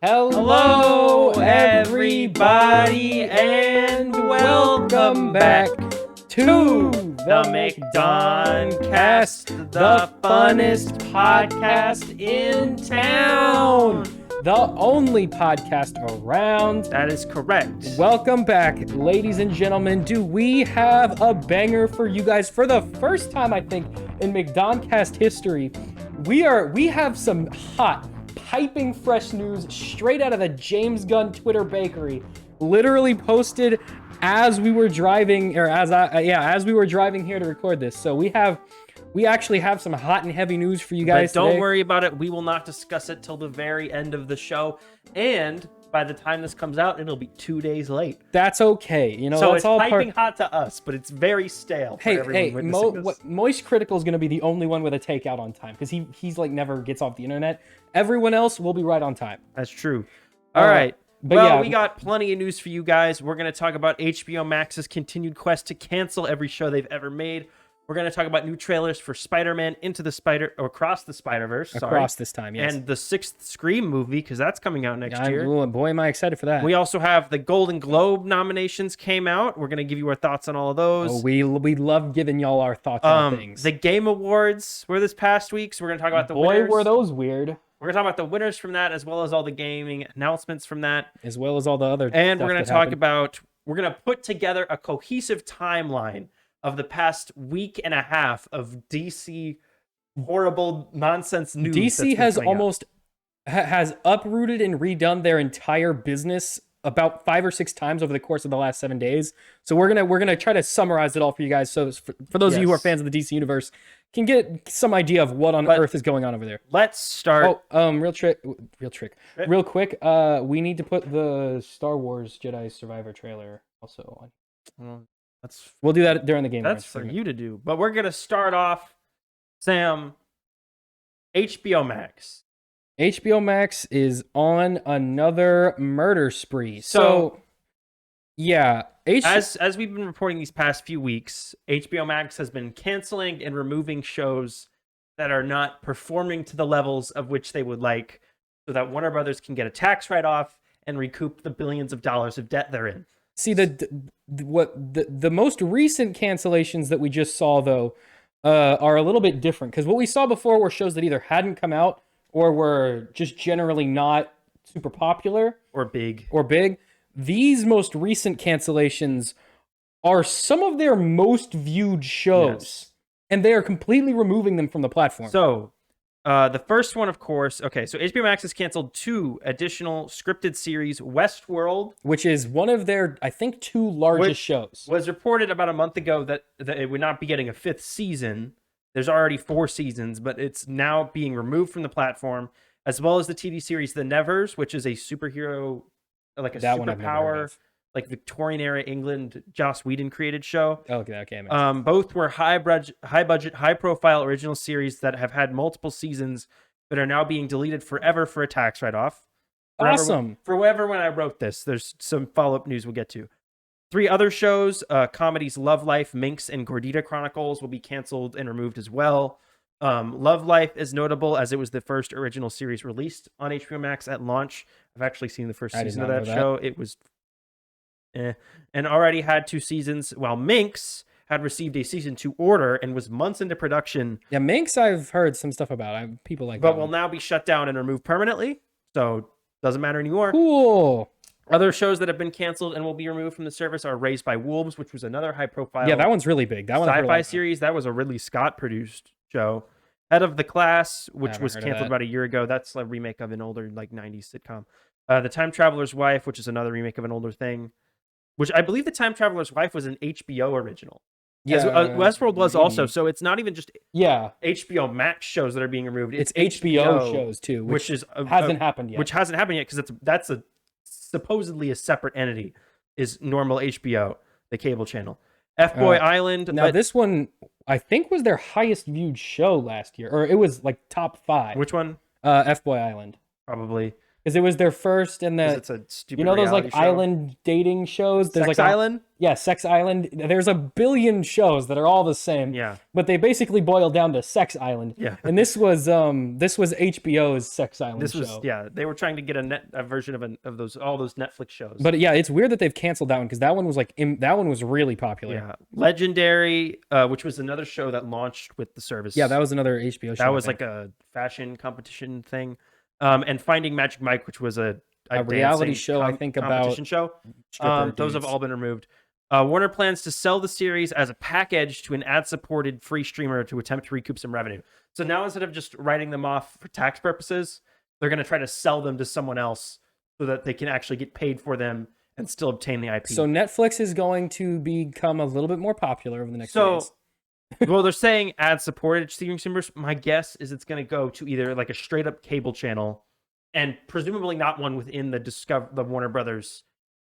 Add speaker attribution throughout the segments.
Speaker 1: Hello, everybody, and welcome back to the McDoncast, the funnest podcast in town. The only podcast around.
Speaker 2: That is correct.
Speaker 1: Welcome back, ladies and gentlemen. Do we have a banger for you guys? For the first time, I think, in McDoncast history, we have some hot, piping fresh news straight out of the James Gunn Twitter bakery, literally posted as we were driving, or as we were driving here to record this. So we actually have some hot and heavy news for you guys
Speaker 2: But don't
Speaker 1: today.
Speaker 2: worry about it. We will not discuss it till the very end of the show. And by the time this comes out, it'll be 2 days late.
Speaker 1: That's okay. You know,
Speaker 2: So
Speaker 1: that's
Speaker 2: it's
Speaker 1: all
Speaker 2: piping hot to us, but it's very stale.
Speaker 1: Moist Critical is going to be the only one with a takeout on time because he's like never gets off the internet. Everyone else will be right on time.
Speaker 2: That's true. All right.
Speaker 1: But
Speaker 2: well,
Speaker 1: yeah,
Speaker 2: we got plenty of news for you guys. We're going to talk about HBO Max's continued quest to cancel every show they've ever made. We're going to talk about new trailers for Spider-Man Across the Spider-Verse.
Speaker 1: Across this time, yes.
Speaker 2: And the sixth Scream movie, because that's coming out next year.
Speaker 1: Boy, am I excited for that.
Speaker 2: We also have the Golden Globe nominations came out. We're going to give you our thoughts on all of those.
Speaker 1: Oh, we love giving y'all our thoughts on things.
Speaker 2: The Game Awards were this past week, so we're going to talk about the winners.
Speaker 1: Boy, were those weird.
Speaker 2: We're going to talk about the winners from that, as well as all the gaming announcements from that.
Speaker 1: As well as all the other
Speaker 2: And we're going to talk about, we're going to put together a cohesive timeline of the past week and a half of DC horrible nonsense news.
Speaker 1: DC has uprooted and redone their entire business about 5 or 6 times over the course of the last 7 days. So we're gonna try to summarize it all for you guys. So for those of you who are fans of the DC universe, can get some idea of what on earth is going on over there.
Speaker 2: Let's start.
Speaker 1: Real quick. We need to put the Star Wars Jedi Survivor trailer also on. We'll do that during the game.
Speaker 2: That's for you to do. But we're gonna start off, Sam. HBO Max.
Speaker 1: HBO Max is on another murder spree. So yeah,
Speaker 2: as we've been reporting these past few weeks, HBO Max has been canceling and removing shows that are not performing to the levels of which they would like, so that Warner Brothers can get a tax write-off and recoup the billions of dollars of debt they're in.
Speaker 1: See, the most recent cancellations that we just saw, though, are a little bit different. Because what we saw before were shows that either hadn't come out or were just generally not super popular.
Speaker 2: Or big.
Speaker 1: These most recent cancellations are some of their most viewed shows.
Speaker 2: Yes.
Speaker 1: And they are completely removing them from the platform.
Speaker 2: So, the first one, of course, so HBO Max has canceled 2 additional scripted series. Westworld,
Speaker 1: which is one of their, I think, 2 largest shows.
Speaker 2: Was reported about a month ago that it would not be getting a 5th season. There's already 4 seasons, but it's now being removed from the platform, as well as the TV series The Nevers, which is a superhero, like a superpower, like Victorian era England, Joss Whedon created show.
Speaker 1: Okay.
Speaker 2: Both were high budget, high profile original series that have had multiple seasons, but are now being deleted forever for a tax write-off.
Speaker 1: Awesome.
Speaker 2: Forever when I wrote this, there's some follow-up news we'll get to. 3 other shows, comedies Love Life, Minx, and Gordita Chronicles will be canceled and removed as well. Love Life is notable as it was the first original series released on HBO Max at launch. I've actually seen the first season of that show. It was and already had 2 seasons, while Minx had received a season 2 order and was months into production.
Speaker 1: Yeah, Minx I've heard some stuff about. People like that.
Speaker 2: But will now be shut down and removed permanently, so doesn't matter anymore.
Speaker 1: Cool.
Speaker 2: Other shows that have been canceled and will be removed from the service are Raised by Wolves, which was another high-profile.
Speaker 1: Yeah, that one's really big. That one
Speaker 2: sci-fi series. That was a Ridley Scott-produced show. Head of the Class, which was canceled about a year ago. That's a remake of an older 90s sitcom. The Time Traveler's Wife, which is another remake of an older thing. Which I believe The Time Traveler's Wife was an HBO original. Yeah, Westworld was also. So it's not even just HBO Max shows that are being removed. It's
Speaker 1: HBO shows too, which hasn't happened yet.
Speaker 2: Which hasn't happened yet because that's supposedly a separate entity. Is normal HBO, the cable channel. F-Boy Island.
Speaker 1: Now this one I think was their highest viewed show last year, or it was like top 5.
Speaker 2: Which one?
Speaker 1: F-Boy Island.
Speaker 2: Probably.
Speaker 1: because it was their first, and
Speaker 2: 'Cause
Speaker 1: the
Speaker 2: it's a stupid
Speaker 1: you know those like
Speaker 2: reality show.
Speaker 1: island dating shows. There's
Speaker 2: Sex
Speaker 1: like
Speaker 2: Island?
Speaker 1: yeah, Sex Island. There's a billion shows that are all the same.
Speaker 2: Yeah.
Speaker 1: But they basically boil down to Sex Island.
Speaker 2: Yeah.
Speaker 1: And this was HBO's Sex Island
Speaker 2: This was
Speaker 1: show.
Speaker 2: they were trying to get a version of all those Netflix shows.
Speaker 1: But yeah, it's weird that they've canceled that one because that one was that one was really popular.
Speaker 2: yeah, Legendary, which was another show that launched with the service.
Speaker 1: Yeah, that was another HBO show.
Speaker 2: that was like a fashion competition thing. And Finding Magic Mike, which was a
Speaker 1: reality
Speaker 2: dancing
Speaker 1: show, I think,
Speaker 2: competition
Speaker 1: about
Speaker 2: show.
Speaker 1: stripper
Speaker 2: Those have
Speaker 1: dudes.
Speaker 2: all been removed. Warner plans to sell the series as a package to an ad-supported free streamer to attempt to recoup some revenue. So now instead of just writing them off for tax purposes, they're going to try to sell them to someone else so that they can actually get paid for them and still obtain the IP.
Speaker 1: So Netflix is going to become a little bit more popular over the next few days.
Speaker 2: Well, they're saying ad-supported streaming streamers. My guess is it's going to go to either like a straight-up cable channel, and presumably not one within the Warner Brothers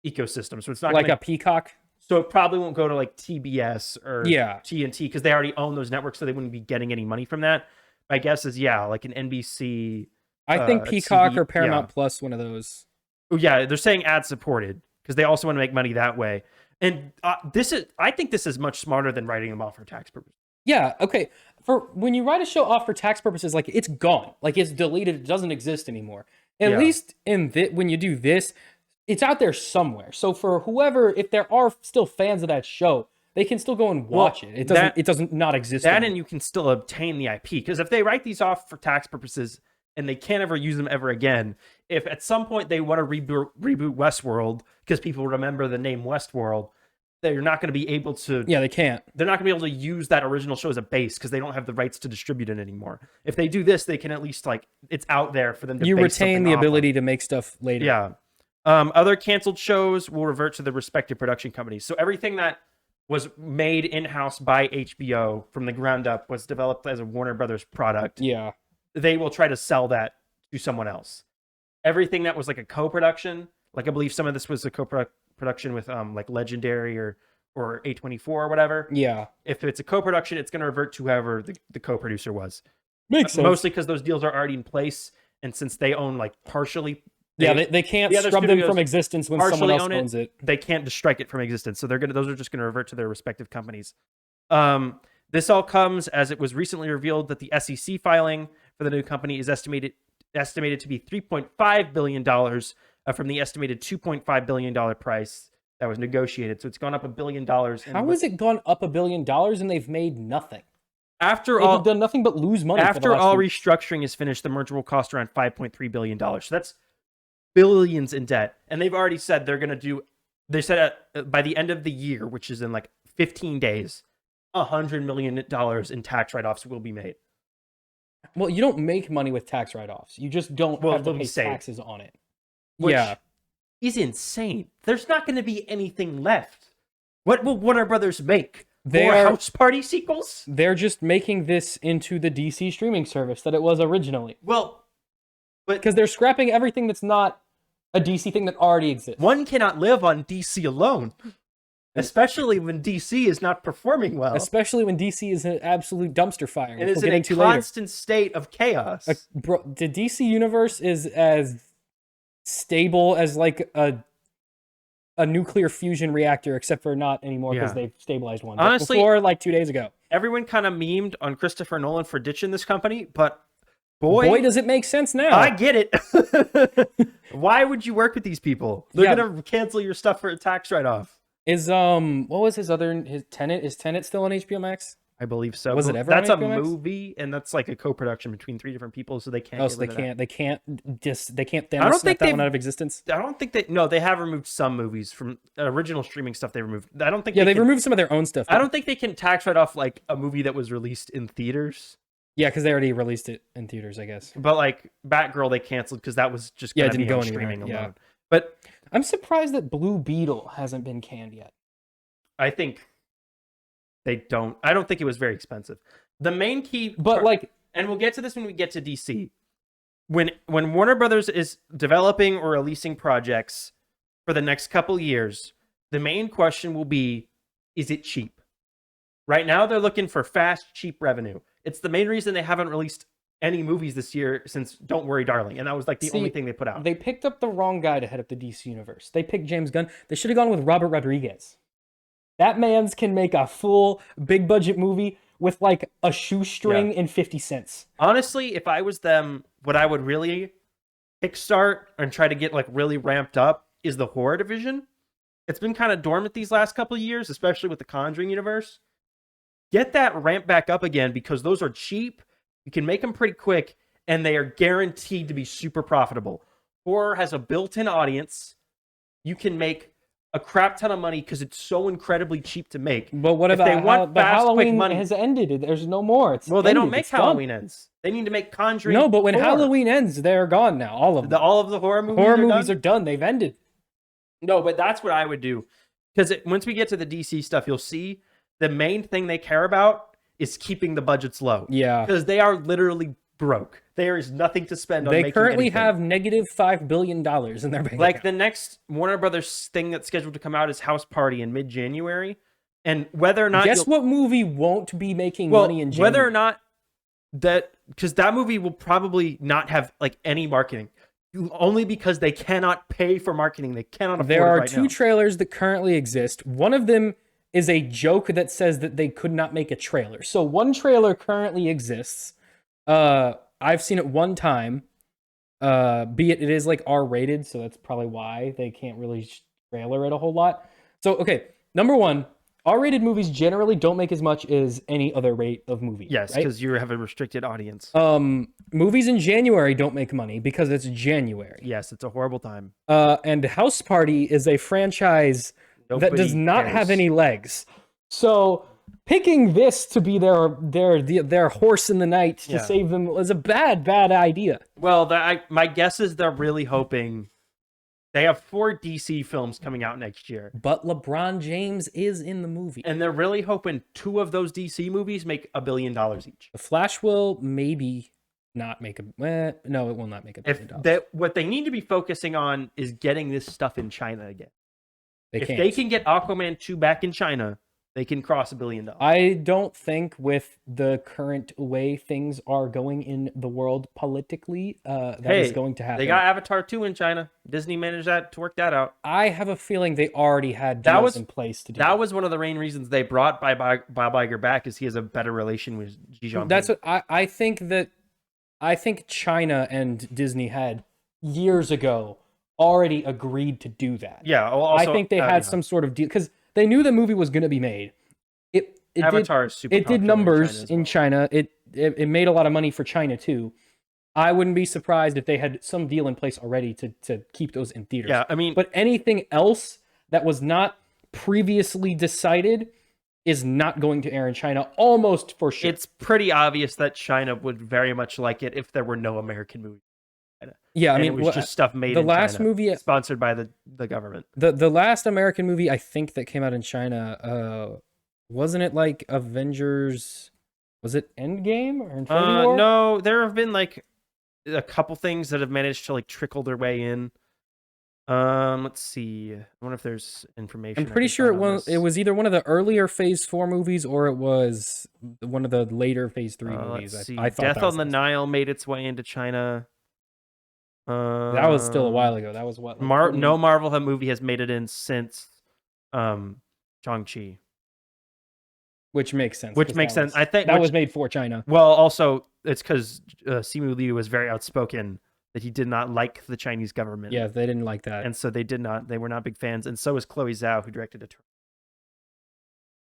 Speaker 2: ecosystem. So it's not
Speaker 1: Like
Speaker 2: gonna,
Speaker 1: a Peacock.
Speaker 2: So it probably won't go to like TBS or
Speaker 1: Yeah.
Speaker 2: TNT because they already own those networks, so they wouldn't be getting any money from that. My guess is like an NBC.
Speaker 1: I think Peacock
Speaker 2: TV,
Speaker 1: or Paramount Plus, one of those.
Speaker 2: Oh yeah, they're saying ad-supported because they also want to make money that way. And I think this is much smarter than writing them off for tax purposes.
Speaker 1: Yeah, okay. For when you write a show off for tax purposes, like it's gone, like it's deleted, it doesn't exist anymore. At least when you do this, it's out there somewhere. So for whoever, if there are still fans of that show, they can still go and watch it. It doesn't not exist.
Speaker 2: That and you can still obtain the IP because if they write these off for tax purposes and they can't ever use them ever again, if at some point they want to reboot Westworld because people remember the name Westworld, they're not going to be able to.
Speaker 1: Yeah, they can't.
Speaker 2: They're not going to be able to use that original show as a base because they don't have the rights to distribute it anymore. If they do this, they can at least it's out there for them to.
Speaker 1: You
Speaker 2: base
Speaker 1: retain the ability to make stuff later.
Speaker 2: Yeah. Other canceled shows will revert to the respective production companies. So everything that was made in-house by HBO from the ground up was developed as a Warner Brothers product.
Speaker 1: Yeah.
Speaker 2: They will try to sell that to someone else. Everything that was like a co-production, like I believe some of this was a co-production with like Legendary or A24 or whatever.
Speaker 1: Yeah.
Speaker 2: If it's a co-production, it's going to revert to whoever the co-producer was.
Speaker 1: Makes sense.
Speaker 2: Mostly because those deals are already in place, and since they own like partially.
Speaker 1: They can't scrub them from existence when someone else owns it.
Speaker 2: They can't just strike it from existence. So those are just going to revert to their respective companies. This all comes as it was recently revealed that the SEC filing for the new company is estimated to be $3.5 billion from the estimated $2.5 billion price that was negotiated. So it's gone up $1 billion.
Speaker 1: How has it gone up $1 billion and they've made nothing?
Speaker 2: They've
Speaker 1: done nothing but lose money.
Speaker 2: After all restructuring is finished, the merger will cost around $5.3 billion. So that's billions in debt. And they've already said they said by the end of the year, which is in like 15 days, $100 million in tax write-offs will be made.
Speaker 1: Well, you don't make money with tax write-offs. You just don't have to pay taxes on it.
Speaker 2: Which is insane. There's not going to be anything left. What will Warner Brothers make? More House Party sequels?
Speaker 1: They're just making this into the DC streaming service that it was originally.
Speaker 2: Well,
Speaker 1: because they're scrapping everything that's not a DC thing that already exists.
Speaker 2: One cannot live on DC alone. Especially when DC is not performing well.
Speaker 1: Especially when DC is an absolute dumpster fire.
Speaker 2: It is in a constant state of chaos.
Speaker 1: The DC universe is as stable as like a nuclear fusion reactor, except for not anymore because they've stabilized one.
Speaker 2: Honestly,
Speaker 1: before like 2 days ago.
Speaker 2: Everyone kind of memed on Christopher Nolan for ditching this company, but boy
Speaker 1: does it make sense now.
Speaker 2: I get it. Why would you work with these people? They're gonna cancel your stuff for a tax write-off.
Speaker 1: Is what was his Tenet? Is Tenet still on HBO Max?
Speaker 2: I believe so.
Speaker 1: Was it ever?
Speaker 2: That's
Speaker 1: on
Speaker 2: a
Speaker 1: HBO Max?
Speaker 2: movie, and that's like a co-production between 3 different people, so they can't.
Speaker 1: Oh, so they can't
Speaker 2: I don't think
Speaker 1: that one out of existence.
Speaker 2: I don't think they have removed some movies from original streaming stuff. They removed. I don't think.
Speaker 1: Yeah, they've removed some of their own stuff.
Speaker 2: I don't think they can tax write off like a movie that was released in theaters.
Speaker 1: Yeah, because they already released it in theaters, I guess.
Speaker 2: But like Batgirl, they canceled because that was just
Speaker 1: it didn't go anywhere.
Speaker 2: Streaming alone. But
Speaker 1: I'm surprised that Blue Beetle hasn't been canned yet.
Speaker 2: I think they don't. I don't think it was very expensive. The main key, and we'll get to this when we get to DC. When Warner Brothers is developing or releasing projects for the next couple years, the main question will be, is it cheap? Right now, they're looking for fast, cheap revenue. It's the main reason they haven't released any movies this year since Don't Worry, Darling, and that was like the only
Speaker 1: See,
Speaker 2: thing they put out.
Speaker 1: They picked up the wrong guy to head up the DC universe. They picked James Gunn. They should have gone with Robert Rodriguez. That man's can make a full big budget movie with like a shoestring and 50 cents.
Speaker 2: Honestly, if I was them, what I would really kickstart and try to get like really ramped up is the horror division. It's been kind of dormant these last couple of years, especially with the Conjuring universe. Get that ramp back up again because those are cheap. You can make them pretty quick and they are guaranteed to be super profitable. Horror has a built-in audience. You can make a crap ton of money because it's so incredibly cheap to make.
Speaker 1: But what
Speaker 2: If
Speaker 1: about
Speaker 2: they want fast,
Speaker 1: Halloween
Speaker 2: quick money?
Speaker 1: has ended? There's no more. It's
Speaker 2: Well, they don't
Speaker 1: ended.
Speaker 2: make
Speaker 1: It's done.
Speaker 2: Halloween ends. They need to make Conjuring.
Speaker 1: No, but when
Speaker 2: 4.
Speaker 1: Halloween ends, they're gone now. All of them.
Speaker 2: all of the horror movies,
Speaker 1: Are done. They've ended.
Speaker 2: No, but that's what I would do. Because once we get to the DC stuff, you'll see the main thing they care about is keeping the budgets low.
Speaker 1: Yeah.
Speaker 2: Because they are literally broke. There is nothing to spend on
Speaker 1: They
Speaker 2: making
Speaker 1: currently
Speaker 2: anything.
Speaker 1: have negative $5 billion in their bank
Speaker 2: Like
Speaker 1: account.
Speaker 2: the next Warner Brothers thing that's scheduled to come out is House Party in mid-January. And whether or not
Speaker 1: Guess what movie won't be making
Speaker 2: well,
Speaker 1: money in January?
Speaker 2: whether or not that, because that movie will probably not have like any marketing. Only because they cannot pay for marketing. They cannot afford
Speaker 1: There
Speaker 2: it
Speaker 1: are
Speaker 2: right
Speaker 1: two
Speaker 2: now.
Speaker 1: trailers that currently exist. One of them is a joke that says that they could not make a trailer. So one trailer currently exists. I've seen it one time. Be it is like R-rated, so that's probably why they can't really trailer it a whole lot. So okay, number one, R-rated movies generally don't make as much as any other rate of movie.
Speaker 2: Yes,
Speaker 1: right?
Speaker 2: because you have a restricted audience.
Speaker 1: Movies in January don't make money because it's January.
Speaker 2: Yes, it's a horrible time.
Speaker 1: And House Party is a franchise that does not have any legs. So picking this to be their horse in the night to save them is a bad idea.
Speaker 2: Well, my guess is they're really hoping they have 4 DC films coming out next year.
Speaker 1: But LeBron James is in the movie.
Speaker 2: And they're really hoping 2 of those DC movies make $1 billion each.
Speaker 1: The Flash will maybe not make no, it will not make $1 billion.
Speaker 2: What they need to be focusing on is getting this stuff in China again. If
Speaker 1: can't.
Speaker 2: they can get Aquaman 2 back in China, they can cross $1 billion.
Speaker 1: I don't think with the current way things are going in the world politically, that is going to happen.
Speaker 2: They got Avatar 2 in China. Disney managed to work that out.
Speaker 1: I have a feeling they already had deals in place to do
Speaker 2: that. Was one of the main reasons they brought Bob Iger back, is he has a better relation with Xi Jinping.
Speaker 1: That's what I think I think China and Disney had years ago already agreed to do that.
Speaker 2: Yeah, also,
Speaker 1: I think they had some sort of deal because they knew the movie was going to be made.
Speaker 2: Avatar is super
Speaker 1: it did
Speaker 2: popular
Speaker 1: numbers
Speaker 2: in
Speaker 1: China. It made a lot of money for China too. I wouldn't be surprised if they had some deal in place already to keep those in theaters.
Speaker 2: Yeah, I mean,
Speaker 1: but anything else that was not previously decided is not going to air in China, almost for sure.
Speaker 2: It's pretty obvious that China would very much like it if there were no American movies.
Speaker 1: Yeah, I mean,
Speaker 2: it was just stuff made in
Speaker 1: last
Speaker 2: China,
Speaker 1: movie
Speaker 2: sponsored by the government.
Speaker 1: The last American movie I think that came out in China, wasn't it like Avengers? Was it Endgame or Infinity War?
Speaker 2: No, there have been like a couple things that have managed to like trickle their way in. Let's see. I wonder if there's information.
Speaker 1: I'm pretty sure it was either one of the earlier Phase 4 movies or it was one of the later Phase 3 movies.
Speaker 2: Let's see.
Speaker 1: I thought
Speaker 2: Death on the Nile made its way into China.
Speaker 1: That was still a while ago. That was what?
Speaker 2: No Marvel movie has made it in since Shang-Chi.
Speaker 1: Which makes sense.
Speaker 2: Which makes sense. I think
Speaker 1: that was made for China.
Speaker 2: Well, also it's because Simu Liu was very outspoken that he did not like the Chinese government.
Speaker 1: Yeah, they didn't like that,
Speaker 2: and so they were not big fans. And so is Chloe Zhao, who directed it.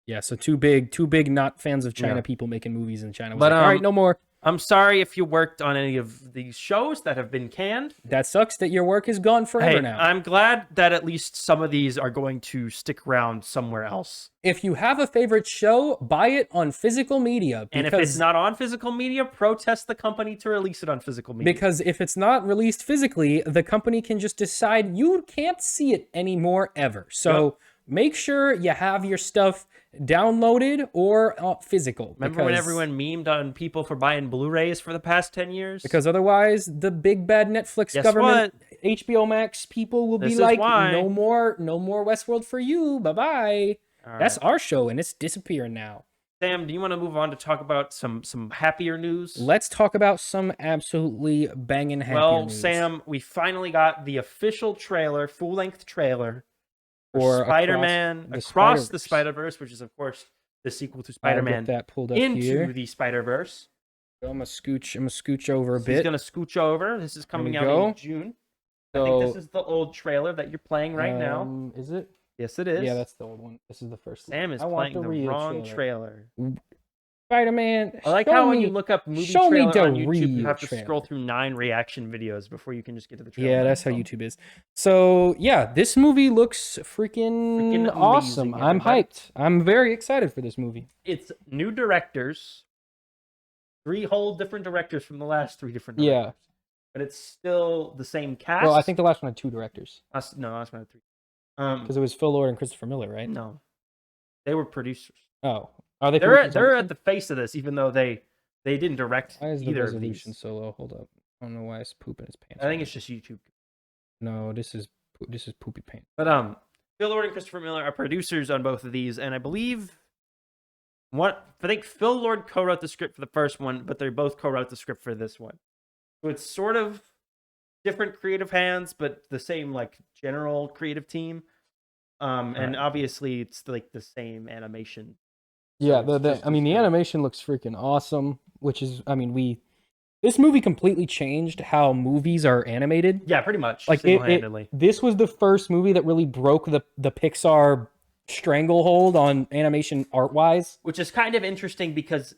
Speaker 1: Yeah, so two big not fans of China people making movies in China.
Speaker 2: But
Speaker 1: like, all right, no more.
Speaker 2: I'm sorry if you worked on any of these shows that have been canned.
Speaker 1: That sucks that your work is gone forever now.
Speaker 2: I'm glad that at least some of these are going to stick around somewhere else.
Speaker 1: If you have a favorite show, buy it on physical media.
Speaker 2: And if it's not on physical media, protest the company to release it on physical media.
Speaker 1: Because if it's not released physically, the company can just decide you can't see it anymore ever. So make sure you have your stuff downloaded or physical.
Speaker 2: Remember when everyone memed on people for buying Blu-rays for the past 10 years?
Speaker 1: Because otherwise, the big bad Netflix government, HBO Max people will be like, no more Westworld for you. Bye-bye. That's our show, and it's disappearing now.
Speaker 2: Sam, do you want to move on to talk about some happier news?
Speaker 1: Let's talk about some absolutely banging happy
Speaker 2: Well,
Speaker 1: news.
Speaker 2: Sam, we finally got the official trailer, full-length trailer
Speaker 1: for
Speaker 2: Spider-Man Across the Spider-Verse, which is, of course, the sequel to Spider-Man
Speaker 1: that pulled up
Speaker 2: Into
Speaker 1: here.
Speaker 2: the Spider-Verse.
Speaker 1: I'm gonna scooch over a bit.
Speaker 2: He's gonna scooch over. This is coming out in June. So, I think this is the old trailer that you're playing right now.
Speaker 1: Is it?
Speaker 2: Yes, it is.
Speaker 1: Yeah, that's the old one. This is the first.
Speaker 2: Sam is playing the wrong trailer.
Speaker 1: Spider-Man.
Speaker 2: I like how when you look up movie trailer on YouTube, you have to
Speaker 1: trailer.
Speaker 2: scroll through 9 reaction videos before you can just get to the trailer.
Speaker 1: Yeah, that's how YouTube is. So yeah, this movie looks freaking awesome. I'm hyped. I'm very excited for this movie.
Speaker 2: It's new directors, 3 whole different directors from the last 3 different directors.
Speaker 1: Yeah,
Speaker 2: but it's still the same cast.
Speaker 1: Well, I think the last one had 2 directors.
Speaker 2: No, last one had 3.
Speaker 1: Because it was Phil Lord and Christopher Miller, right?
Speaker 2: No, they were producers.
Speaker 1: Oh, are they?
Speaker 2: They're at the face of this, even though they didn't direct
Speaker 1: why is the
Speaker 2: either
Speaker 1: resolution
Speaker 2: of these.
Speaker 1: so low? Hold up, I don't know why it's pooping his pants.
Speaker 2: I think it's just YouTube.
Speaker 1: No, this is poopy paint.
Speaker 2: But Phil Lord and Christopher Miller are producers on both of these, and I think Phil Lord co-wrote the script for the first one, but they both co-wrote the script for this one. So it's sort of different creative hands, but the same like general creative team. And obviously it's like the same animation.
Speaker 1: Yeah, the animation looks freaking awesome, which is, this movie completely changed how movies are animated.
Speaker 2: Yeah, pretty much.
Speaker 1: Like
Speaker 2: single-handedly.
Speaker 1: This was the first movie that really broke the Pixar stranglehold on animation art-wise.
Speaker 2: Which is kind of interesting because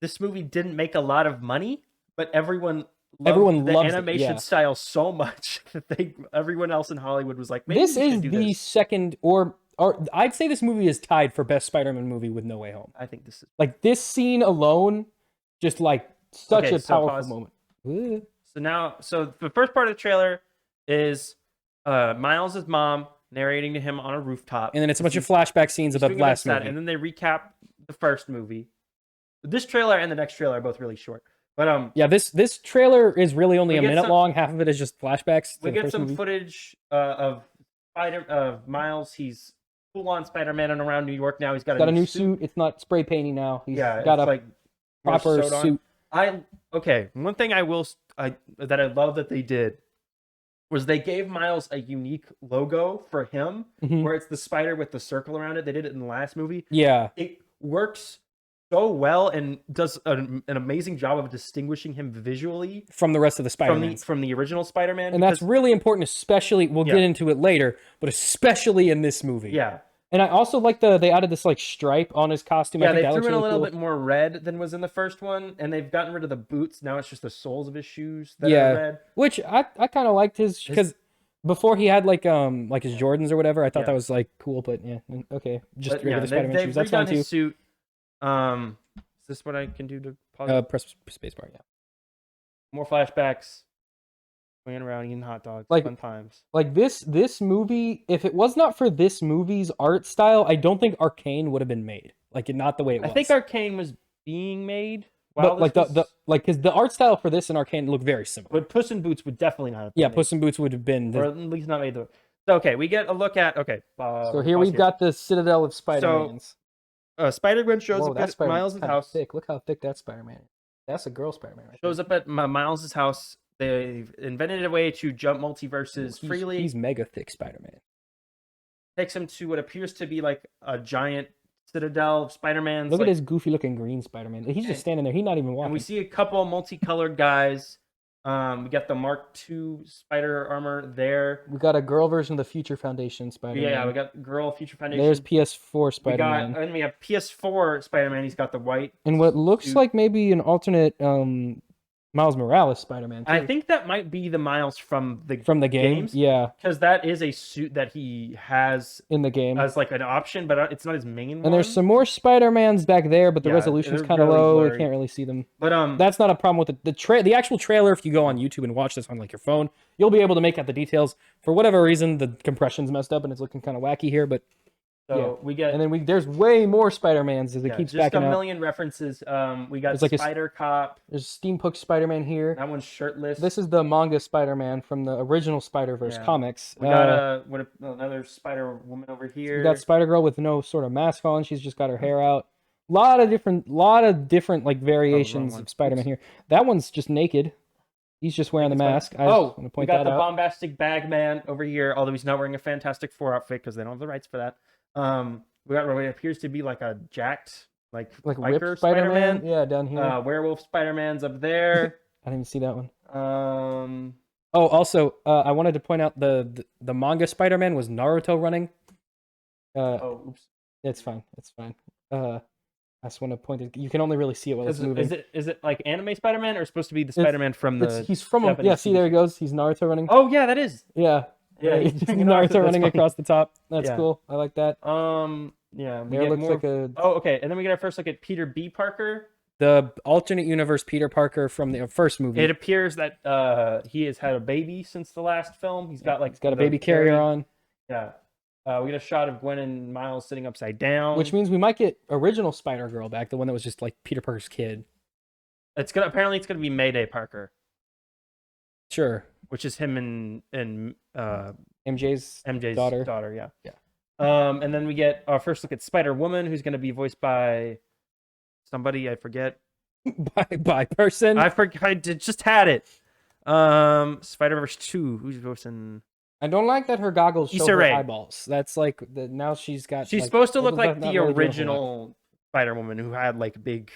Speaker 2: this movie didn't make a lot of money, but everyone loved the animation style so much that everyone else in Hollywood was like, maybe
Speaker 1: this is the second, or I'd say this movie is tied for best Spider-Man movie with No Way Home.
Speaker 2: I think this is
Speaker 1: like this scene alone, just like such a powerful moment.
Speaker 2: So the first part of the trailer is Miles' mom narrating to him on a rooftop,
Speaker 1: and then it's a bunch of flashback scenes of the last movie,
Speaker 2: and then they recap the first movie. This trailer and the next trailer are both really short. But
Speaker 1: yeah, this trailer is really only a minute long. Half of it is just flashbacks.
Speaker 2: We get some footage of Miles. He's full on Spider-Man and around New York now. He's got a new suit.
Speaker 1: It's not spray painting now. He's got a
Speaker 2: like
Speaker 1: proper suit.
Speaker 2: One thing that I love that they did was they gave Miles a unique logo for him, where it's the spider with the circle around it. They did it in the last movie.
Speaker 1: Yeah,
Speaker 2: it works so well and does an amazing job of distinguishing him visually
Speaker 1: from the rest of the Spider-Man,
Speaker 2: from the original Spider-Man,
Speaker 1: and that's really important. Especially, we'll get into it later, but especially in this movie.
Speaker 2: Yeah,
Speaker 1: and I also like they added this like stripe on his costume.
Speaker 2: Yeah, they threw in a little bit more red than was in the first one, and they've gotten rid of the boots. Now it's just the soles of his shoes that are red.
Speaker 1: Which I kind of liked his because before he had like his Jordans or whatever. I thought that was like cool, but okay, just regular Spider-Man shoes. That's fine too.
Speaker 2: His suit. Is this what I can do to pause?
Speaker 1: Press spacebar. Yeah.
Speaker 2: More flashbacks. Playing around eating hot dogs. Fun times.
Speaker 1: Like this movie, if it was not for this movie's art style, I don't think Arcane would have been made. Like not the way it was.
Speaker 2: I think Arcane was being made.
Speaker 1: But because the art style for this and Arcane look very similar.
Speaker 2: But Puss in Boots would definitely not have been
Speaker 1: made. Puss in Boots would have been,
Speaker 2: or at least not made the. So okay, we get a look at
Speaker 1: so here we've got the Citadel of Spider-Mans.
Speaker 2: Spider-Man shows up at Miles' house.
Speaker 1: Thick. Look how thick that Spider-Man is. That's a girl Spider-Man.
Speaker 2: Shows up at Miles' house. They've invented a way to jump multiverses freely.
Speaker 1: He's mega thick Spider-Man.
Speaker 2: Takes him to what appears to be like a giant Citadel of Spider-Man.
Speaker 1: Look at his goofy-looking green Spider-Man. He's just standing there. He's not even walking.
Speaker 2: And we see a couple multicolored guys. We got the Mark II spider armor there.
Speaker 1: We got a girl version of the Future Foundation Spider-Man.
Speaker 2: Yeah, we got girl Future Foundation.
Speaker 1: There's PS4 Spider-Man.
Speaker 2: And we have PS4 Spider-Man. He's got the white.
Speaker 1: And what looks like maybe an alternate Miles Morales Spider-Man too.
Speaker 2: I think that might be the Miles from the
Speaker 1: games. Yeah,
Speaker 2: because that is a suit that he has
Speaker 1: in the game
Speaker 2: as like an option, but it's not his main one.
Speaker 1: And there's some more Spider-Mans back there, but the resolution's kind of low. Blurry. I can't really see them.
Speaker 2: But
Speaker 1: that's not a problem with the actual trailer. If you go on YouTube and watch this on like your phone, you'll be able to make out the details. For whatever reason, the compression's messed up and it's looking kind of wacky here, but.
Speaker 2: So we get,
Speaker 1: and then there's way more Spider-Mans as it keeps backing up.
Speaker 2: Just a million references. We got Spider Cop.
Speaker 1: There's Steampunk Spider-Man here.
Speaker 2: That one's shirtless.
Speaker 1: This is the manga Spider-Man from the original Spider-Verse comics.
Speaker 2: We got another Spider-Woman over here.
Speaker 1: We got Spider-Girl with no sort of mask on. She's just got her hair out. lot of different like variations
Speaker 2: one.
Speaker 1: of Spider-Man
Speaker 2: Oops.
Speaker 1: here. That one's just naked. He's just wearing the mask. I just want to
Speaker 2: we
Speaker 1: point
Speaker 2: got
Speaker 1: that
Speaker 2: the
Speaker 1: out.
Speaker 2: bombastic Bagman over here, although he's not wearing a Fantastic Four outfit because they don't have the rights for that. We got what appears to be like a jacked, like
Speaker 1: ripped
Speaker 2: biker
Speaker 1: Spider-Man. Yeah, down here.
Speaker 2: Werewolf Spider-Man's up there.
Speaker 1: I didn't even see that one.
Speaker 2: Oh,
Speaker 1: also, I wanted to point out the manga Spider-Man was Naruto running.
Speaker 2: oops.
Speaker 1: It's fine. It's fine. I just want to point it. You can only really see it while it's moving.
Speaker 2: Is it like anime Spider-Man or supposed to be the Spider-Man from the?
Speaker 1: He's from
Speaker 2: Japanese
Speaker 1: yeah. See, there he goes. He's Naruto running.
Speaker 2: Oh yeah, that is.
Speaker 1: Yeah.
Speaker 2: Yeah,
Speaker 1: he's Naruto running across the top. That's cool. I like that.
Speaker 2: Yeah.
Speaker 1: There looks like a.
Speaker 2: Oh, okay. And then we get our first look at Peter B. Parker.
Speaker 1: The alternate universe Peter Parker from the first movie.
Speaker 2: It appears that he has had a baby since the last film. He's got
Speaker 1: a baby carrier on.
Speaker 2: Yeah. We get a shot of Gwen and Miles sitting upside down,
Speaker 1: which means we might get original Spider-Girl back, the one that was just like Peter Parker's kid.
Speaker 2: Apparently it's gonna be Mayday Parker.
Speaker 1: Sure.
Speaker 2: Which is him and
Speaker 1: MJ's daughter.
Speaker 2: Yeah.
Speaker 1: Yeah.
Speaker 2: And then we get our first look at Spider-Woman, who's gonna be voiced by somebody I forget.
Speaker 1: by person.
Speaker 2: I just had it. Spider-Verse 2. Who's voicing?
Speaker 1: I don't like that her goggles show her
Speaker 2: Ray.
Speaker 1: eyeballs. That's like now she's got.
Speaker 2: She's supposed to look like the original Spider-Woman who had like big.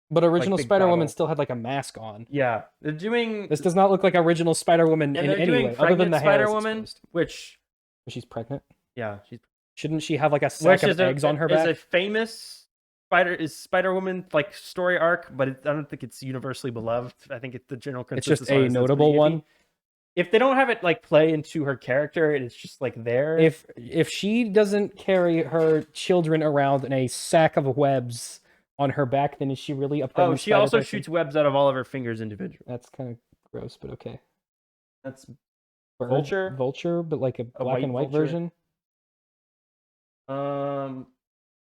Speaker 1: But original Spider-Woman still had like a mask on.
Speaker 2: Yeah, they're doing.
Speaker 1: This does not look like original Spider-Woman in any way, other than the hair.
Speaker 2: Spider-Woman, which
Speaker 1: she's pregnant.
Speaker 2: Yeah,
Speaker 1: shouldn't she have like a sack of eggs on her back?
Speaker 2: Is a famous Spider-Woman like story arc, but I don't think it's universally beloved. I think it's the general consensus.
Speaker 1: It's just a notable one.
Speaker 2: If they don't have it like play into her character, it's just like there.
Speaker 1: If she doesn't carry her children around in a sack of webs on her back, then is she really a pregnant?
Speaker 2: Oh, she also shoots webs out of all of her fingers individually.
Speaker 1: That's kind of gross, but okay.
Speaker 2: That's
Speaker 1: Vulture, but like a black and white version.
Speaker 2: And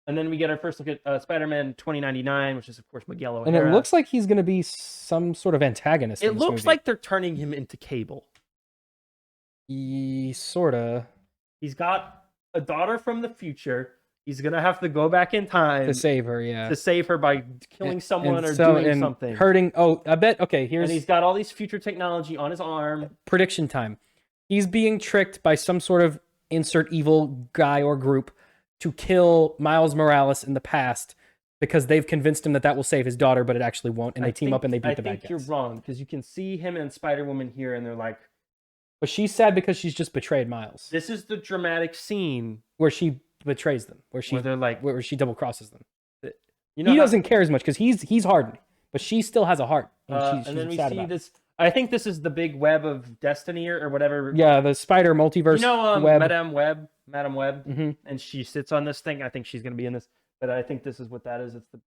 Speaker 2: then we get our first look at Spider-Man 2099, which is of course Miguel O'Hara.
Speaker 1: And it looks like he's going to be some sort of antagonist.
Speaker 2: It looks like they're turning him into Cable.
Speaker 1: Sorta.
Speaker 2: He's got a daughter from the future. He's gonna have to go back in time
Speaker 1: to save her. Yeah,
Speaker 2: to save her by killing someone or doing something,
Speaker 1: hurting. Oh, I bet. Okay,
Speaker 2: and he's got all these future technology on his arm.
Speaker 1: Prediction time. He's being tricked by some sort of insert evil guy or group to kill Miles Morales in the past because they've convinced him that will save his daughter, but it actually won't. And they team up and they beat the bad guys.
Speaker 2: I think you're wrong because you can see him and Spider-Woman here, and they're like.
Speaker 1: But she's sad because she's just betrayed Miles.
Speaker 2: This is the dramatic scene
Speaker 1: where she betrays them, where they're like, where she double crosses them. He doesn't care as much because he's hardened, but she still has a heart.
Speaker 2: And then we see this. I think this is the big web of destiny or whatever.
Speaker 1: Yeah, the spider multiverse.
Speaker 2: Web. Madame Web,
Speaker 1: mm-hmm.
Speaker 2: And she sits on this thing. I think she's gonna be in this, but I think this is what that is. It's the.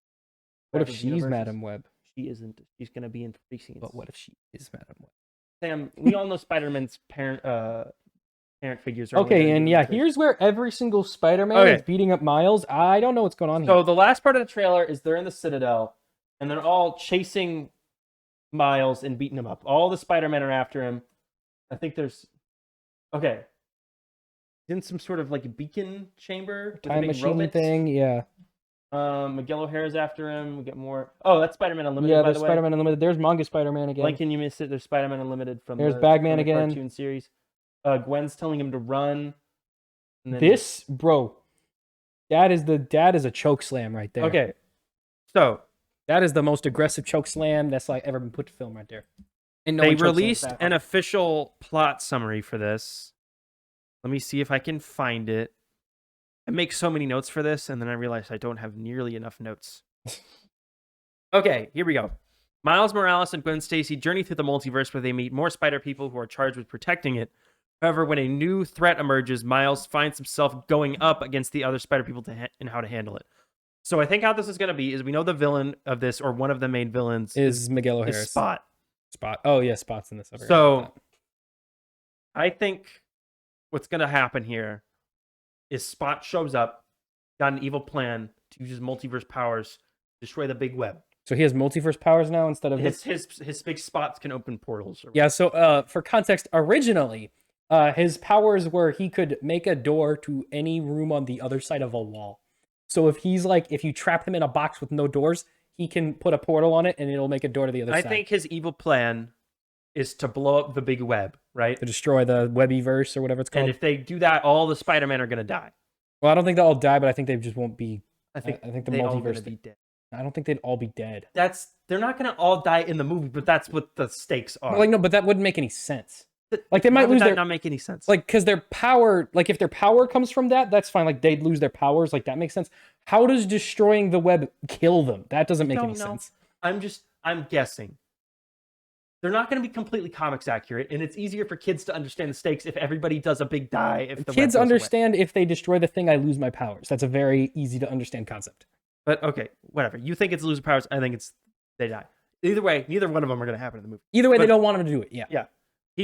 Speaker 1: What if she's Madame Web?
Speaker 2: She isn't. She's gonna be in 3 scenes.
Speaker 1: But what if she is Madame Web?
Speaker 2: Sam, we all know Spider-Man's parent figures.
Speaker 1: Okay, and yeah, here's where every single Spider-Man is beating up Miles. I don't know what's going on here.
Speaker 2: So the last part of the trailer is they're in the Citadel, and they're all chasing Miles and beating him up. All the Spider-Men are after him. I think there's... Okay. In some sort of like beacon chamber.
Speaker 1: Time machine thing, yeah.
Speaker 2: Miguel O'Hara's after him. We get more. Oh, that's Spider-Man Unlimited.
Speaker 1: Yeah, there's Spider-Man Unlimited. There's manga Spider-Man again.
Speaker 2: Lincoln, you missed it. There's Spider-Man Unlimited from
Speaker 1: there's Bagman again.
Speaker 2: Cartoon series. Gwen's telling him to run.
Speaker 1: And then... This, bro, that is a choke slam right there.
Speaker 2: Okay, so
Speaker 1: that is the most aggressive choke slam that's like ever been put to film right there.
Speaker 2: And they released an official plot summary for this. Let me see if I can find it. I make so many notes for this, and then I realize I don't have nearly enough notes. Okay, here we go. Miles Morales and Gwen Stacy journey through the multiverse where they meet more spider people who are charged with protecting it. However, when a new threat emerges, Miles finds himself going up against the other spider people and how to handle it. So I think how this is going to be is we know the villain of this, or one of the main villains,
Speaker 1: is Miguel O'Hara.
Speaker 2: Spot.
Speaker 1: Oh, yeah, Spot's in this.
Speaker 2: So I think what's going to happen here is Spot shows up, got an evil plan to use his multiverse powers to destroy the big web.
Speaker 1: So he has multiverse powers now instead of
Speaker 2: his big spots can open portals.
Speaker 1: Yeah. So for context, originally his powers were he could make a door to any room on the other side of a wall. So if you trap him in a box with no doors, he can put a portal on it and it'll make a door to the other side.
Speaker 2: I think his evil plan is to blow up the big web, right?
Speaker 1: To destroy the Webbyverse or whatever it's called.
Speaker 2: And if they do that, all the Spider-Men are going to die.
Speaker 1: Well, I don't think they'll all die, but I think they just won't be.
Speaker 2: I think
Speaker 1: the
Speaker 2: they all
Speaker 1: multiverse
Speaker 2: gonna be dead.
Speaker 1: I don't think they'd all be dead.
Speaker 2: They're not going to all die in the movie, but that's what the stakes are.
Speaker 1: But but that wouldn't make any sense. Like they might lose
Speaker 2: not make any sense.
Speaker 1: Like because their power, like if their power comes from that, that's fine. Like they'd lose their powers, like that makes sense. How does destroying the web kill them? That doesn't make any sense.
Speaker 2: I'm guessing. They're not going to be completely comics accurate, and it's easier for kids to understand the stakes if everybody does a big die. If the
Speaker 1: kids understand if they destroy the thing, I lose my powers. That's a very easy to understand concept.
Speaker 2: But okay, whatever. You think it's lose powers? I think it's they die. Either way, neither one of them are going to happen in the movie.
Speaker 1: Either way, they don't want him to do it. Yeah.
Speaker 2: Yeah.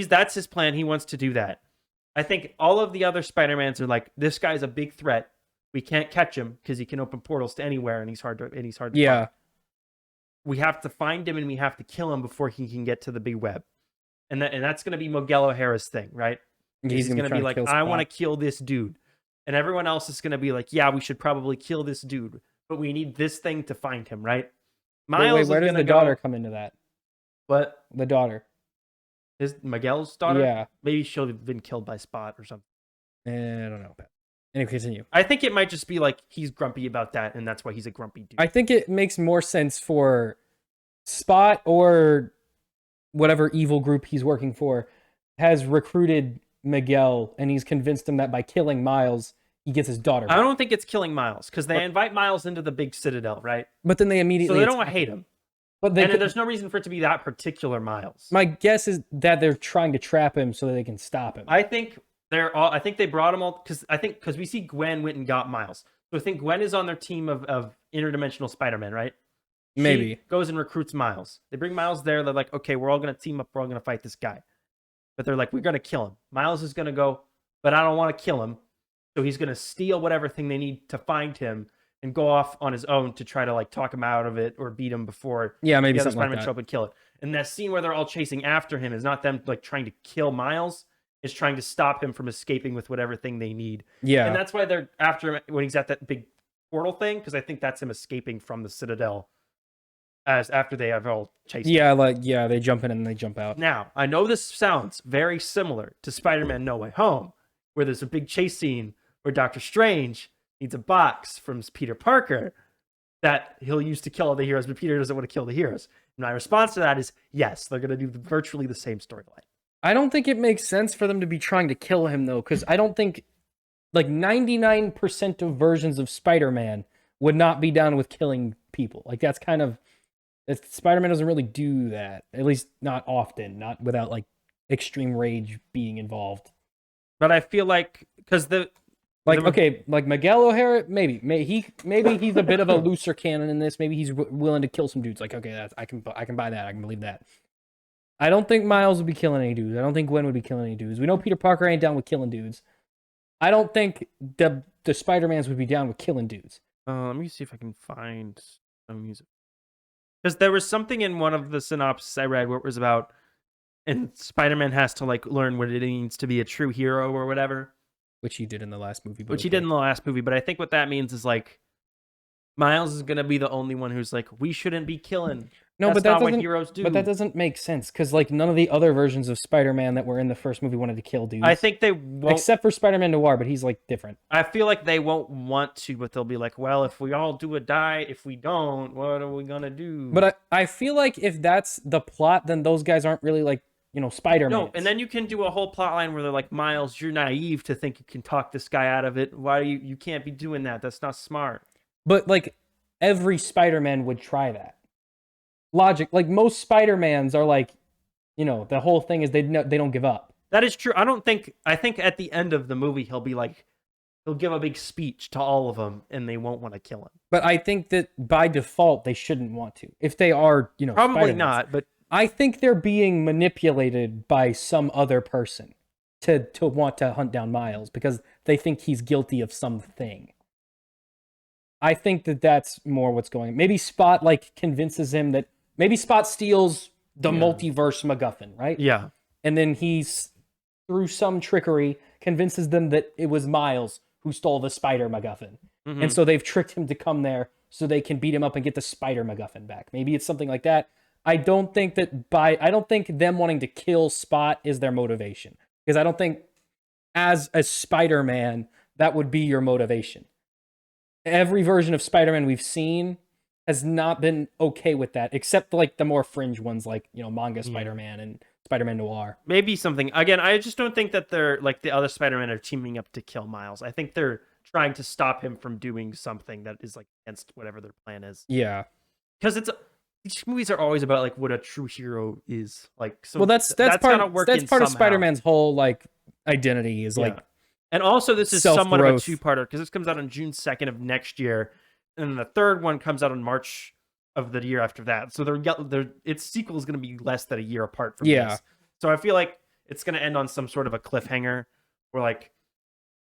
Speaker 2: That's his plan. He wants to do that. I think all of the other Spider-Mans are like, this guy's a big threat. We can't catch him because he can open portals to anywhere, and he's hard to find. We have to find him and we have to kill him before he can get to the big web. And that's going to be Miguel O'Hara's thing, right? He's going to be like, I want to kill this dude. And everyone else is going to be like, yeah, we should probably kill this dude. But we need this thing to find him, right?
Speaker 1: Miles, where does the daughter come into that?
Speaker 2: What?
Speaker 1: The daughter.
Speaker 2: Is Miguel's daughter?
Speaker 1: Yeah.
Speaker 2: Maybe she'll have been killed by Spot or something.
Speaker 1: I don't know. Anyway, continue.
Speaker 2: I think it might just be like he's grumpy about that, and that's why he's a grumpy dude.
Speaker 1: I think it makes more sense for Spot or whatever evil group he's working for has recruited Miguel, and he's convinced him that by killing Miles, he gets his daughter back.
Speaker 2: I don't think it's killing Miles, because they invite Miles into the big citadel, right?
Speaker 1: But then they immediately...
Speaker 2: So they don't hate him. But there's no reason for it to be that particular Miles.
Speaker 1: My guess is that they're trying to trap him so that they can stop him.
Speaker 2: I think they brought him all because we see Gwen went and got Miles. So I think Gwen is on their team of interdimensional Spider-Man, right?
Speaker 1: Maybe.
Speaker 2: She goes and recruits Miles. They bring Miles there. They're like, okay, we're all going to team up. We're all going to fight this guy. But they're like, we're going to kill him. Miles is going to go, but I don't want to kill him. So he's going to steal whatever thing they need to find him and go off on his own to try to like talk him out of it or beat him before
Speaker 1: maybe
Speaker 2: the other
Speaker 1: something like that.
Speaker 2: show up and kill it. And that scene where they're all chasing after him is not them like trying to kill Miles. It's trying to stop him from escaping with whatever thing they need. Yeah. And that's why they're after him when he's at that big portal thing, because I think that's him escaping from the Citadel as after they have all chased him.
Speaker 1: They jump in and they jump out.
Speaker 2: Now, I know this sounds very similar to Spider-Man No Way Home, where there's a big chase scene where Doctor Strange needs a box from Peter Parker that he'll use to kill all the heroes, but Peter doesn't want to kill the heroes. And my response to that is, yes, they're going to do virtually the same storyline.
Speaker 1: I don't think it makes sense for them to be trying to kill him, though, because I don't think, like, 99% of versions of Spider-Man would not be down with killing people. Like, that's kind of... Spider-Man doesn't really do that. At least not often. Not without, like, extreme rage being involved.
Speaker 2: But I feel like... Because
Speaker 1: like Miguel O'Hara, maybe he's a bit of a looser cannon in this. Maybe he's willing to kill some dudes. Like, okay, I can buy that. I can believe that. I don't think Miles would be killing any dudes. I don't think Gwen would be killing any dudes. We know Peter Parker ain't down with killing dudes. I don't think the Spider-Mans would be down with killing dudes.
Speaker 2: Let me see if I can find some music. Because there was something in one of the synopses I read where it was about, and Spider-Man has to like learn what it means to be a true hero or whatever.
Speaker 1: Which he did in the last movie.
Speaker 2: But I think what that means is like, Miles is going to be the only one who's like, we shouldn't be killing.
Speaker 1: No,
Speaker 2: That's not what heroes do.
Speaker 1: But that doesn't make sense, because like none of the other versions of Spider-Man that were in the first movie wanted to kill dudes.
Speaker 2: I think they won't.
Speaker 1: Except for Spider-Man Noir, but he's like different.
Speaker 2: I feel like they won't want to, but they'll be like, well, if we all do a die, if we don't, what are we going to do?
Speaker 1: But I feel like if that's the plot, then those guys aren't really like, Spider-Man.
Speaker 2: No, and then you can do a whole plot line where they're like, Miles, you're naive to think you can talk this guy out of it. Why you can't be doing that? That's not smart.
Speaker 1: But like every Spider-Man would try that. Logic, like most Spider-Mans are like, the whole thing is they don't give up.
Speaker 2: That is true. I think at the end of the movie he'll give a big speech to all of them and they won't want to kill him.
Speaker 1: But I think that by default they shouldn't want to. If they are,
Speaker 2: probably
Speaker 1: Spider-Mans.
Speaker 2: not, but
Speaker 1: I think they're being manipulated by some other person to want to hunt down Miles because they think he's guilty of something. I think that's more what's going on. Maybe Spot convinces him that maybe Spot steals the multiverse MacGuffin, right?
Speaker 2: Yeah.
Speaker 1: And then he's, through some trickery, convinces them that it was Miles who stole the Spider MacGuffin. And so they've tricked him to come there so they can beat him up and get the Spider MacGuffin back. Maybe it's something like that. I don't think them wanting to kill Spot is their motivation. Because I don't think as a Spider-Man, that would be your motivation. Every version of Spider-Man we've seen has not been okay with that, except like the more fringe ones, like, you know, manga Spider-Man and Spider-Man Noir.
Speaker 2: Maybe something. Again, I just don't think that they're like the other Spider-Man are teaming up to kill Miles. I think they're trying to stop him from doing something that is like against whatever their plan is.
Speaker 1: Yeah.
Speaker 2: Because these movies are always about like what a true hero is. Like, so
Speaker 1: well, that's part of Spider-Man's whole like identity is like.
Speaker 2: And also this is somewhat of a
Speaker 1: self-growth.
Speaker 2: two-parter because this comes out on June 2nd of next year. And then the third one comes out in March of the year after that. So its sequel is going to be less than a year apart from this. So I feel like it's going to end on some sort of a cliffhanger where like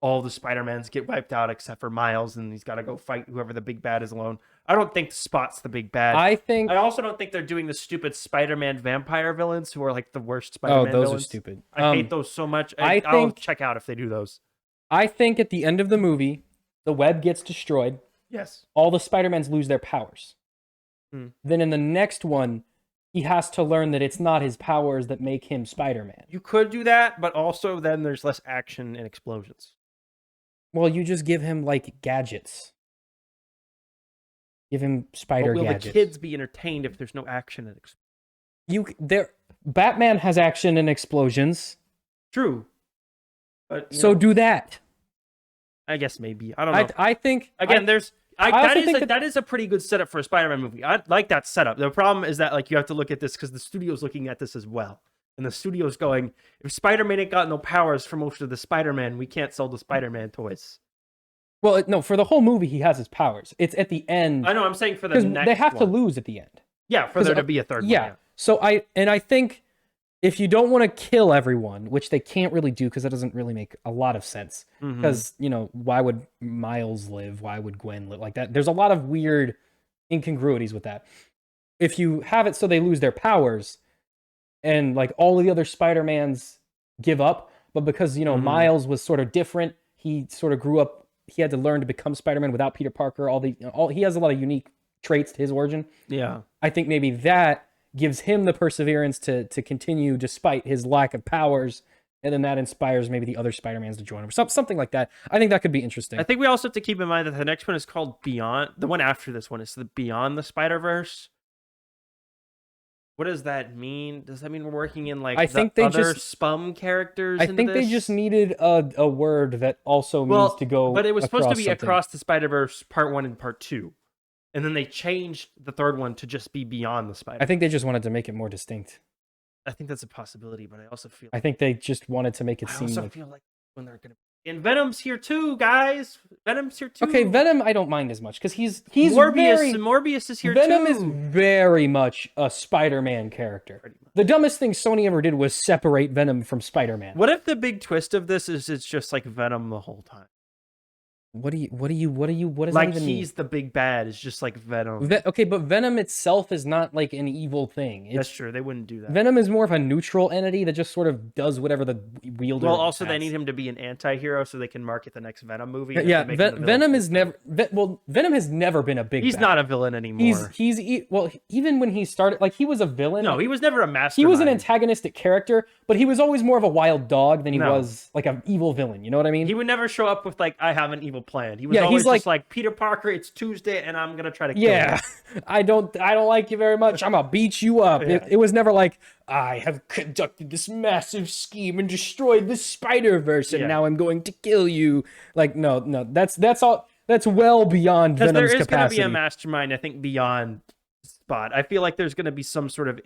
Speaker 2: all the Spider-Mans get wiped out except for Miles, and he's got to go fight whoever the big bad is alone. I don't think Spot's the big bad. I also don't think they're doing the stupid Spider-Man vampire villains who are like the worst Spider-Man villains.
Speaker 1: Oh, those are stupid.
Speaker 2: I hate those so much. I'll check out if they do those.
Speaker 1: I think at the end of the movie, the web gets destroyed.
Speaker 2: Yes.
Speaker 1: All the Spider-Mans lose their powers. Then in the next one, he has to learn that it's not his powers that make him Spider-Man.
Speaker 2: You could do that, but also then there's less action and explosions.
Speaker 1: Well, you just give him like gadgets. Give him spider gadgets.
Speaker 2: Will the kids be entertained if there's no action and explosions?
Speaker 1: Batman has action and explosions.
Speaker 2: True. But
Speaker 1: so do that.
Speaker 2: I guess maybe. I don't know.
Speaker 1: I think
Speaker 2: again that is a pretty good setup for a Spider-Man movie. I like that setup. The problem is that like you have to look at this because the studio's looking at this as well. And the studio's going, if Spider-Man ain't got no powers for most of the Spider-Man, we can't sell the Spider-Man toys.
Speaker 1: Well, no, for the whole movie, he has his powers. It's at the end.
Speaker 2: I know, I'm saying for the next
Speaker 1: they have
Speaker 2: one.
Speaker 1: to lose at the end.
Speaker 2: Yeah, for there to be a third one.
Speaker 1: Yeah. So I think if you don't want to kill everyone, which they can't really do because that doesn't really make a lot of sense. Because, you know, why would Miles live? Why would Gwen live like that? There's a lot of weird incongruities with that. If you have it so they lose their powers and like all of the other Spider-Mans give up, but because, you know, Miles was sort of different, he sort of grew up, he had to learn to become Spider-Man without Peter Parker. He has a lot of unique traits to his origin. Yeah. I think maybe that gives him the perseverance to continue despite his lack of powers, and then that inspires maybe the other Spider-Mans to join him. Something like that. I think that could be interesting.
Speaker 2: I think we also have to keep in mind that the next one is called Beyond. The one after this one is the Beyond the Spider-Verse. What does that mean? Does that mean we're working in like other SPUM characters?
Speaker 1: I think they just needed a word that also means to go.
Speaker 2: But it was supposed to be Across the Spider-Verse Part 1 and Part 2. And then they changed the third one to just be Beyond the Spider-Verse.
Speaker 1: I think they just wanted to make it more distinct.
Speaker 2: I think that's a possibility, but I also feel
Speaker 1: I think they just wanted to make it seem like...
Speaker 2: feel like when they're going to... And Venom's here too, guys. Venom's here too.
Speaker 1: Okay, Venom I don't mind as much because he's
Speaker 2: Morbius is here
Speaker 1: Venom
Speaker 2: too.
Speaker 1: Venom is very much a Spider-Man character. The dumbest thing Sony ever did was separate Venom from Spider-Man.
Speaker 2: What if the big twist of this is it's just like Venom the whole time?
Speaker 1: What does
Speaker 2: like
Speaker 1: that even mean?
Speaker 2: He's the big bad. It's just like Venom.
Speaker 1: Okay, but Venom itself is not like an evil thing.
Speaker 2: That's true. They wouldn't do that.
Speaker 1: Venom is more of a neutral entity that just sort of does whatever the wielder.
Speaker 2: Well, also they need him to be an anti-hero so they can market the next Venom movie.
Speaker 1: Yeah, Venom is never. Venom has never been a big.
Speaker 2: He's
Speaker 1: bad.
Speaker 2: Not a villain anymore.
Speaker 1: Well, even when he started, like he was a villain.
Speaker 2: No, he was never a mastermind.
Speaker 1: He was an antagonistic character, but he was always more of a wild dog than he was like an evil villain. You know what I mean?
Speaker 2: He would never show up with like, I have an evil plan. He was always just like Peter Parker. It's Tuesday, and I'm gonna try to kill you.
Speaker 1: I don't like you very much. I'm gonna beat you up. Yeah. It was never like, I have conducted this massive scheme and destroyed the Spider-Verse, and now I'm going to kill you. Like, no, that's all. That's well beyond Venom's capacity.
Speaker 2: There is going to be a mastermind, I think, beyond Spot. I feel like there's going to be some sort of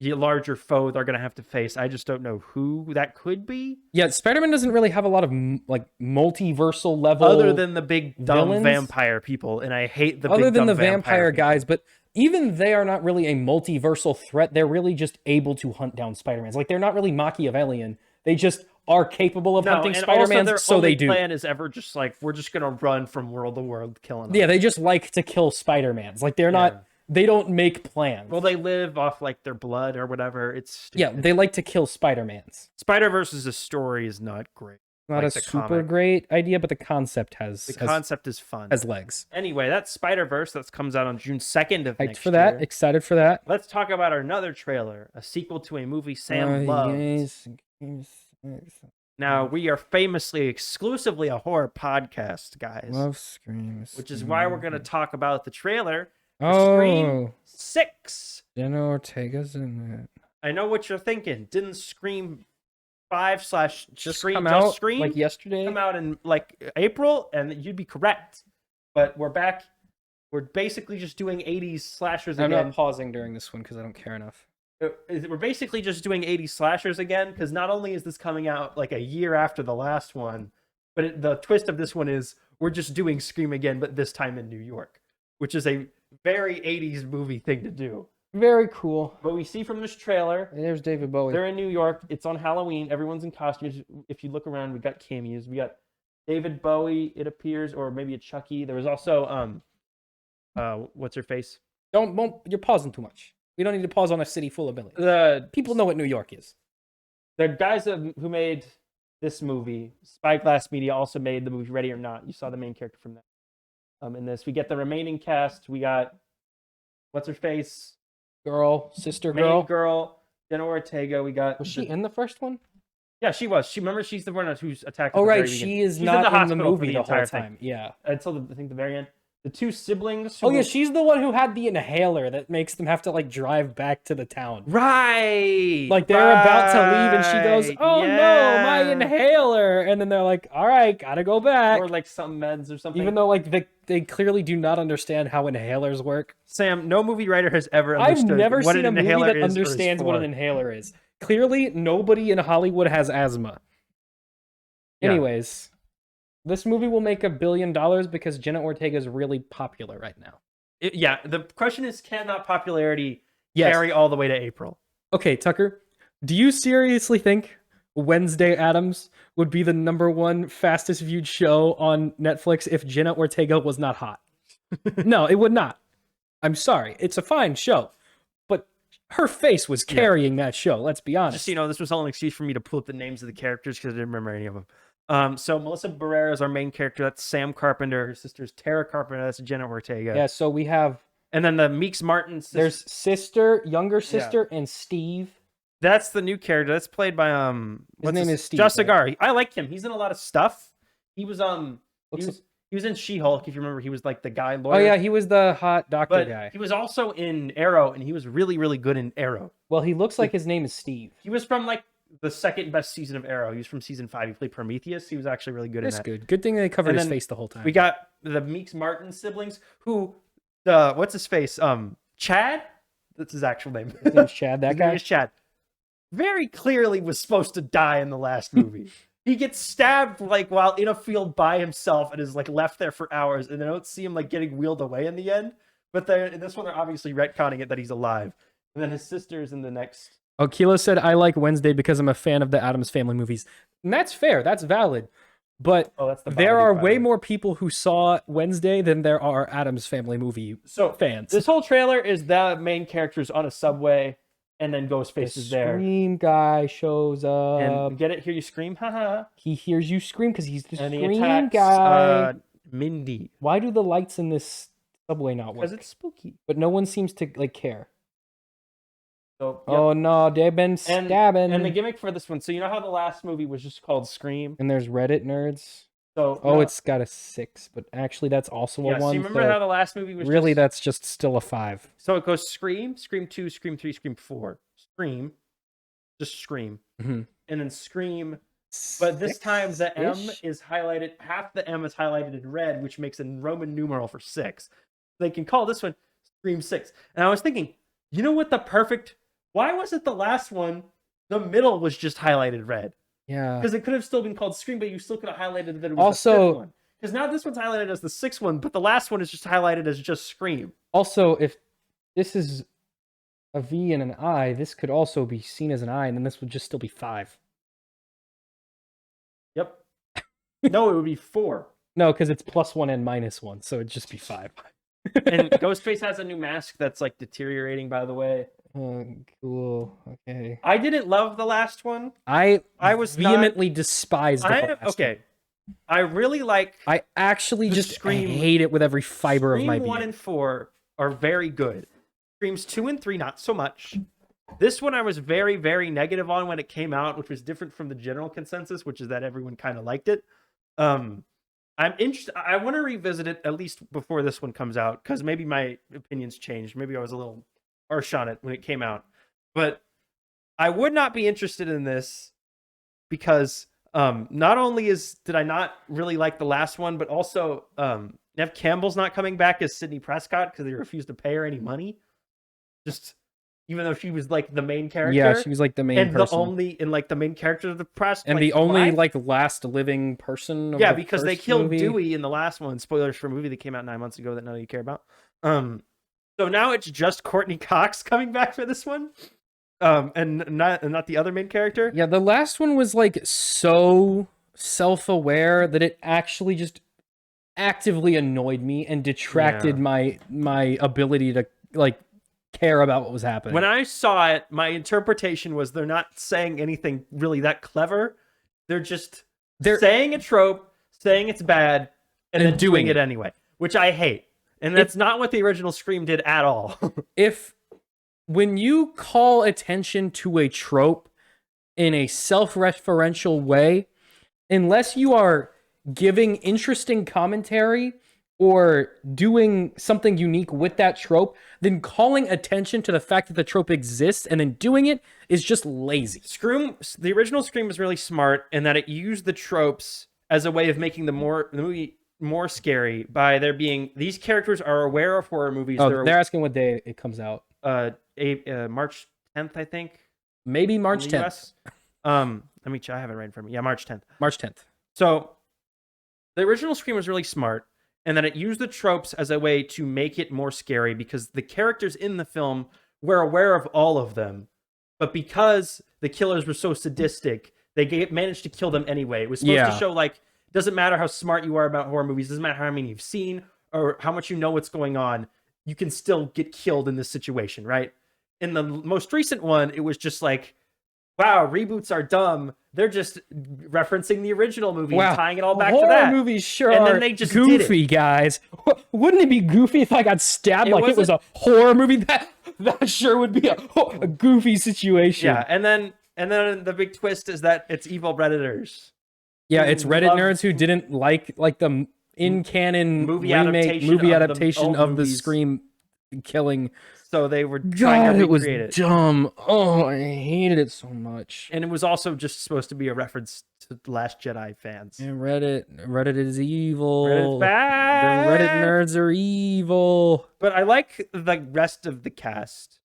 Speaker 2: larger foe they're going to have to face. I just don't know who that could be.
Speaker 1: Yeah, Spider-Man doesn't really have a lot of like multiversal level
Speaker 2: other than the big dumb
Speaker 1: villains.
Speaker 2: Vampire people, and I hate the
Speaker 1: other
Speaker 2: big
Speaker 1: than
Speaker 2: dumb
Speaker 1: the vampire
Speaker 2: people.
Speaker 1: guys, but even they are not really a multiversal threat. They're really just able to hunt down Spider-Mans. Like, they're not really Machiavellian. They just are capable of hunting Spider-Mans, so they do.
Speaker 2: Their plan is ever just like, we're just going to run from world to world killing them.
Speaker 1: Yeah, they just like to kill Spider-Mans. Like, they're not... They don't make plans.
Speaker 2: Well, they live off like their blood or whatever. It's stupid.
Speaker 1: Yeah, they like to kill Spider-Mans.
Speaker 2: Spider-Verse's story is not great.
Speaker 1: Not
Speaker 2: like
Speaker 1: a
Speaker 2: the
Speaker 1: super
Speaker 2: comic.
Speaker 1: great idea, but the concept
Speaker 2: The concept is fun.
Speaker 1: has legs.
Speaker 2: Anyway, that's Spider-Verse. That comes out on June 2nd of
Speaker 1: Hyped
Speaker 2: next
Speaker 1: for that.
Speaker 2: year.
Speaker 1: Excited for that.
Speaker 2: Let's talk about another trailer, a sequel to a movie Sam loved. Now, we are famously exclusively a horror podcast, guys.
Speaker 1: Love Scream.
Speaker 2: Which is why we're going to talk about the trailer for
Speaker 1: Oh,
Speaker 2: Scream 6.
Speaker 1: Jenna Ortega's in it.
Speaker 2: I know what you're thinking. Didn't Scream 5 /
Speaker 1: Just
Speaker 2: Scream
Speaker 1: come
Speaker 2: Just
Speaker 1: out
Speaker 2: Scream
Speaker 1: like yesterday.
Speaker 2: come out in like April? And you'd be correct. But we're back. We're basically just doing 80s slashers
Speaker 1: I'm
Speaker 2: again.
Speaker 1: not pausing during this one because I don't care enough.
Speaker 2: We're basically just doing 80s slashers again, because not only is this coming out like a year after the last one, but the twist of this one is we're just doing Scream again, but this time in New York, which is a very 80s movie thing to do.
Speaker 1: Very cool.
Speaker 2: But we see from this trailer,
Speaker 1: There's David Bowie.
Speaker 2: they're in New York. It's on Halloween. Everyone's in costumes. If you look around, we got cameos. We got David Bowie, it appears, or maybe a Chucky. There was also what's her face?
Speaker 1: You're pausing too much. We don't need to pause on a city full of millions.
Speaker 2: The
Speaker 1: People know what New York is.
Speaker 2: The guys who made this movie, Spyglass Media, also made the movie Ready or Not. You saw the main character from that. In this, we get the remaining cast. We got what's her face,
Speaker 1: Sister
Speaker 2: main girl, Jenna Ortega. We got
Speaker 1: Was she in the first one?
Speaker 2: Yeah, she was. Remember, she's the one who's attacked.
Speaker 1: Oh
Speaker 2: at the
Speaker 1: right,
Speaker 2: very beginning.
Speaker 1: she is
Speaker 2: She's
Speaker 1: not in the
Speaker 2: hospital for
Speaker 1: movie the whole
Speaker 2: entire
Speaker 1: time. Yeah.
Speaker 2: Until I think the very end. The two siblings.
Speaker 1: Oh yeah, she's the one who had the inhaler that makes them have to like drive back to the town.
Speaker 2: Right.
Speaker 1: Like they're about to leave and she goes, "Oh no, my
Speaker 2: Yeah.
Speaker 1: inhaler!" And then they're like, "All right, gotta go back."
Speaker 2: Or like some meds or something.
Speaker 1: Even though like they clearly do not understand how inhalers work.
Speaker 2: Sam, no movie writer has ever
Speaker 1: I've
Speaker 2: understood
Speaker 1: never
Speaker 2: what
Speaker 1: seen a
Speaker 2: an
Speaker 1: movie
Speaker 2: inhaler
Speaker 1: that
Speaker 2: is or is
Speaker 1: understands what an
Speaker 2: for.
Speaker 1: inhaler is. Clearly, nobody in Hollywood has asthma.
Speaker 2: Yeah.
Speaker 1: Anyways, this movie will make $1 billion because Jenna Ortega is really popular right now.
Speaker 2: Yeah, the question is, can that popularity
Speaker 1: Yes.
Speaker 2: carry all the way to April?
Speaker 1: Okay, Tucker, do you seriously think Wednesday Addams would be the #1 fastest viewed show on Netflix if Jenna Ortega was not hot? No, it would not. I'm sorry. It's a fine show. But her face was carrying that show, let's be honest.
Speaker 2: Just so you know, this was all an excuse for me to pull up the names of the characters because I didn't remember any of them. So Melissa Barrera is our main character. That's Sam Carpenter. Her sister's Tara Carpenter. That's Jenna Ortega.
Speaker 1: Yeah, so we have...
Speaker 2: And then the Meeks Martin sister.
Speaker 1: younger sister, and Steve.
Speaker 2: That's the new character. That's played by
Speaker 1: His name is Steve.
Speaker 2: Josh
Speaker 1: right?
Speaker 2: Segar. I like him. He's in a lot of stuff. He was he was in She-Hulk. If you remember, he was like the guy lawyer.
Speaker 1: Oh yeah, he was the hot doctor
Speaker 2: But
Speaker 1: guy.
Speaker 2: he was also in Arrow, and he was really, really good in Arrow.
Speaker 1: Well, he looks like his name is Steve.
Speaker 2: He was from like the second best season of Arrow. He was from season 5. He played Prometheus. He was actually really good
Speaker 1: That's
Speaker 2: in that.
Speaker 1: good. Good thing they covered
Speaker 2: And
Speaker 1: his
Speaker 2: then
Speaker 1: face the whole time.
Speaker 2: We got the Meeks Martin siblings, who what's his face? Chad? That's his actual name.
Speaker 1: His name's Chad, that
Speaker 2: His
Speaker 1: guy?
Speaker 2: name is Chad. Very clearly was supposed to die in the last movie. He gets stabbed like while in a field by himself and is like left there for hours, and I don't see him like getting wheeled away in the end. But in this one, they're obviously retconning it that he's alive. And then his sister's in the next.
Speaker 1: Oh, Kilo said, I like Wednesday because I'm a fan of the Addams Family movies. And that's fair. That's valid. But
Speaker 2: That's the
Speaker 1: there
Speaker 2: Babadook,
Speaker 1: are
Speaker 2: by the
Speaker 1: way more people who saw Wednesday than there are Addams Family movie fans.
Speaker 2: This whole trailer is the main characters on a subway, and then Ghostface is there.
Speaker 1: Scream guy shows up.
Speaker 2: And get it? Hear you scream? Haha.
Speaker 1: He hears you scream because he's the
Speaker 2: And he
Speaker 1: Scream
Speaker 2: attacks
Speaker 1: guy.
Speaker 2: Mindy.
Speaker 1: Why do the lights in this subway not work?
Speaker 2: Because it's spooky.
Speaker 1: But no one seems to like care.
Speaker 2: So,
Speaker 1: Oh no, they've been stabbing.
Speaker 2: And the gimmick for this one, so you know how the last movie was just called Scream?
Speaker 1: And there's Reddit nerds.
Speaker 2: So
Speaker 1: Oh, it's got a 6, but actually that's also a
Speaker 2: yeah.
Speaker 1: 1.
Speaker 2: So you remember
Speaker 1: so
Speaker 2: how the last movie was
Speaker 1: really
Speaker 2: just,
Speaker 1: that's just still a 5.
Speaker 2: so it goes Scream, Scream 2, Scream 3, Scream 4, Scream, just Scream,
Speaker 1: Mhm.
Speaker 2: and then Scream. But this time the M is highlighted. Half the M is highlighted in red, which makes a Roman numeral for 6. They can call this one Scream 6. And I was thinking, you know what the perfect? Why wasn't the last one? The middle was just highlighted red.
Speaker 1: Yeah.
Speaker 2: Because it could have still been called Scream, but you still could have highlighted that it was the
Speaker 1: Also-
Speaker 2: 5th one. Because now this one's highlighted as the 6th one, but the last one is just highlighted as just Scream.
Speaker 1: Also, if this is a V and an I, this could also be seen as an I, and then this would just still be 5.
Speaker 2: Yep. No, it would be 4.
Speaker 1: No, because it's +1 and -1, so it'd just be 5.
Speaker 2: And Ghostface has a new mask that's like deteriorating, by the way.
Speaker 1: Oh, cool. Okay.
Speaker 2: I didn't love the last one.
Speaker 1: I
Speaker 2: was
Speaker 1: vehemently despise the last
Speaker 2: okay.
Speaker 1: one.
Speaker 2: I really like.
Speaker 1: I actually
Speaker 2: The
Speaker 1: just
Speaker 2: Scream-
Speaker 1: hate it with every fiber of my
Speaker 2: Scream 1
Speaker 1: being.
Speaker 2: and 4 are very good. Screams 2 and 3 not so much. This one I was very, very negative on when it came out, which was different from the general consensus, which is that everyone kind of liked it. I'm interested. I want to revisit it at least before this one comes out, because maybe my opinions changed. Maybe I was a little harsh on it when it came out. But I would not be interested in this because not only did I not really like the last one, but also Neve Campbell's not coming back as Sidney Prescott because they refused to pay her any money. Just even though she was like the main character.
Speaker 1: Yeah, she was like the main
Speaker 2: and
Speaker 1: person.
Speaker 2: the main character of the press.
Speaker 1: And
Speaker 2: like,
Speaker 1: the only
Speaker 2: alive.
Speaker 1: like last living person of
Speaker 2: Yeah,
Speaker 1: the
Speaker 2: because they
Speaker 1: first
Speaker 2: killed
Speaker 1: movie.
Speaker 2: Dewey in the last one. Spoilers for a movie that came out 9 months ago that none of you care about. So now it's just Courtney Cox coming back for this one. And not the other main character.
Speaker 1: Yeah, the last one was like so self-aware that it actually just actively annoyed me and detracted my ability to like care about what was happening.
Speaker 2: When I saw it, my interpretation was they're not saying anything really that clever. They're just saying a trope, saying it's bad, and then doing it anyway, which I hate. And that's not what the original Scream did at all.
Speaker 1: When you call attention to a trope in a self-referential way, unless you are giving interesting commentary or doing something unique with that trope, then calling attention to the fact that the trope exists and then doing it is just lazy.
Speaker 2: The original Scream was really smart in that it used the tropes as a way of making the movie more scary by there being these characters are aware of horror movies.
Speaker 1: Oh, they're asking what day it comes out.
Speaker 2: March 10th, I think.
Speaker 1: Maybe March 10th.
Speaker 2: Let me check. I have it right in front of me. Yeah, March 10th.
Speaker 1: March 10th.
Speaker 2: So the original Scream was really smart and that it used the tropes as a way to make it more scary because the characters in the film were aware of all of them. But because the killers were so sadistic, they managed to kill them anyway. It was supposed to show like, it doesn't matter how smart you are about horror movies. It doesn't matter how many you've seen or how much you know what's going on. You can still get killed in this situation, right? In the most recent one, it was just like, wow, reboots are dumb. They're just referencing the original movie and tying it all back to that.
Speaker 1: Horror movies sure
Speaker 2: and
Speaker 1: are
Speaker 2: then they just
Speaker 1: goofy, guys. Wouldn't it be goofy if I got stabbed like it was a horror movie? That sure would be a goofy situation.
Speaker 2: Yeah, and then the big twist is that it's evil Redditors.
Speaker 1: Yeah, it's Reddit nerds who didn't like the in-canon movie adaptation of the Scream killing.
Speaker 2: So they were trying to recreate it.
Speaker 1: Dumb. Oh, I hated it so much.
Speaker 2: And it was also just supposed to be a reference to The Last Jedi fans.
Speaker 1: And Reddit is evil.
Speaker 2: Reddit's bad.
Speaker 1: The Reddit nerds are evil.
Speaker 2: But I like the rest of the cast.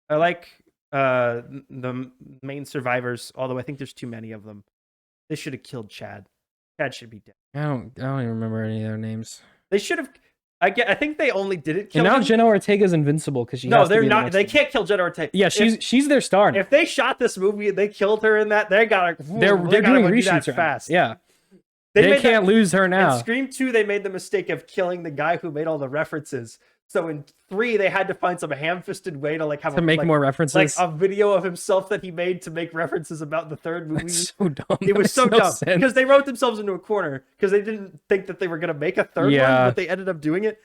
Speaker 2: I like the main survivors, although I think there's too many of them. They should have killed Chad. Chad should be dead.
Speaker 1: I don't even remember any of their names.
Speaker 2: They should have. I think they only didn't kill
Speaker 1: him. And now
Speaker 2: him.
Speaker 1: Jenna Ortega's invincible because she.
Speaker 2: No, they're not. They can't kill Jenna Ortega.
Speaker 1: Yeah, she's their star.
Speaker 2: If they shot this movie and they killed her in that, they're
Speaker 1: doing reshoots
Speaker 2: fast.
Speaker 1: Yeah, they can't lose her now.
Speaker 2: In Scream 2, they made the mistake of killing the guy who made all the references. So in 3, they had to find some ham-fisted way to like have
Speaker 1: make more references,
Speaker 2: like a video of himself that he made to make references about the third movie.
Speaker 1: That's so dumb.
Speaker 2: It was so dumb because they wrote themselves into a corner because they didn't think that they were gonna make a third one, but they ended up doing it.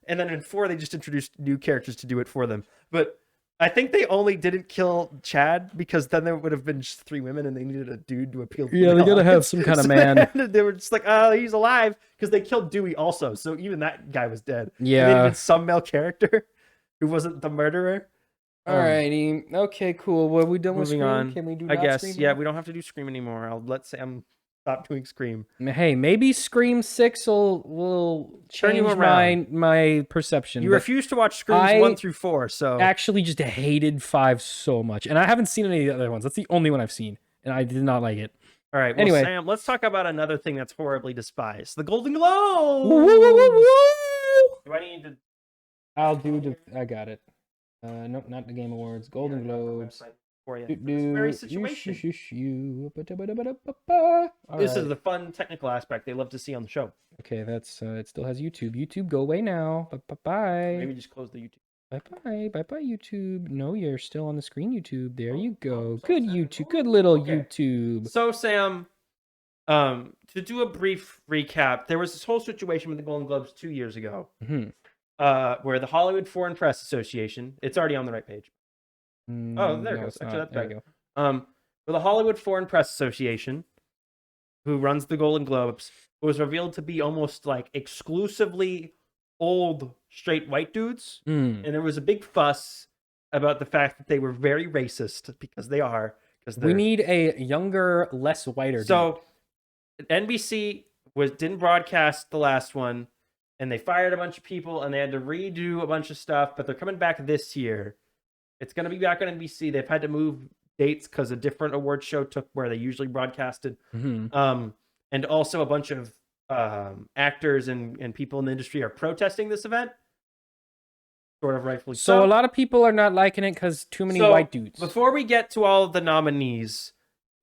Speaker 2: And then in 4, they just introduced new characters to do it for them. But I think they only didn't kill Chad because then there would have been just 3 women and they needed a dude to appeal to.
Speaker 1: Yeah, they gotta have some kind of man.
Speaker 2: They were just like, oh, he's alive because they killed Dewey also. So even that guy was dead.
Speaker 1: Yeah.
Speaker 2: And they needed some male character who wasn't the murderer.
Speaker 1: Alrighty. Okay, cool. Well, we done with Scream?
Speaker 2: On.
Speaker 1: Can we do
Speaker 2: I guess.
Speaker 1: Scream
Speaker 2: Yeah, we don't have to do Scream anymore. I'll let Sam stop doing Scream.
Speaker 1: Hey, maybe Scream 6 will change my perception.
Speaker 2: You refuse to watch Screams 1 through 4, so
Speaker 1: actually just hated 5 so much. And I haven't seen any of the other ones. That's the only one I've seen. And I did not like it.
Speaker 2: All right, well, anyway, Sam, let's talk about another thing that's horribly despised. The Golden Globes! Do I need to...
Speaker 1: I got it. Nope, not the Game Awards. Golden Globes.
Speaker 2: For you. This very situation. This is the fun technical aspect they love to see on the show.
Speaker 1: Okay, that's it still has YouTube. YouTube, go away now. Bye.
Speaker 2: Maybe just close the YouTube.
Speaker 1: Bye bye YouTube. No, you're still on the screen, YouTube. There you go. Good YouTube. Good little YouTube.
Speaker 2: So Sam, to do a brief recap, there was this whole situation with the Golden Globes 2 years ago, where the Hollywood Foreign Press Association, it's already on the right page. Oh, there it goes. Actually, that's better. For the Hollywood Foreign Press Association, who runs the Golden Globes, was revealed to be almost like exclusively old straight white dudes, and there was a big fuss about the fact that they were very racist because they are. Because
Speaker 1: we need a younger, less whiter.
Speaker 2: So NBC didn't broadcast the last one, and they fired a bunch of people, and they had to redo a bunch of stuff. But they're coming back this year. It's going to be back on NBC. They've had to move dates because a different award show took where they usually broadcasted. And also a bunch of actors and people in the industry are protesting this event. Sort of rightfully so.
Speaker 1: So a lot of people are not liking it because too many white dudes.
Speaker 2: Before we get to all of the nominees,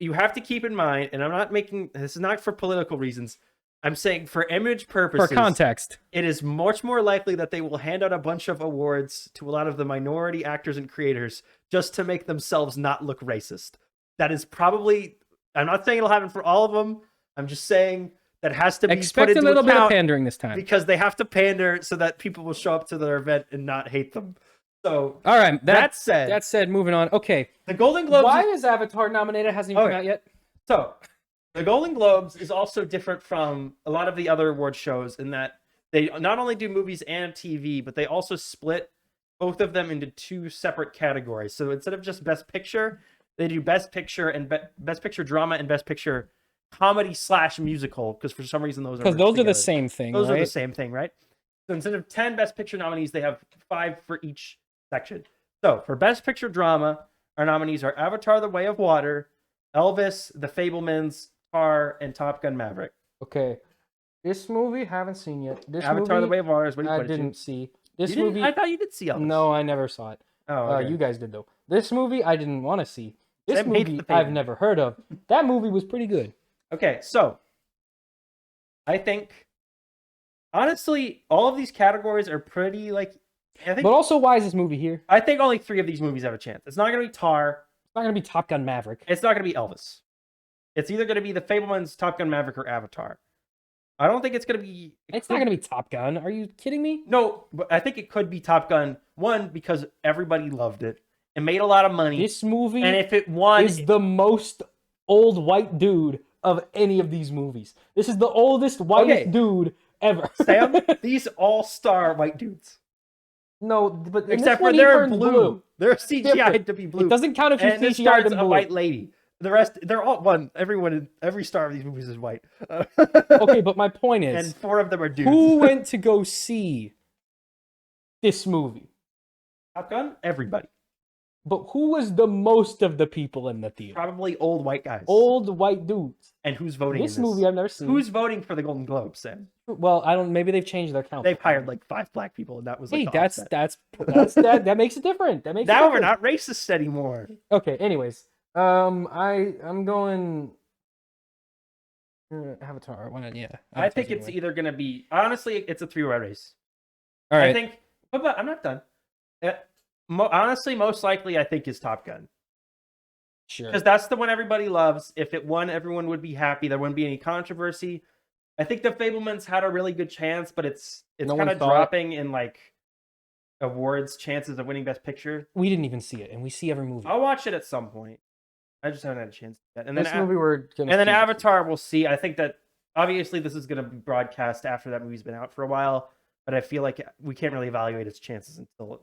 Speaker 2: you have to keep in mind, and I'm not making this is not for political reasons. I'm saying for image purposes,
Speaker 1: for context,
Speaker 2: it is much more likely that they will hand out a bunch of awards to a lot of the minority actors and creators just to make themselves not look racist. That is probably, I'm not saying it'll happen for all of them. I'm just saying that has to be
Speaker 1: expect
Speaker 2: put into
Speaker 1: a little bit of
Speaker 2: account
Speaker 1: pandering this time,
Speaker 2: because they have to pander so that people will show up to their event and not hate them. So,
Speaker 1: all right.
Speaker 2: That said,
Speaker 1: moving on. Okay,
Speaker 2: the Golden Globes.
Speaker 1: Why is Avatar nominated? Hasn't even come out yet.
Speaker 2: So, the Golden Globes is also different from a lot of the other award shows in that they not only do movies and TV, but they also split both of them into two separate categories. So instead of just Best Picture, they do Best Picture and Best Picture Drama and Best Picture Comedy / Musical, because for some reason those
Speaker 1: are the same thing.
Speaker 2: Those are the same thing, right? So instead of 10 Best Picture nominees, they have 5 for each section. So for Best Picture Drama, our nominees are Avatar: The Way of Water, Elvis, The Fabelmans, Tar, and Top Gun: Maverick.
Speaker 1: Okay, this movie haven't seen yet. This
Speaker 2: Avatar:
Speaker 1: movie,
Speaker 2: The Way of Water is what
Speaker 1: I didn't see. This
Speaker 2: you
Speaker 1: movie,
Speaker 2: I thought you did see Elvis.
Speaker 1: No, I never saw it.
Speaker 2: Oh, okay.
Speaker 1: You guys did though. This movie I didn't want to see. This
Speaker 2: Sam hates
Speaker 1: movie
Speaker 2: The
Speaker 1: I've
Speaker 2: Fabelmans.
Speaker 1: never heard of. That movie was pretty good.
Speaker 2: Okay, so I think honestly, all of these categories are pretty
Speaker 1: But also, why is this movie here?
Speaker 2: I think only 3 of these movies have a chance. It's not going to be Tar.
Speaker 1: It's not going to be Top Gun Maverick.
Speaker 2: It's not going to be Elvis. It's either going to be The Fabelmans, Top Gun Maverick, or Avatar. I don't think it's going to be...
Speaker 1: It's not going to be Top Gun. Are you kidding me?
Speaker 2: No, but I think it could be Top Gun. One, because everybody loved it. It made a lot of money.
Speaker 1: This movie
Speaker 2: and if it won,
Speaker 1: is the most old white dude of any of these movies. This is the oldest, whitest dude ever.
Speaker 2: Sam, these all-star white dudes.
Speaker 1: No, but
Speaker 2: except for they're blue. They're CGI'd to be blue.
Speaker 1: It doesn't count if you're CGI'd them blue.
Speaker 2: A white lady. The rest, they're all one. Every star of these movies is white.
Speaker 1: Okay, but my point is,
Speaker 2: and 4 of them are dudes.
Speaker 1: Who went to go see this movie?
Speaker 2: Top Gun? Everybody.
Speaker 1: But who was the most of the people in the theater?
Speaker 2: Probably old white guys.
Speaker 1: Old white dudes.
Speaker 2: And who's voting
Speaker 1: this
Speaker 2: in this?
Speaker 1: movie I've never seen.
Speaker 2: Who's voting for the Golden Globes, Sam?
Speaker 1: Well, I don't. Maybe they've changed their count.
Speaker 2: They've hired 5 black people, and that was
Speaker 1: hey, that makes it different. That makes
Speaker 2: now
Speaker 1: it
Speaker 2: we're not racist anymore.
Speaker 1: Okay. Anyways, I'm going Avatar.
Speaker 2: I think it's either gonna be honestly, it's a 3-way race.
Speaker 1: All right.
Speaker 2: I think, but I'm not done. Honestly, most likely, I think is Top Gun.
Speaker 1: Sure.
Speaker 2: Because that's the one everybody loves. If it won, everyone would be happy. There wouldn't be any controversy. I think The Fabelmans had a really good chance, but it's kind of dropping in awards chances of winning Best Picture.
Speaker 1: We didn't even see it, and we see every movie.
Speaker 2: I'll watch it at some point. I just haven't had a chance yet. And
Speaker 1: this movie we're gonna.
Speaker 2: And then Avatar, we'll see. I think that obviously this is going to be broadcast after that movie's been out for a while, but I feel like we can't really evaluate its chances until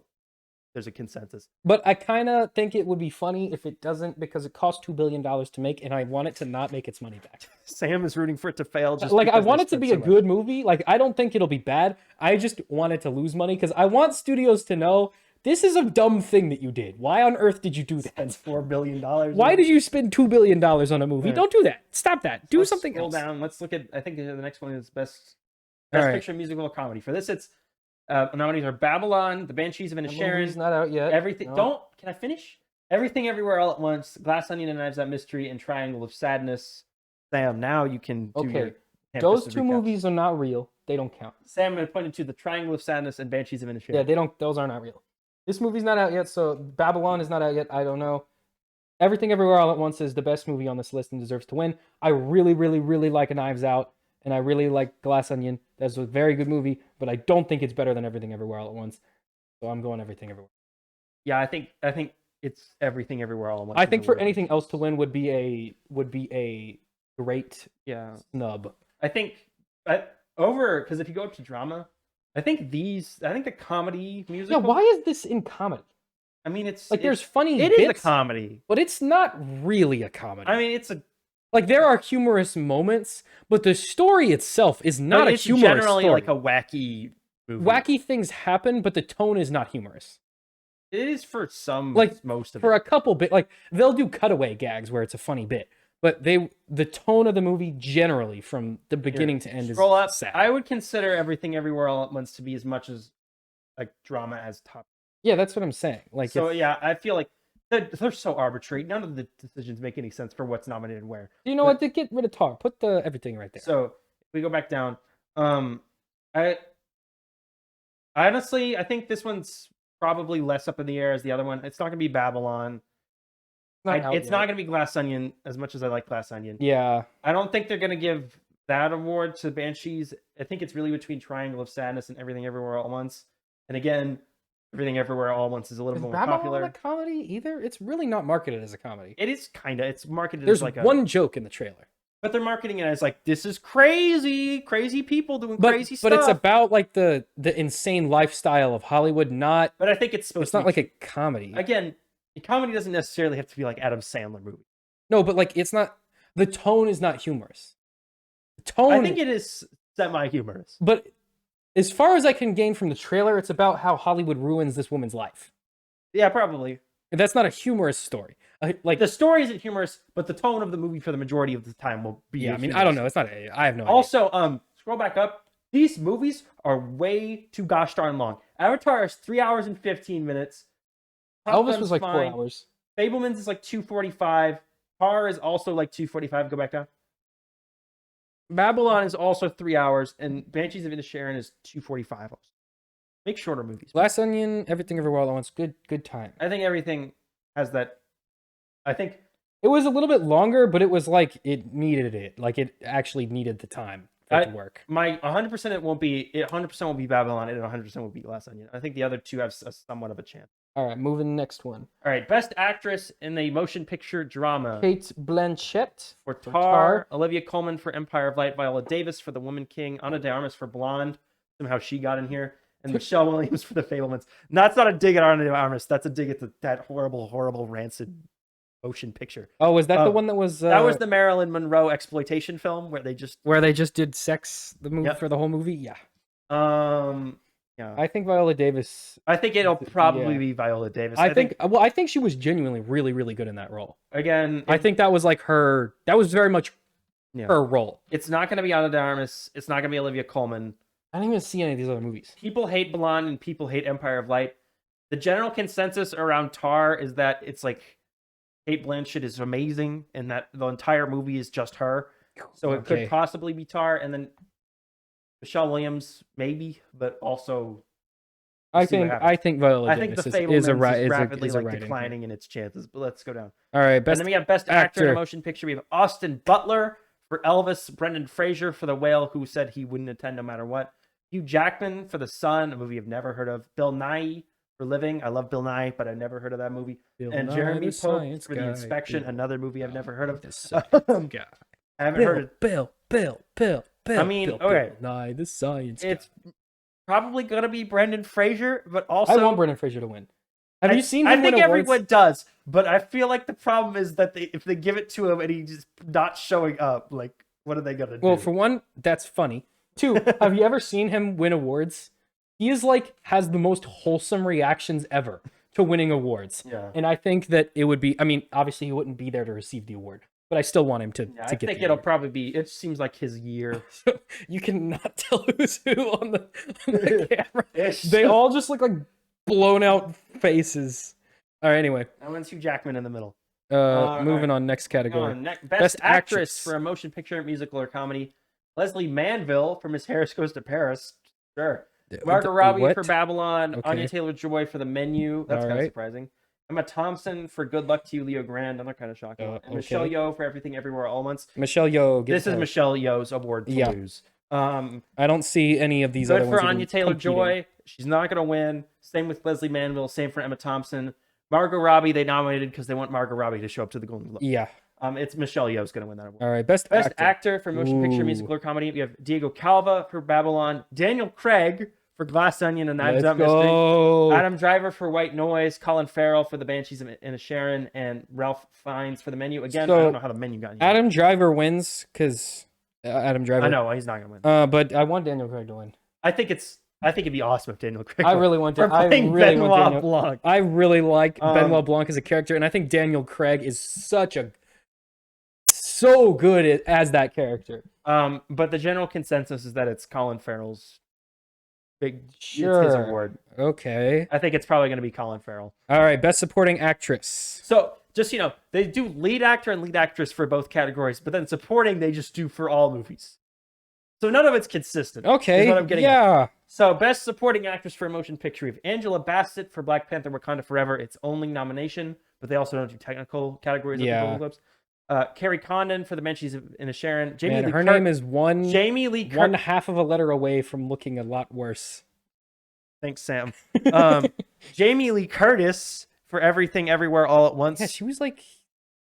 Speaker 2: there's a consensus.
Speaker 1: But I kind of think it would be funny if it doesn't, because it cost $2 billion to make, and I want it to not make its money back.
Speaker 2: Sam is rooting for it to fail. Just
Speaker 1: I want it to be a good movie. I don't think it'll be bad. I just want it to lose money because I want studios to know this is a dumb thing that you did. Why on earth did you do that?
Speaker 2: That's $4 billion.
Speaker 1: Why did you spend $2 billion on a movie? Right. Don't do that. Stop that. Do something else.
Speaker 2: Down. Let's look at. I think the next one is best picture, musical, or comedy. For this, it's. Nominees are Babylon, The Banshees of Inisherin.
Speaker 1: It's not out yet.
Speaker 2: Everything. No. Can I finish? Everything, Everywhere, All at Once, Glass Onion and Knives Out Mystery, and Triangle of Sadness. Sam, now you can.
Speaker 1: Okay. Those 2 movies are not real. They don't count.
Speaker 2: Sam pointed to The Triangle of Sadness and Banshees of Inisherin.
Speaker 1: Yeah, they don't. Those are not real. This movie's not out yet, so Babylon is not out yet. I don't know. Everything Everywhere All at Once is the best movie on this list and deserves to win. I really, really, really like Knives Out, and I really like Glass Onion. That's a very good movie, but I don't think it's better than Everything Everywhere All at Once. So I'm going Everything Everywhere.
Speaker 2: Yeah, I think it's Everything Everywhere All at Once.
Speaker 1: I think for anything else to win would be a great snub.
Speaker 2: I think because if you go up to drama, I think the comedy musical.
Speaker 1: Yeah, why is this in comedy?
Speaker 2: I mean, it's
Speaker 1: like there's funny.
Speaker 2: It
Speaker 1: bits,
Speaker 2: is a comedy,
Speaker 1: but it's not really a comedy.
Speaker 2: I mean, it's a
Speaker 1: like there are humorous moments, but the story itself is not a humorous
Speaker 2: generally
Speaker 1: story.
Speaker 2: like a wacky movie.
Speaker 1: Wacky things happen, but the tone is not humorous.
Speaker 2: It is for some,
Speaker 1: like
Speaker 2: most of
Speaker 1: for
Speaker 2: it.
Speaker 1: a couple bit, like they'll do cutaway gags where it's a funny bit, but the tone of the movie generally from the beginning to end is sad.
Speaker 2: I would consider Everything Everywhere All at Once to be as much as like drama as Top.
Speaker 1: Yeah, that's what I'm saying. Like,
Speaker 2: so yeah, I feel like they're so arbitrary. None of the decisions make any sense for what's nominated where.
Speaker 1: You know what? They get rid of Tar. Put the everything right there.
Speaker 2: So if we go back down. I honestly, I think this one's probably less up in the air as the other one. It's not gonna be Babylon. It's not gonna be Glass Onion as much as I like Glass Onion.
Speaker 1: Yeah,
Speaker 2: I don't think they're gonna give that award to Banshees. I think it's really between Triangle of Sadness and Everything Everywhere All at Once. And again, Everything Everywhere All at Once is a little more popular.
Speaker 1: Babylon a comedy either? It's really not marketed as a comedy.
Speaker 2: It is kind of. It's marketed
Speaker 1: There's
Speaker 2: as like
Speaker 1: one joke in the trailer.
Speaker 2: But they're marketing it as like, this is crazy people doing crazy stuff.
Speaker 1: But it's about like the insane lifestyle of Hollywood, not.
Speaker 2: But I think it's supposed.
Speaker 1: It's not like a comedy.
Speaker 2: Again, a comedy doesn't necessarily have to be like Adam Sandler movie.
Speaker 1: No, but like it's not. The tone is not humorous. The tone.
Speaker 2: I think it is semi-humorous.
Speaker 1: But as far as I can gain from the trailer, it's about how Hollywood ruins this woman's life.
Speaker 2: Yeah, probably.
Speaker 1: That's not a humorous story. Like
Speaker 2: the story isn't humorous, but the tone of the movie for the majority of the time will be.
Speaker 1: Yeah, I mean, I don't know. It's not. I have no idea.
Speaker 2: Also, scroll back up. These movies are way too gosh darn long. Avatar is 3 hours and 15 minutes.
Speaker 1: Elvis was like 4 hours.
Speaker 2: Fableman's is like 2:45. Tar is also like 2:45. Go back down. Babylon is also 3 hours, and Banshees of Inisherin is 2:45. Make shorter movies.
Speaker 1: Glass Onion, Everything Everywhere All at Once, good time.
Speaker 2: I think everything has that. I think
Speaker 1: it was a little bit longer, but it was like it needed it. Like it actually needed the time for it to work.
Speaker 2: My 100% it won't be. It 100% will be Babylon. It 100% will be Glass Onion. I think the other two have somewhat of a chance.
Speaker 1: All right, moving to the next one.
Speaker 2: All right, Best Actress in the Motion Picture Drama.
Speaker 1: Cate Blanchett
Speaker 2: for Tar, Olivia Colman for Empire of Light, Viola Davis for The Woman King, Ana de Armas for Blonde. Somehow she got in here. And Michelle Williams for The Fablemans. That's not a dig at Ana de Armas. That's a dig at that horrible, rancid motion picture.
Speaker 1: Oh, was that the one that was...
Speaker 2: that was the Marilyn Monroe exploitation film where they just...
Speaker 1: Where they just did sex the movie for the whole movie? Yeah.
Speaker 2: Yeah.
Speaker 1: I think Viola Davis...
Speaker 2: I think it'll probably be Viola Davis.
Speaker 1: I think she was genuinely really, really good in that role.
Speaker 2: Again...
Speaker 1: I think that was like her... That was very much her role.
Speaker 2: It's not going to be Ana de Armas. It's not going to be Olivia Colman.
Speaker 1: I didn't even see any of these other movies.
Speaker 2: People hate Blonde and people hate Empire of Light. The general consensus around Tar is that it's like Cate Blanchett is amazing and that the entire movie is just her. So it could possibly be Tar. And then Michelle Williams, maybe, but also...
Speaker 1: I think Viola Davis is
Speaker 2: rapidly
Speaker 1: like
Speaker 2: declining in its chances. But let's go down.
Speaker 1: All right,
Speaker 2: and then we have Best Actor in a Motion Picture. We have Austin Butler for Elvis, Brendan Fraser for The Whale, who said he wouldn't attend no matter what. Hugh Jackman for The Sun, a movie I've never heard of. Bill Nye for Living. I love Bill Nye, but I've never heard of that movie. And Jeremy Pope for The Inspection, another movie I've never heard of. I haven't heard of
Speaker 1: Bill.
Speaker 2: I mean, okay.
Speaker 1: Bill Nye, the science
Speaker 2: It's probably going to be Brendan Fraser, but also...
Speaker 1: I want Brendan Fraser to win. Have you seen him
Speaker 2: I think
Speaker 1: win awards?
Speaker 2: everyone does, but I feel like the problem is that if they give it to him and he's just not showing up, like, what are they going to do?
Speaker 1: Well, for one, that's funny. Two, have you ever seen him win awards? He is like, has the most wholesome reactions ever to winning awards.
Speaker 2: Yeah.
Speaker 1: And I think that it would be, I mean, obviously he wouldn't be there to receive the award, but I still want him to get the
Speaker 2: I think it'll probably be, it seems like his year.
Speaker 1: You cannot tell who's who on the camera. They all just look like blown out faces. All right, anyway.
Speaker 2: That one's Hugh Jackman in the middle.
Speaker 1: Moving on, next category.
Speaker 2: Best actress for a motion picture, musical, or comedy. Leslie Manville for Miss Harris Goes to Paris. Sure. Margot Robbie
Speaker 1: What?
Speaker 2: for Babylon.
Speaker 1: Okay.
Speaker 2: Anya Taylor-Joy for The Menu. That's
Speaker 1: All
Speaker 2: kind of
Speaker 1: right.
Speaker 2: surprising. Emma Thompson for Good Luck to You, Leo Grand. Another kind of shocking. And
Speaker 1: Okay.
Speaker 2: Michelle Yeoh for Everything Everywhere All at Once.
Speaker 1: Michelle Yeoh.
Speaker 2: This is Michelle Yeoh's award to lose.
Speaker 1: I don't see any of these
Speaker 2: Good
Speaker 1: other ones.
Speaker 2: for Anya
Speaker 1: even
Speaker 2: Taylor-Joy.
Speaker 1: competing.
Speaker 2: She's not going to win. Same with Leslie Manville. Same for Emma Thompson. Margot Robbie, they nominated because they want Margot Robbie to show up to the Golden Globe.
Speaker 1: Yeah.
Speaker 2: It's Michelle Yeoh's going to win that award.
Speaker 1: All right. Best
Speaker 2: actor for motion picture, musical, or comedy. We have Diego Calva for Babylon. Daniel Craig for Glass Onion and Knives Out Mystery. Adam Driver for White Noise. Colin Farrell for The Banshees of Inisherin. And Ralph Fiennes for The Menu. Again, I don't know how The Menu got in here.
Speaker 1: Adam Driver wins because Adam Driver.
Speaker 2: I know he's not going to win.
Speaker 1: But I want Daniel Craig to win.
Speaker 2: I think it'd be awesome if Daniel Craig.
Speaker 1: I really want to. I really want Daniel Blanc. I really like Benoit Blanc as a character, and I think Daniel Craig is so good as that character.
Speaker 2: But the general consensus is that it's Colin Farrell's it's his award.
Speaker 1: Okay.
Speaker 2: I think it's probably going to be Colin Farrell.
Speaker 1: All right, best supporting actress.
Speaker 2: So just they do lead actor and lead actress for both categories, but then supporting they just do for all movies. So none of it's consistent.
Speaker 1: Okay.
Speaker 2: Is what I'm getting
Speaker 1: yeah.
Speaker 2: at. So best supporting actress for a motion picture. We have Angela Bassett for Black Panther: Wakanda Forever. It's only nomination, but they also don't do technical categories at the Golden Globes. Carrie Condon for The Banshees of Inisherin.
Speaker 1: Her name is
Speaker 2: Jamie Lee Curtis.
Speaker 1: One half of a letter away from looking a lot worse.
Speaker 2: Thanks, Sam. Jamie Lee Curtis for Everything Everywhere All at Once.
Speaker 1: Yeah, she was like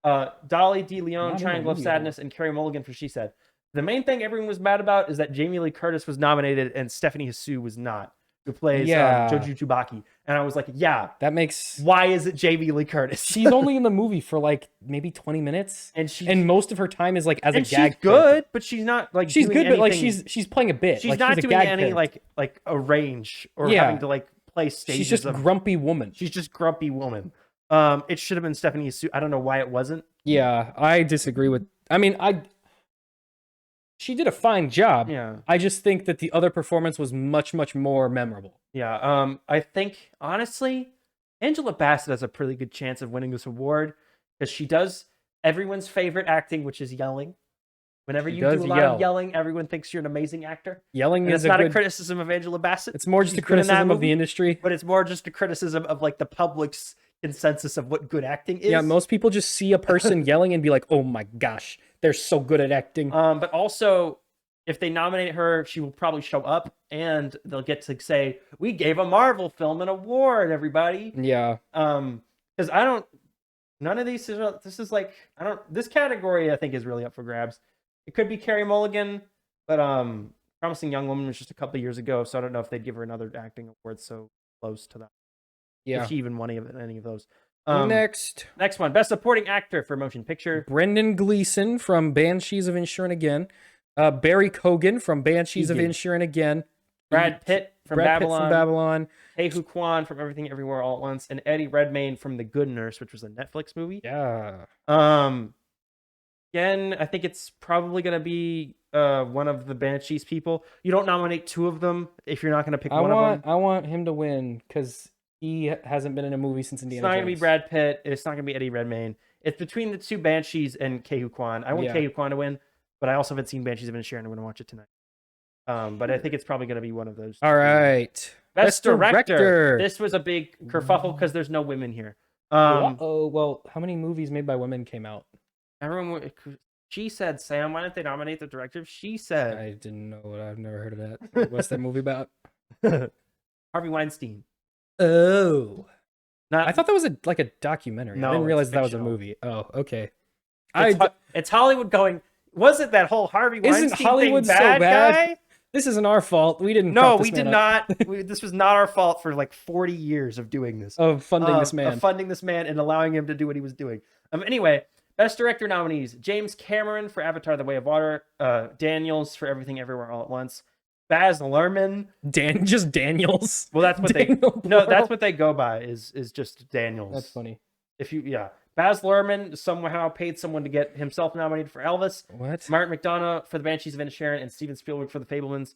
Speaker 2: Dolly De Leon,
Speaker 1: Not
Speaker 2: Triangle of
Speaker 1: even
Speaker 2: Sadness, and Carey Mulligan for She Said. The main thing everyone was mad about is that Jamie Lee Curtis was nominated and Stephanie Hsu was not, who plays Joju Tubaki. And I was like,
Speaker 1: that makes.
Speaker 2: Why is it Jamie Lee Curtis?
Speaker 1: She's only in the movie for like maybe 20 minutes, and most of her time is like as a gag.
Speaker 2: She's good, but she's not like
Speaker 1: she's
Speaker 2: doing
Speaker 1: good,
Speaker 2: anything.
Speaker 1: but like she's playing a bit.
Speaker 2: She's
Speaker 1: like,
Speaker 2: not
Speaker 1: she's
Speaker 2: doing any like a range or having to like play stages.
Speaker 1: She's just grumpy woman.
Speaker 2: She's just grumpy woman. It should have been Stephanie Hsu. I don't know why it wasn't.
Speaker 1: Yeah, I disagree with. I mean, she did a fine job.
Speaker 2: Yeah.
Speaker 1: I just think that the other performance was much, much more memorable.
Speaker 2: Yeah. I think honestly, Angela Bassett has a pretty good chance of winning this award because she does everyone's favorite acting, which is yelling. Whenever you do a lot of yelling, everyone thinks you're an amazing actor.
Speaker 1: Yelling is
Speaker 2: not a criticism of Angela Bassett.
Speaker 1: It's more just a criticism of the industry.
Speaker 2: But it's more just a criticism of like the public's consensus of what good acting is.
Speaker 1: Yeah, most people just see a person yelling and be like, "Oh my gosh, they're so good at acting."
Speaker 2: But also, if they nominate her, she will probably show up and they'll get to say, "We gave a Marvel film an award, everybody."
Speaker 1: Yeah.
Speaker 2: Because none of these. This category I think is really up for grabs. It could be Carey Mulligan, but Promising Young Woman was just a couple of years ago, so I don't know if they'd give her another acting award so close to that.
Speaker 1: Yeah.
Speaker 2: If she even won any of those.
Speaker 1: Next
Speaker 2: one, Best Supporting Actor for Motion Picture.
Speaker 1: Brendan Gleeson from Banshees of Inisherin again. Barry Cogan from Banshees of Inisherin again.
Speaker 2: Brad Pitt from Babylon.
Speaker 1: Tae-Hoo
Speaker 2: Kwan from Everything Everywhere All at Once. And Eddie Redmayne from The Good Nurse, which was a Netflix movie.
Speaker 1: Yeah.
Speaker 2: Again, I think it's probably going to be one of the Banshees people. You don't nominate two of them if you're not going to pick one of them.
Speaker 1: I want him to win because he hasn't been in a movie since Indiana Jones.
Speaker 2: It's not going to be Brad Pitt. It's not going to be Eddie Redmayne. It's between the two Banshees and Tae-Hoo Kwan. I want Tae-Hoo Kwan to win, but I also haven't seen Banshees of Inisherin. I'm going to watch it tonight. But I think it's probably going to be one of those.
Speaker 1: All right.
Speaker 2: Best director. This was a big kerfuffle because there's no women here.
Speaker 1: Well, how many movies made by women came out?
Speaker 2: She said, Sam, why didn't they nominate the director? She said.
Speaker 1: I didn't know it. I've never heard of that. What's that movie about?
Speaker 2: Harvey Weinstein.
Speaker 1: Oh. I thought that was like a documentary.
Speaker 2: No,
Speaker 1: I didn't realize that was a movie. Oh, okay.
Speaker 2: It's Hollywood going, wasn't that whole Harvey Weinstein
Speaker 1: isn't Hollywood
Speaker 2: thing
Speaker 1: so bad?
Speaker 2: Guy?
Speaker 1: This isn't our fault. We didn't.
Speaker 2: No, we did not. This was not our fault for like 40 years of doing this.
Speaker 1: Of funding this man.
Speaker 2: Of funding this man and allowing him to do what he was doing. Anyway, Best Director nominees: James Cameron for Avatar: The Way of Water, Daniels for Everything Everywhere All at Once, Baz Luhrmann.
Speaker 1: Just Daniels.
Speaker 2: Well, that's what that's what they go by is just Daniels.
Speaker 1: That's funny.
Speaker 2: Baz Luhrmann somehow paid someone to get himself nominated for Elvis.
Speaker 1: What?
Speaker 2: Martin McDonough for The Banshees of Inisherin and Steven Spielberg for The Fabelmans.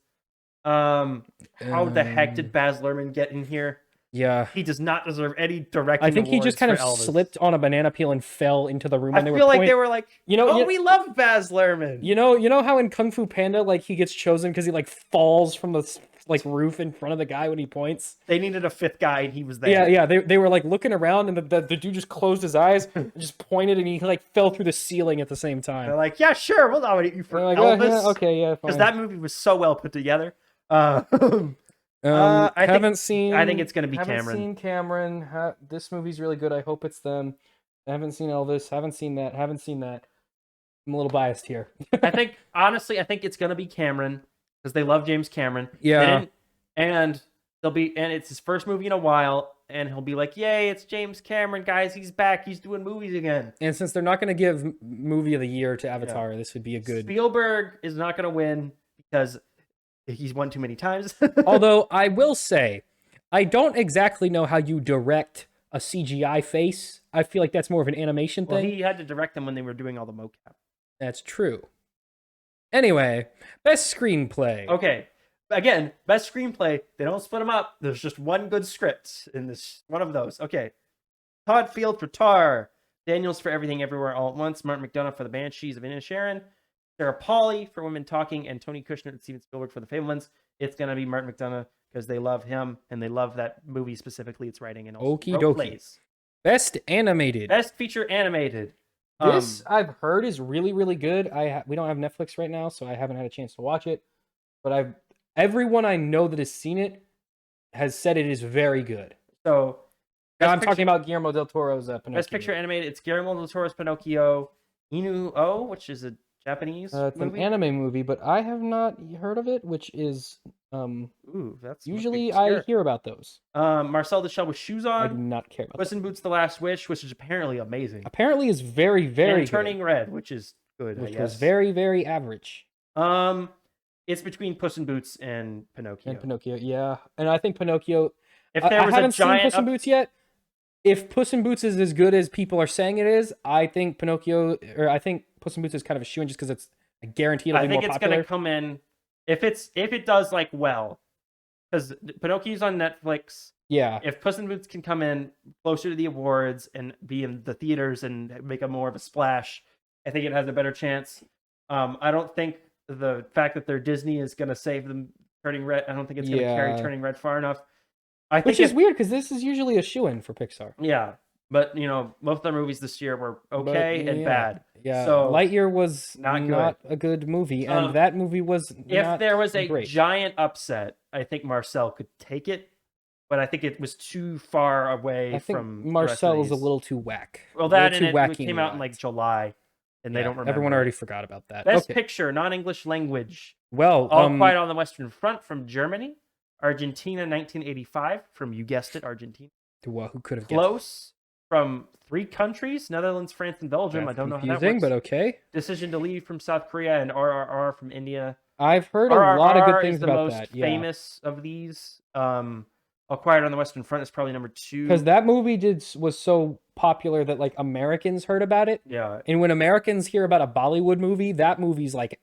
Speaker 2: How the heck did Baz Luhrmann get in here?
Speaker 1: Yeah.
Speaker 2: He does not deserve any directing.
Speaker 1: I think he just kind of
Speaker 2: Elvis.
Speaker 1: slipped on a banana peel and fell into the room.
Speaker 2: I feel like they were like, we love Baz Luhrmann.
Speaker 1: You know how in Kung Fu Panda, like he gets chosen because he like falls from the like roof in front of the guy when he points.
Speaker 2: They needed a fifth guy, and he was there.
Speaker 1: Yeah. They were like looking around, and the dude just closed his eyes, and just pointed, and he like fell through the ceiling at the same time.
Speaker 2: They're like, yeah, sure, we'll nominate you for
Speaker 1: They're like,
Speaker 2: Elvis.
Speaker 1: yeah, okay, yeah,
Speaker 2: Because
Speaker 1: fine.
Speaker 2: that movie was so well put together.
Speaker 1: I
Speaker 2: I
Speaker 1: haven't seen.
Speaker 2: I think it's gonna be
Speaker 1: haven't
Speaker 2: Cameron.
Speaker 1: seen Cameron. This movie's really good. I hope it's them. I haven't seen Elvis. Haven't seen that. Haven't seen that. I'm a little biased here.
Speaker 2: I think honestly, I think it's gonna be Cameron because they love James Cameron.
Speaker 1: Yeah.
Speaker 2: And it's his first movie in a while, and he'll be like, "Yay, it's James Cameron, guys! He's back. He's doing movies again."
Speaker 1: And since they're not going to give movie of the year to Avatar, this would be a good.
Speaker 2: Spielberg is not gonna win because he's won too many times.
Speaker 1: Although I will say, I don't exactly know how you direct a CGI face. I feel like that's more of an animation
Speaker 2: Well,
Speaker 1: thing.
Speaker 2: he had to direct them when they were doing all the mocap.
Speaker 1: That's true. Anyway, best screenplay.
Speaker 2: Okay. Again, best screenplay. They don't split them up. There's just one good script in this one of those. Okay. Todd Field for Tar. Daniels for Everything Everywhere All at Once. Martin McDonough for The Banshees of Inisherin. Sarah Polley for Women Talking. And Tony Kushner and Steven Spielberg for The Fabelmans. It's going to be Martin McDonough because they love him and they love that movie specifically. It's writing and also
Speaker 1: Okie
Speaker 2: wrote
Speaker 1: dokie.
Speaker 2: plays.
Speaker 1: Best animated.
Speaker 2: Best feature animated.
Speaker 1: This I've heard is really, really good. We don't have Netflix right now, so I haven't had a chance to watch it. But everyone I know that has seen it has said it is very good.
Speaker 2: So
Speaker 1: I'm talking about Guillermo del Toro's Pinocchio.
Speaker 2: Best picture animated. It's Guillermo del Toro's Pinocchio. Inu O, which is a Japanese
Speaker 1: it's
Speaker 2: movie.
Speaker 1: an anime movie, but I have not heard of it, which is
Speaker 2: Ooh, that's
Speaker 1: usually I hear about those.
Speaker 2: Marcel the Shell with Shoes
Speaker 1: I do
Speaker 2: On.
Speaker 1: not care about
Speaker 2: Puss in Boots: The Last Wish, which is apparently amazing.
Speaker 1: Apparently is very, very
Speaker 2: And Turning Red, which is good.
Speaker 1: which
Speaker 2: I
Speaker 1: was
Speaker 2: guess.
Speaker 1: very, very average.
Speaker 2: It's between Puss in Boots and Pinocchio.
Speaker 1: And Pinocchio, yeah. And I think Pinocchio.
Speaker 2: If there
Speaker 1: I
Speaker 2: was
Speaker 1: haven't
Speaker 2: a giant
Speaker 1: seen Puss in Boots yet. If Puss in Boots is as good as people are saying it is, I think I think Puss in Boots is kind of a shoo-in just because it's I guarantee it'll be more popular.
Speaker 2: I think it's gonna come in if it does like well, because Pinocchio's on Netflix.
Speaker 1: Yeah.
Speaker 2: If Puss in Boots can come in closer to the awards and be in the theaters and make a more of a splash, I think it has a better chance. I don't think the fact that they're Disney is gonna save them Turning Red. I don't think it's gonna carry Turning Red far enough.
Speaker 1: Which is weird because this is usually a shoo-in for Pixar.
Speaker 2: Yeah. But most of their movies this year were okay and bad.
Speaker 1: Yeah,
Speaker 2: so
Speaker 1: Lightyear was
Speaker 2: not
Speaker 1: a good movie, and that movie was.
Speaker 2: If there was a
Speaker 1: great.
Speaker 2: giant upset, I think Marcel could take it, but I think it was too far away
Speaker 1: I think
Speaker 2: from.
Speaker 1: Marcel is a little too whack.
Speaker 2: Well, that and it came out in like July, and they don't remember.
Speaker 1: Everyone already forgot about that.
Speaker 2: Best Picture, non-English language.
Speaker 1: Well,
Speaker 2: All Quiet on the Western Front from Germany, Argentina, 1985 from you guessed it, Argentina.
Speaker 1: Well, who could have
Speaker 2: Close. From 3 countries, Netherlands, France, and Belgium.
Speaker 1: That's
Speaker 2: I don't know how that
Speaker 1: confusing,
Speaker 2: works.
Speaker 1: but okay.
Speaker 2: Decision to Leave from South Korea and RRR from India.
Speaker 1: I've heard a lot of good things about that.
Speaker 2: RRR is the most famous of these. All Quiet on the Western Front is probably number 2.
Speaker 1: Because that movie was so popular that like Americans heard about it.
Speaker 2: Yeah.
Speaker 1: And when Americans hear about a Bollywood movie, that movie's like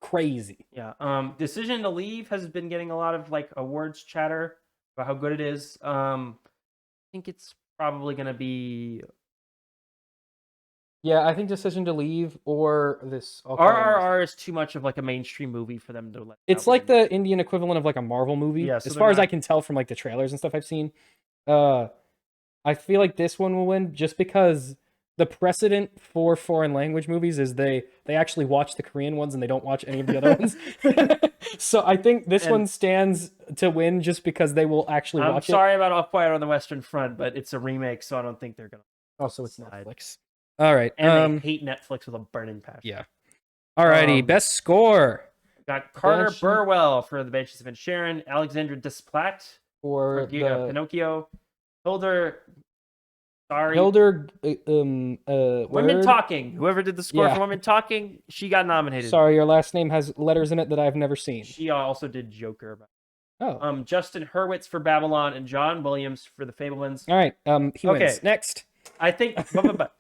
Speaker 1: crazy.
Speaker 2: Yeah. Decision to Leave has been getting a lot of like awards chatter about how good it is. I think it's probably going to be.
Speaker 1: Yeah, I think Decision to Leave or this.
Speaker 2: RRR is too much of like a mainstream movie for them to let.
Speaker 1: It's like the Indian equivalent of like a Marvel movie.
Speaker 2: Yeah, so
Speaker 1: as far as I can tell from like the trailers and stuff I've seen. I feel like this one will win just because the precedent for foreign language movies is they actually watch the Korean ones and they don't watch any of the other ones. So I think this one stands to win just because they will actually watch it.
Speaker 2: I'm sorry about All Quiet on the Western Front, but it's a remake, so I don't think they're gonna.
Speaker 1: Oh, so it's Netflix. All right.
Speaker 2: And they hate Netflix with a burning passion.
Speaker 1: Yeah. Alrighty. Best score.
Speaker 2: Got Carter Burwell for The Banshees of Inisherin, Alexandra Desplat
Speaker 1: for
Speaker 2: Pinocchio, Hilder.
Speaker 1: Women
Speaker 2: Talking. Whoever did the score for Women Talking, she got nominated.
Speaker 1: Sorry, your last name has letters in it that I've never seen.
Speaker 2: She also did Joker.
Speaker 1: Oh.
Speaker 2: Justin Hurwitz for Babylon and John Williams for The Fabelmans.
Speaker 1: All right. He wins. Next.
Speaker 2: I think.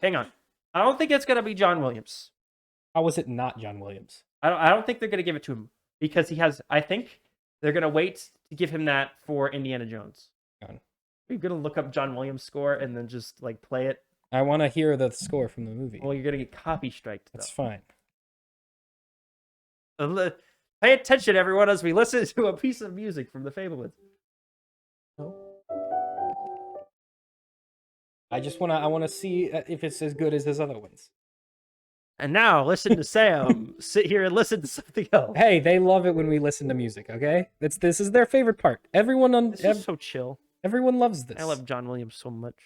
Speaker 2: Hang on. I don't think it's gonna be John Williams.
Speaker 1: How was it not John Williams?
Speaker 2: I don't think they're gonna give it to him because he has. I think they're gonna wait to give him that for Indiana Jones. Are you gonna look up John Williams' score and then just like play it?
Speaker 1: I want to hear the score from the movie.
Speaker 2: Well, you're gonna get copy striked.
Speaker 1: That's fine.
Speaker 2: Pay attention, everyone, as we listen to a piece of music from The Fabelmans.
Speaker 1: I wanna see if it's as good as his other ones.
Speaker 2: And now listen to Sam sit here and listen to something else.
Speaker 1: Hey, they love it when we listen to music. Okay, this is their favorite part. Everyone
Speaker 2: This is so chill.
Speaker 1: everyone loves this.
Speaker 2: I love John Williams so much.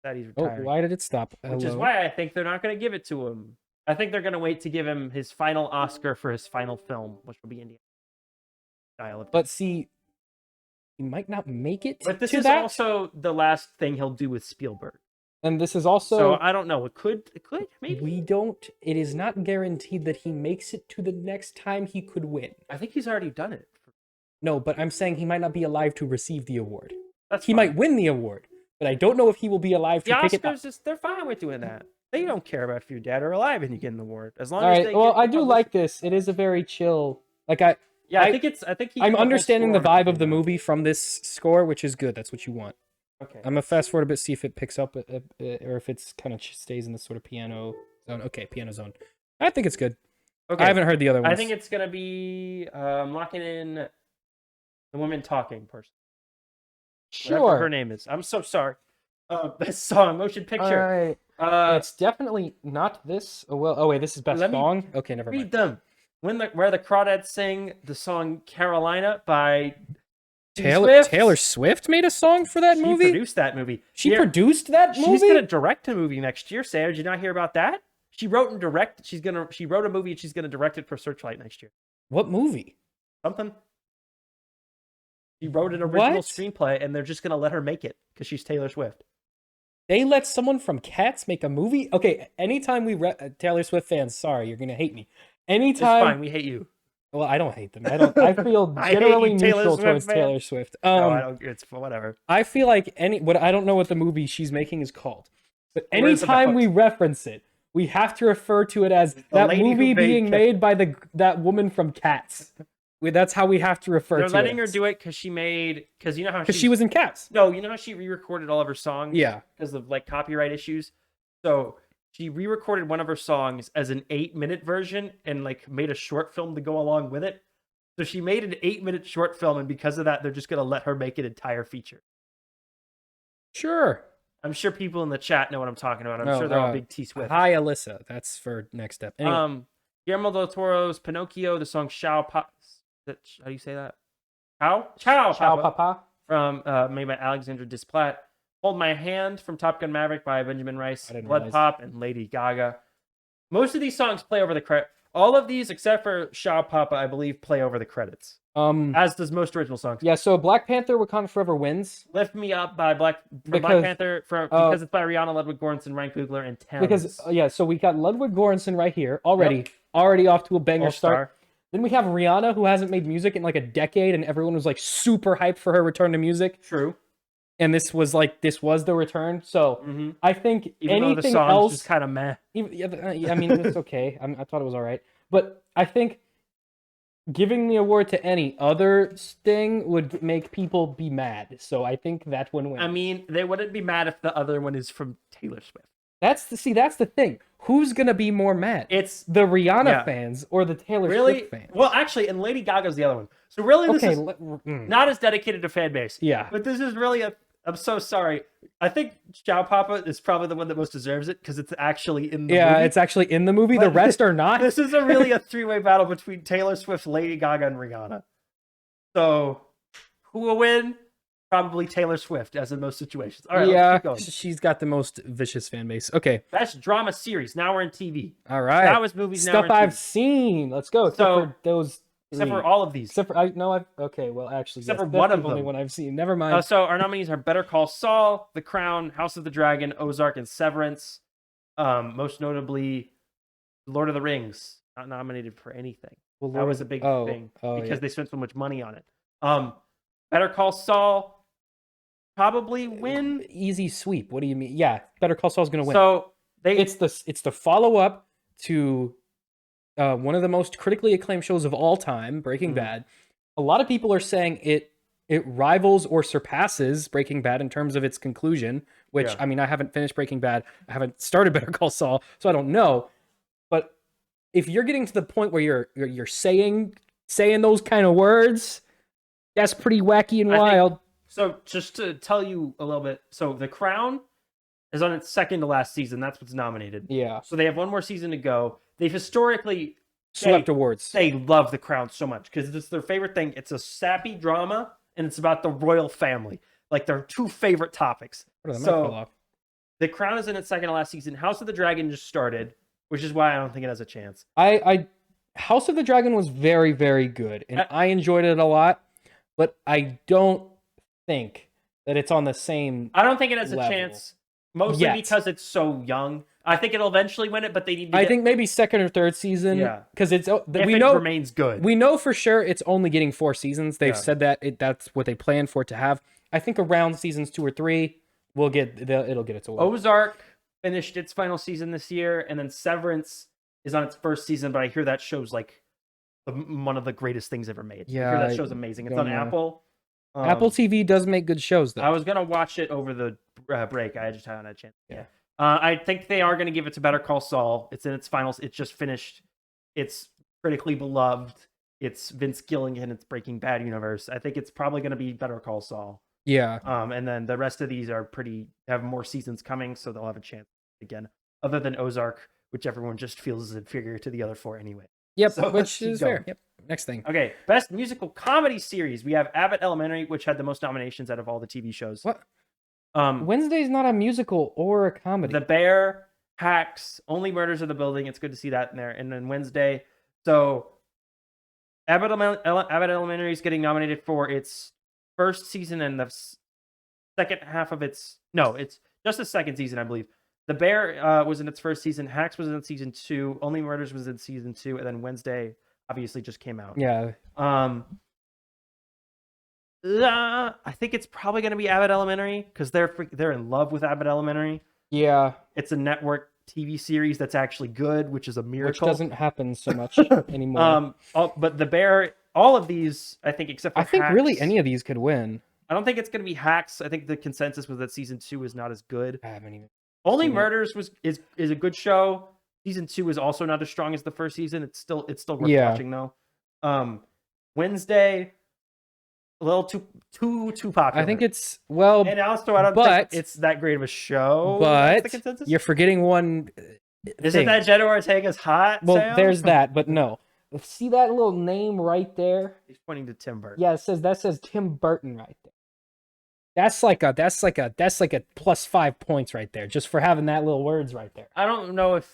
Speaker 2: That he's
Speaker 1: Oh,
Speaker 2: retired.
Speaker 1: why did it stop?
Speaker 2: Which is why I think they're not going to give it to him. I think they're going to wait to give him his final Oscar for his final film, which will be Indiana.
Speaker 1: But see, he might not make it.
Speaker 2: But this
Speaker 1: to
Speaker 2: is
Speaker 1: that.
Speaker 2: also the last thing he'll do with Spielberg.
Speaker 1: And this is also.
Speaker 2: So I don't know. It could maybe.
Speaker 1: We don't. It is not guaranteed that he makes it to the next time he could win.
Speaker 2: I think he's already done it.
Speaker 1: No, but I'm saying he might not be alive to receive the award.
Speaker 2: He
Speaker 1: might win the award, but I don't know if he will be alive to pick it up.
Speaker 2: They're fine with doing that. They don't care about if you're dead or alive and you get an award, as long
Speaker 1: All
Speaker 2: as
Speaker 1: right.
Speaker 2: they.
Speaker 1: Well,
Speaker 2: get
Speaker 1: I do like this. It is a very chill. Like I think I'm understanding the vibe of the movie from this score, which is good. That's what you want.
Speaker 2: Okay.
Speaker 1: I'm gonna fast forward a bit, see if it picks up, or if it's kind of stays in this sort of piano zone. Okay, piano zone. I think it's good.
Speaker 2: Okay.
Speaker 1: I haven't heard the other ones.
Speaker 2: I think it's gonna be locking in the woman talking person.
Speaker 1: Sure.
Speaker 2: Whatever her name is. I'm so sorry. Best song, motion picture.
Speaker 1: All right. It's definitely not this. Oh wait, this is best song. Okay, never mind.
Speaker 2: Read them. Where the Crawdads sing the song "Carolina" by
Speaker 1: Taylor Swift made a song for that movie.
Speaker 2: She produced that movie.
Speaker 1: She produced that movie.
Speaker 2: She's gonna direct a movie next year. Sarah, did you not hear about that? She wrote and directed. She wrote a movie and she's gonna direct it for Searchlight next year.
Speaker 1: What movie?
Speaker 2: Something. She wrote an original screenplay and they're just gonna let her make it because she's Taylor Swift.
Speaker 1: They let someone from Cats make a movie? Okay, anytime we Taylor Swift fans, sorry, you're gonna hate me. Anytime.
Speaker 2: It's fine. We hate you.
Speaker 1: Well, I don't hate them. I feel generally neutral towards Taylor Swift.
Speaker 2: No, I don't. It's whatever.
Speaker 1: I feel like I don't know what the movie she's making is called, but anytime we reference it, we have to refer to it as that movie being made by that woman from Cats. That's how we have to refer to it.
Speaker 2: They're letting her do it because you know how
Speaker 1: she was in Cats.
Speaker 2: No, you know how she re-recorded all of her songs.
Speaker 1: Yeah,
Speaker 2: because of like copyright issues. So she re-recorded one of her songs as an 8-minute version and like made a short film to go along with it. So she made an 8-minute short film, and because of that, they're just gonna let her make an entire feature.
Speaker 1: Sure.
Speaker 2: I'm sure people in the chat know what I'm talking about. I'm sure they're all big T Swift.
Speaker 1: Hi, Alyssa. That's for next step. Anyway.
Speaker 2: Guillermo del Toro's Pinocchio, the song Ciao Papa. How do you say that? Ciao
Speaker 1: Papa.
Speaker 2: From made by Alexandra Desplat. Hold My Hand from Top Gun Maverick by Benjamin Rice. Blood Pop and Lady Gaga. Most of these songs play over the credits. All of these, except for Ciao Papa, I believe, play over the credits. As does most original songs.
Speaker 1: Yeah, so Black Panther Wakanda Forever wins.
Speaker 2: Lift Me Up by Black Panther because it's by Rihanna, Ludwig Göransson, Ryan Coogler, and Thames.
Speaker 1: Because so we got Ludwig Göransson right here already off to a banger start. Then we have Rihanna, who hasn't made music in like a decade, and everyone was like super hyped for her return to music.
Speaker 2: True.
Speaker 1: And this was the return. So I think
Speaker 2: even
Speaker 1: anything
Speaker 2: though the song's
Speaker 1: else
Speaker 2: just kind of meh.
Speaker 1: I mean, it's okay. I thought it was all right, but I think giving the award to any other thing would make people be mad. So I think that one wins.
Speaker 2: I mean, they wouldn't be mad if the other one is from Taylor Swift.
Speaker 1: That's the thing. Who's gonna be more mad?
Speaker 2: It's
Speaker 1: the Rihanna fans or the Taylor Swift fans.
Speaker 2: Well, actually, and Lady Gaga's the other one. So really, this is not as dedicated to fan base.
Speaker 1: Yeah,
Speaker 2: but this is really I'm so sorry. I think Ciao Papa is probably the one that most deserves it because it's actually in the movie.
Speaker 1: Yeah, it's actually in the movie. But the rest are not.
Speaker 2: This is really a three-way battle between Taylor Swift, Lady Gaga, and Rihanna. So who will win? Probably Taylor Swift, as in most situations. All right, let's keep going.
Speaker 1: She's got the most vicious fan base. Okay.
Speaker 2: Best drama series. Now we're in TV.
Speaker 1: All right.
Speaker 2: That was movies.
Speaker 1: Stuff
Speaker 2: now
Speaker 1: I've seen. Let's go.
Speaker 2: Except for all of these.
Speaker 1: Except for okay. Well, actually,
Speaker 2: except for one of them.
Speaker 1: Only one I've seen. Never mind.
Speaker 2: So our nominees are Better Call Saul, The Crown, House of the Dragon, Ozark, and Severance. Most notably, Lord of the Rings not nominated for anything. Well, that was a big thing because they spent so much money on it. Better Call Saul probably win.
Speaker 1: Easy sweep. What do you mean? Yeah, Better Call Saul's gonna win.
Speaker 2: So
Speaker 1: it's the follow up to one of the most critically acclaimed shows of all time, Breaking Bad. A lot of people are saying it rivals or surpasses Breaking Bad in terms of its conclusion. Which I mean, I haven't finished Breaking Bad. I haven't started Better Call Saul, so I don't know. But if you're getting to the point where you're saying those kind of words, that's pretty wacky and wild.
Speaker 2: So just to tell you a little bit, so The Crown is on its second to last season. That's what's nominated.
Speaker 1: Yeah.
Speaker 2: So they have one more season to go. They've historically
Speaker 1: swept awards.
Speaker 2: They love The Crown so much because it's their favorite thing. It's a sappy drama and it's about the royal family. Like their two favorite topics. So The Crown is in its second to last season. House of the Dragon just started, which is why I don't think it has a chance.
Speaker 1: House of the Dragon was very, very good, and I enjoyed it a lot, but I don't think that it's on the same
Speaker 2: I don't think it has a chance, mostly because it's so young. I think it'll eventually win it, but they need to
Speaker 1: I think maybe second or third season.
Speaker 2: Yeah.
Speaker 1: Because it
Speaker 2: remains good.
Speaker 1: We know for sure it's only getting 4 seasons. They've said that that's what they plan for it to have. I think around seasons 2 or 3, it'll get its award.
Speaker 2: Ozark finished its final season this year, and then Severance is on its first season, but I hear that show's like one of the greatest things ever made.
Speaker 1: Yeah,
Speaker 2: I hear that show's amazing. It's on Apple.
Speaker 1: Apple TV does make good shows, though.
Speaker 2: I was going to watch it over the break. I just haven't had a chance. Yeah. I think they are going to give it to Better Call Saul. It's in its finals. It just finished. It's critically beloved. It's Vince Gilligan. It's Breaking Bad universe. I think it's probably going to be Better Call Saul.
Speaker 1: Yeah.
Speaker 2: And then the rest of these have more seasons coming, so they'll have a chance again. Other than Ozark, which everyone just feels is inferior to the other 4 anyway.
Speaker 1: Yep, so which is fair. Yep. Next thing.
Speaker 2: Okay, best musical comedy series. We have Abbott Elementary, which had the most nominations out of all the TV shows.
Speaker 1: What? Wednesday's not a musical or a comedy.
Speaker 2: The Bear, Hacks, Only Murders in the Building. It's good to see that in there. And then Wednesday. So Abbott Elementary is getting nominated for its first season and the second half of its... No, it's just the second season, I believe. The Bear was in its first season. Hacks was in season 2. Only Murders was in season 2. And then Wednesday obviously just came out.
Speaker 1: Yeah.
Speaker 2: I think it's probably going to be Abbott Elementary because they're in love with Abbott Elementary.
Speaker 1: Yeah.
Speaker 2: It's a network TV series that's actually good, which is a miracle.
Speaker 1: Which doesn't happen so much anymore.
Speaker 2: But The Bear, all of these, I think, except for
Speaker 1: I think
Speaker 2: Hacks,
Speaker 1: really any of these could win.
Speaker 2: I don't think it's going to be Hacks. I think the consensus was that season 2 is not as good.
Speaker 1: I haven't even.
Speaker 2: Only Murders is a good show. Season 2 is also not as strong as the first season. It's still worth watching though. Wednesday, a little too popular.
Speaker 1: I think it's and
Speaker 2: also I don't think it's that great of a show.
Speaker 1: But
Speaker 2: the consensus?
Speaker 1: You're forgetting one.
Speaker 2: Isn't that Jenna Ortega's hot?
Speaker 1: Well,
Speaker 2: Sam?
Speaker 1: there's that, but no. See that little name right there?
Speaker 2: He's pointing to Tim Burton.
Speaker 1: Yeah, that says Tim Burton right there. That's like a +5 points right there, just for having that little words right there.
Speaker 2: I don't know if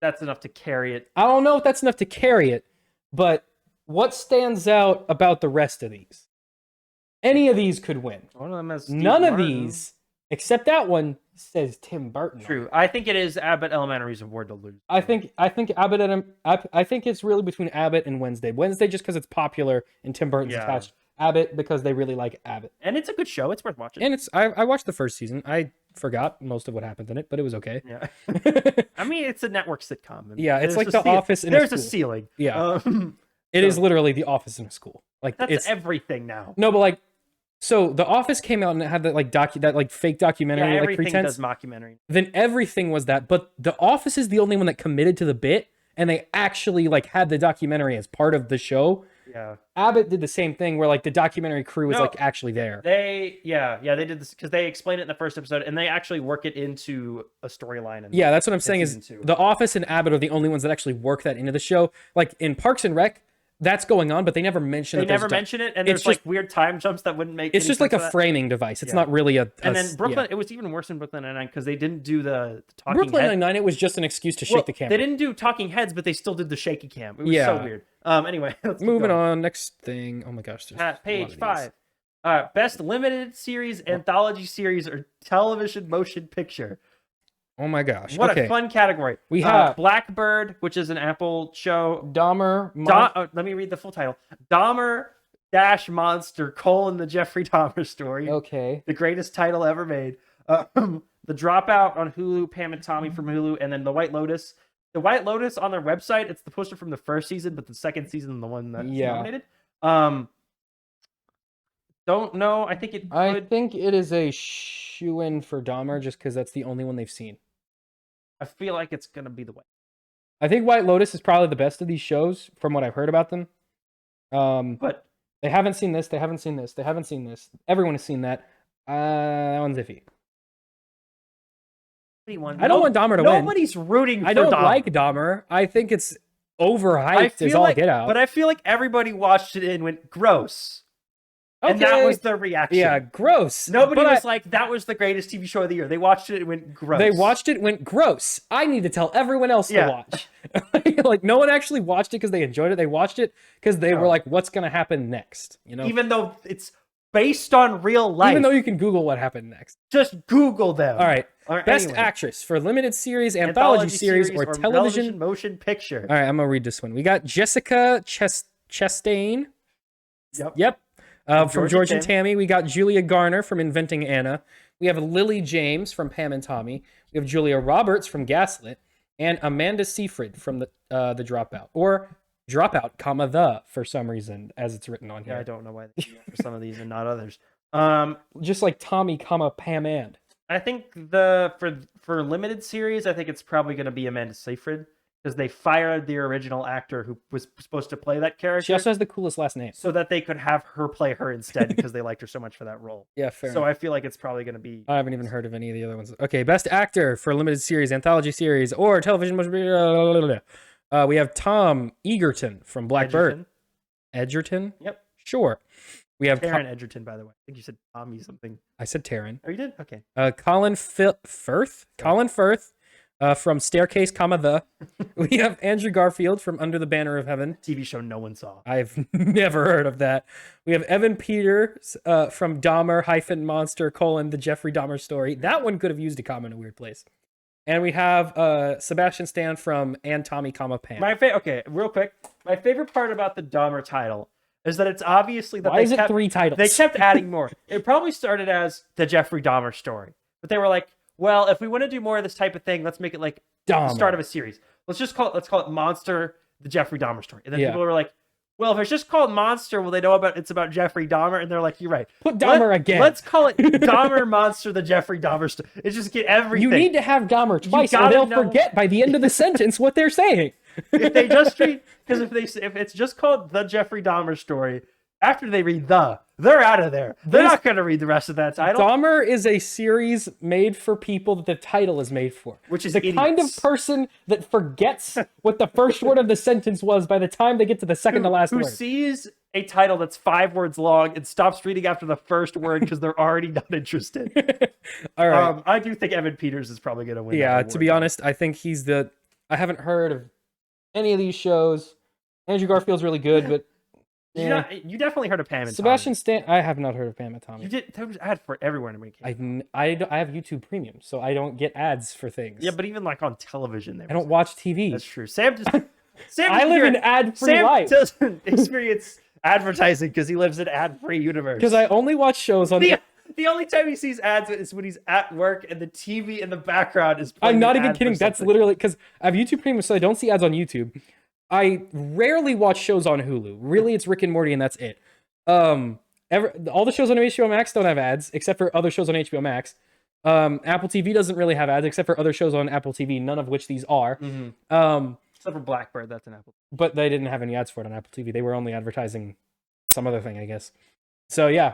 Speaker 2: that's enough to carry it.
Speaker 1: I don't know if that's enough to carry it, but what stands out about the rest of these? Any of these could win.
Speaker 2: One of them has Steve
Speaker 1: None
Speaker 2: Martin.
Speaker 1: of these, except that one, says Tim Burton.
Speaker 2: True. I think it is Abbott Elementary's award to lose.
Speaker 1: I think Abbott. I think it's really between Abbott and Wednesday. Wednesday just because it's popular and Tim Burton's attached. Abbott because they really like Abbott.
Speaker 2: And it's a good show. It's worth watching.
Speaker 1: And I watched the first season. I forgot most of what happened in it, but it was okay.
Speaker 2: Yeah. I mean, it's a network sitcom.
Speaker 1: Yeah, it's like The Office in a school.
Speaker 2: There's a ceiling.
Speaker 1: Yeah. It is literally The Office in a school. Like
Speaker 2: that's everything now.
Speaker 1: No, but like, so The Office came out and it had that fake documentary.
Speaker 2: Yeah,
Speaker 1: like
Speaker 2: everything
Speaker 1: pretense.
Speaker 2: does mockumentary.
Speaker 1: Then everything was that, but The Office is the only one that committed to the bit, and they actually like had the documentary as part of the show.
Speaker 2: Yeah.
Speaker 1: Abbott did the same thing where like the documentary crew was like actually there.
Speaker 2: They did this because they explained it in the first episode and they actually work it into a storyline.
Speaker 1: Yeah, that's what I'm saying is The Office and Abbott are the only ones that actually work that into the show. Like in Parks and Rec, that's going on, but they never mention it.
Speaker 2: They never mention it, and there's like weird time jumps that wouldn't make.
Speaker 1: It's just like a framing device. It's not really a.
Speaker 2: And then Brooklyn, it was even worse in Brooklyn Nine-Nine because they didn't do the talking.
Speaker 1: Brooklyn Nine-Nine, it was just an excuse to shake the camera.
Speaker 2: They didn't do talking heads, but they still did the shaky cam. It was so weird. Anyway,
Speaker 1: moving on. Next thing. Oh my gosh.
Speaker 2: Page 5. Best limited series, anthology series, or television motion picture.
Speaker 1: Oh my gosh.
Speaker 2: What a fun category. We have Blackbird, which is an Apple show.
Speaker 1: Dahmer.
Speaker 2: Let me read the full title. Dahmer Dash Monster: the Jeffrey Dahmer story.
Speaker 1: Okay.
Speaker 2: The greatest title ever made. The Dropout on Hulu, Pam and Tommy from Hulu, and then The White Lotus. The White Lotus on their website, it's the poster from the first season, but the second season, the one that's nominated. Don't know. I think
Speaker 1: I think it is a shoo-in for Dahmer just because that's the only one they've seen.
Speaker 2: I feel like it's gonna be The White.
Speaker 1: I think White Lotus is probably the best of these shows from what I've heard about them.
Speaker 2: But
Speaker 1: They haven't seen this. They haven't seen this. They haven't seen this. Everyone has seen that. That one's iffy. I don't want Dahmer to win.
Speaker 2: Nobody's rooting for Dahmer.
Speaker 1: I don't like Dahmer. I think it's overhyped as all get out.
Speaker 2: But I feel like everybody watched it and went, gross. Okay. And that was the reaction.
Speaker 1: Yeah, gross.
Speaker 2: Nobody was like, that was the greatest TV show of the year. They watched it and went, gross.
Speaker 1: They watched it and went, gross. I need to tell everyone else to watch. Like, no one actually watched it because they enjoyed it. They watched it because they were like, what's going to happen next? You know,
Speaker 2: even though it's based on real life.
Speaker 1: Even though you can Google what happened next.
Speaker 2: Just Google them.
Speaker 1: All right. Best actress for limited series, anthology series, or television
Speaker 2: motion picture.
Speaker 1: All right, I'm going to read this one. We got Jessica Chastain. Yep. From George and Tammy. We got Julia Garner from Inventing Anna. We have Lily James from Pam and Tommy. We have Julia Roberts from Gaslit. And Amanda Seyfried from the Dropout. Or Dropout, comma, the, for some reason, as it's written on here.
Speaker 2: Yeah, I don't know why they do that for some of these and not others.
Speaker 1: Just like Tommy, comma, Pam and.
Speaker 2: I think for limited series, I think it's probably going to be Amanda Seyfried because they fired the original actor who was supposed to play that character.
Speaker 1: She also has the coolest last name,
Speaker 2: so that they could have her play her instead because they liked her so much for that role.
Speaker 1: Yeah, fair.
Speaker 2: So I feel like it's probably going to be.
Speaker 1: I haven't even heard of any of the other ones. Okay, best actor for limited series, anthology series, or television. We have Tom Egerton from Blackbird. Edgerton.
Speaker 2: Yep.
Speaker 1: Sure. We have
Speaker 2: Taron Edgerton, by the way. I think you said Tommy something.
Speaker 1: I said Taron.
Speaker 2: Oh, you did? Okay.
Speaker 1: Colin Firth. Colin Firth from Staircase, comma, the. We have Andrew Garfield from Under the Banner of Heaven.
Speaker 2: TV show no one saw.
Speaker 1: I've never heard of that. We have Evan Peters from Dahmer - Monster: the Jeffrey Dahmer story. That one could have used a comma in a weird place. And we have Sebastian Stan from And Tommy, comma, Pam.
Speaker 2: Okay, real quick. My favorite part about the Dahmer title is that it's obviously that
Speaker 1: Why is it 3 titles?
Speaker 2: They kept adding more. It probably started as the Jeffrey Dahmer story, but they were like, well, if we want to do more of this type of thing, let's make it like
Speaker 1: Dahmer.
Speaker 2: The start of a series. Let's call it Monster: The Jeffrey Dahmer Story. And then people were like, well, if it's just called Monster, will they know it's about Jeffrey Dahmer? And they're like, you're right.
Speaker 1: Put Dahmer again.
Speaker 2: Let's call it Dahmer Monster: The Jeffrey Dahmer Story. It's just get everything.
Speaker 1: You need to have Dahmer twice, or they'll forget by the end of the sentence what they're saying.
Speaker 2: If they just read, because if it's just called The Jeffrey Dahmer Story. After they read they're out of there. They're not going to read the rest of that title.
Speaker 1: Dahmer is a series made for people that the title is made for.
Speaker 2: Which is
Speaker 1: the
Speaker 2: idiots.
Speaker 1: Kind of person that forgets what the first word of the sentence was by the time they get to the second to last word.
Speaker 2: Who sees a title that's 5 words long and stops reading after the first word because they're already not interested.
Speaker 1: All right.
Speaker 2: I do think Evan Peters is probably going to win.
Speaker 1: Yeah, to be honest, I think he's I haven't heard of any of these shows. Andrew Garfield's really good, but...
Speaker 2: Yeah. You definitely heard of Pam and
Speaker 1: Sebastian
Speaker 2: Tommy.
Speaker 1: Stan. I have not heard of Pam and Tommy.
Speaker 2: You did. There was ad for everywhere in America.
Speaker 1: I have YouTube Premium, so I don't get ads for things.
Speaker 2: Yeah, but even like on television,
Speaker 1: I don't watch TV.
Speaker 2: That's true. Sam
Speaker 1: I live an ad-free life.
Speaker 2: Sam doesn't experience advertising because he lives in ad-free universe.
Speaker 1: Because I only watch shows on
Speaker 2: the only time he sees ads is when he's at work and the TV in the background is playing.
Speaker 1: I'm not even kidding. That's literally because I have YouTube Premium, so I don't see ads on YouTube. I rarely watch shows on Hulu. Really, it's Rick and Morty, and that's it. All the shows on HBO Max don't have ads, except for other shows on HBO Max. Apple TV doesn't really have ads, except for other shows on Apple TV, none of which these are.
Speaker 2: Mm-hmm. Except for Blackbird, that's an Apple.
Speaker 1: But they didn't have any ads for it on Apple TV. They were only advertising some other thing, I guess. So yeah,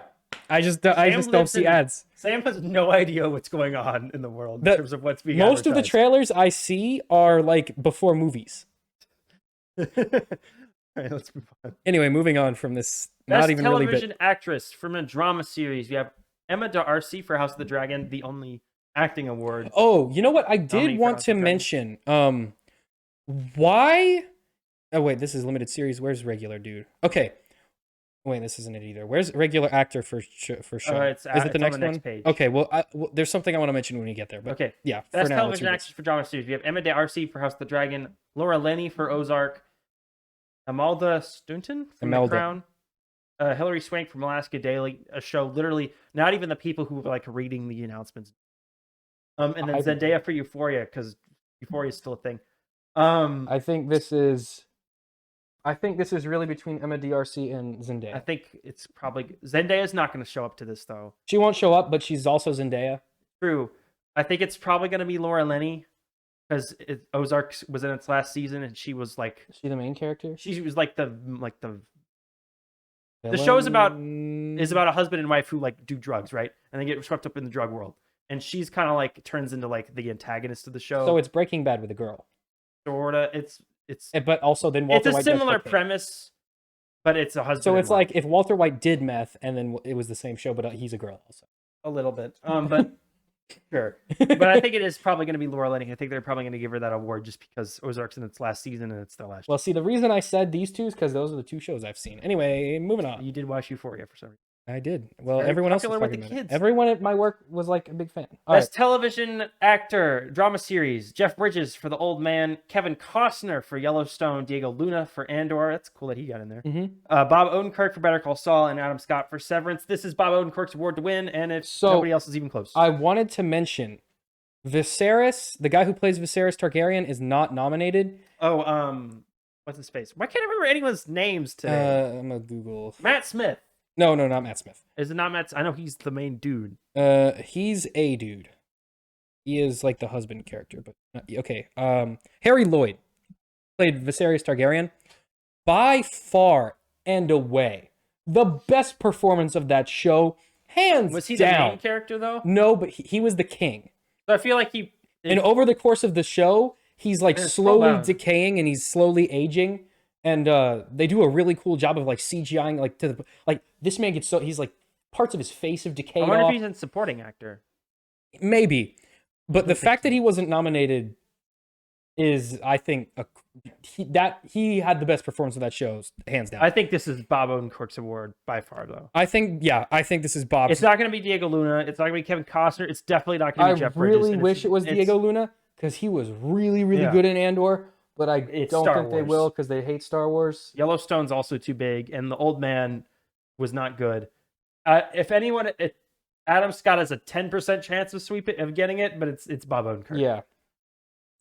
Speaker 1: I just don't see ads.
Speaker 2: Sam has no idea what's going on in the world in terms of what's being
Speaker 1: most of the trailers I see are like before movies.
Speaker 2: All right, let's move on.
Speaker 1: Anyway, moving on from this.
Speaker 2: Best
Speaker 1: not even
Speaker 2: television
Speaker 1: really
Speaker 2: actress from a drama series. We have Emma D'Arcy for House of the Dragon, the only acting award.
Speaker 1: Oh, you know what? I did want to mention. Why? Oh wait, this is limited series. Where's regular dude? Okay. Wait, this isn't it either. Where's regular actor for show? Is it the next one?
Speaker 2: Page.
Speaker 1: Okay, well, there's something I want to mention when we get there. But
Speaker 2: okay,
Speaker 1: yeah.
Speaker 2: Best television actress for drama series. We have Emma D'Arcy for House of the Dragon, Laura Linney for Ozark, Imelda Staunton from The Crown, Hilary Swank from Alaska Daily, a show literally not even the people who were like reading the announcements. And then Zendaya for Euphoria because Euphoria is still a thing.
Speaker 1: I think this is really between Emma D'Arcy and Zendaya.
Speaker 2: I think it's probably Zendaya's not going to show up to this though.
Speaker 1: She won't show up, but she's also Zendaya.
Speaker 2: True. I think it's probably going to be Laura Linney. because Ozark was in its last season, and she was like,
Speaker 1: Is she the main character?
Speaker 2: she was like the show is about a husband and wife who like do drugs, right? And they get swept up in the drug world. And she's kind of like turns into like the antagonist of the show.
Speaker 1: So it's Breaking Bad with a girl.
Speaker 2: Sorta. It's
Speaker 1: But also then Walter
Speaker 2: it's a
Speaker 1: White
Speaker 2: similar
Speaker 1: does cocaine.
Speaker 2: premise, but it's a husband.
Speaker 1: So
Speaker 2: and
Speaker 1: it's
Speaker 2: wife.
Speaker 1: like if Walter White did meth and then it was the same show, but he's a girl also.
Speaker 2: A little bit. But sure. But I think it is probably going to be Laura Linney. I think they're probably going to give her that award just because Ozark's in its last season and it's their last.
Speaker 1: Well, see, the reason I said these two is because those are the two shows I've seen. Anyway, moving on.
Speaker 2: You did watch Euphoria for some reason.
Speaker 1: I did. Well,
Speaker 2: Very
Speaker 1: everyone else was
Speaker 2: popular with
Speaker 1: talking
Speaker 2: the
Speaker 1: about it.
Speaker 2: kids.
Speaker 1: Everyone at my work was like a big fan. All
Speaker 2: Best
Speaker 1: right.
Speaker 2: television actor, drama series: Jeff Bridges for The Old Man, Kevin Costner for Yellowstone, Diego Luna for Andor. That's cool that he got in there.
Speaker 1: Mhm.
Speaker 2: Bob Odenkirk for Better Call Saul, and Adam Scott for Severance. This is Bob Odenkirk's award to win, and if
Speaker 1: So,
Speaker 2: nobody else is even close.
Speaker 1: I wanted to mention Viserys, the guy who plays Viserys Targaryen, is not nominated.
Speaker 2: What's his face? Why can't I remember anyone's names today?
Speaker 1: I'm gonna Google.
Speaker 2: Matt Smith.
Speaker 1: No, not Matt Smith.
Speaker 2: Is it not Matt? I know he's the main dude.
Speaker 1: He's a dude. He is like the husband character, but okay. Harry Lloyd played Viserys Targaryen. By far and away, the best performance of that show, hands
Speaker 2: Was he
Speaker 1: down.
Speaker 2: the main character though?
Speaker 1: No, but he was the king.
Speaker 2: So I feel like
Speaker 1: And over the course of the show, he's like
Speaker 2: Slow
Speaker 1: slowly
Speaker 2: down.
Speaker 1: decaying and he's slowly aging. And they do a really cool job of like CGIing like to the like this man gets so he's like parts of his face have decayed
Speaker 2: I wonder
Speaker 1: off.
Speaker 2: if he's a supporting actor.
Speaker 1: Maybe. But the fact that he wasn't nominated is, I think, he had the best performance of that show, hands down.
Speaker 2: I think this is Bob Odenkirk's award by far, though.
Speaker 1: I think this is Bob's.
Speaker 2: It's not going to be Diego Luna. It's not going to be Kevin Costner. It's definitely not going to be Jeff Bridges.
Speaker 1: I really wish it was Diego Luna because he was really, really good in Andor. But I don't
Speaker 2: Star
Speaker 1: think they
Speaker 2: Wars.
Speaker 1: will because they hate Star Wars.
Speaker 2: Yellowstone's also too big, and The Old Man was not good. Adam Scott has a 10% chance of getting it, but it's Bob Odenkirk.
Speaker 1: Yeah.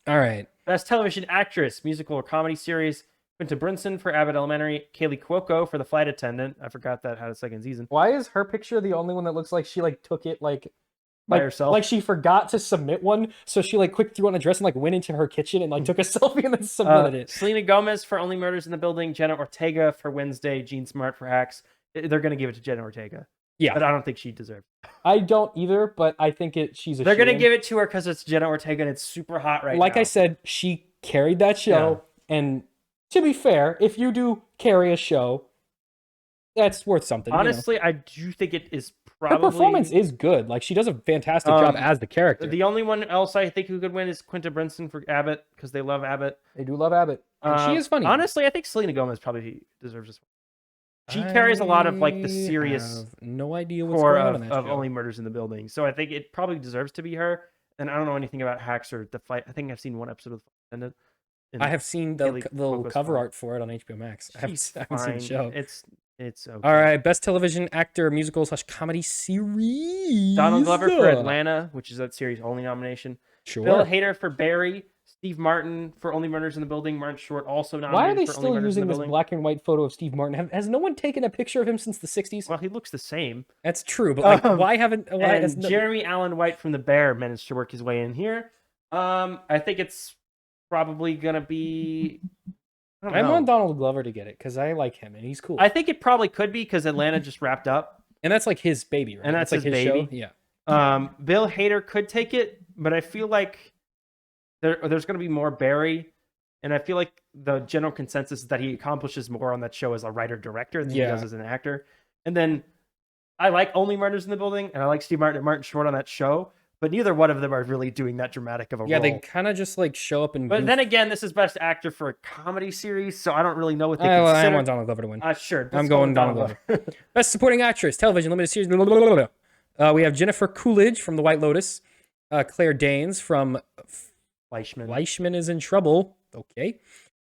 Speaker 1: All right.
Speaker 2: Best television actress, musical or comedy series: Quinta Brunson for Abbott Elementary, Kaylee Cuoco for The Flight Attendant. I forgot that had a second season.
Speaker 1: Why is her picture the only one that looks like she like took it
Speaker 2: By herself?
Speaker 1: Like she forgot to submit one, so she like quick threw on a dress and like went into her kitchen and like took a selfie and then submitted it.
Speaker 2: Selena Gomez for Only Murders in the Building, Jenna Ortega for Wednesday, Jean Smart for Hacks. They're going to give it to Jenna Ortega.
Speaker 1: Yeah.
Speaker 2: But I don't think she deserves it.
Speaker 1: I don't either, but I think she's a
Speaker 2: They're going to
Speaker 1: shoo-in.
Speaker 2: give it to her because it's Jenna Ortega and it's super hot right now.
Speaker 1: Like I said, she carried that show, and to be fair, if you do carry a show, that's worth something.
Speaker 2: Honestly, I do think it is
Speaker 1: her
Speaker 2: probably...
Speaker 1: performance is good. Like she does a fantastic job as the character.
Speaker 2: The only one else I think who could win is Quinta Brunson for Abbott because they love Abbott.
Speaker 1: They do love Abbott, and she is funny.
Speaker 2: Honestly, I think Selena Gomez probably deserves this one. She carries a lot of like the serious
Speaker 1: have no idea what's going on in that
Speaker 2: of
Speaker 1: show.
Speaker 2: Only Murders in the Building. So I think it probably deserves to be her. And I don't know anything about Hacks or The Flight. I think I've seen one episode of The Flight Attendant.
Speaker 1: I have seen the
Speaker 2: Kaylee
Speaker 1: little
Speaker 2: Cuoco's
Speaker 1: cover
Speaker 2: fine.
Speaker 1: art for it on HBO Max. I haven't seen
Speaker 2: Fine.
Speaker 1: the show.
Speaker 2: It's okay.
Speaker 1: All right, best television actor, musical / comedy series.
Speaker 2: Donald Glover for Atlanta, which is that series' only nomination.
Speaker 1: Sure.
Speaker 2: Bill Hader for Barry. Steve Martin for Only Murders in the Building. Martin Short also nominated
Speaker 1: Why are they
Speaker 2: for Only
Speaker 1: still
Speaker 2: Murders in
Speaker 1: using
Speaker 2: the
Speaker 1: this
Speaker 2: Building.
Speaker 1: black and white photo of Steve Martin? Has no one taken a picture of him since the 60s?
Speaker 2: Well, he looks the same.
Speaker 1: That's true, but like, why haven't... Why
Speaker 2: And
Speaker 1: has
Speaker 2: Jeremy Allen White from The Bear managed to work his way in here. I think it's probably gonna be. I
Speaker 1: want Donald Glover to get it because I like him and he's cool.
Speaker 2: I think it probably could be because Atlanta just wrapped up,
Speaker 1: and that's like his baby, right?
Speaker 2: And that's
Speaker 1: like
Speaker 2: his
Speaker 1: show.
Speaker 2: baby.
Speaker 1: Yeah.
Speaker 2: Bill Hader could take it, but I feel like there's gonna be more Barry, and I feel like the general consensus is that he accomplishes more on that show as a writer director than he does as an actor. And then I like Only Murders in the Building, and I like Steve Martin and Martin Short on that show. But neither one of them are really doing that dramatic of a role.
Speaker 1: Yeah, they kind of just like show up and.
Speaker 2: But then again, this is best actor for a comedy series, so I don't really know what they
Speaker 1: I
Speaker 2: consider.
Speaker 1: want Donald Glover to win.
Speaker 2: Sure.
Speaker 1: I'm going Donald Glover. Best supporting actress, television, limited series. We have Jennifer Coolidge from The White Lotus, Claire Danes from Fleischman is in Trouble. Okay.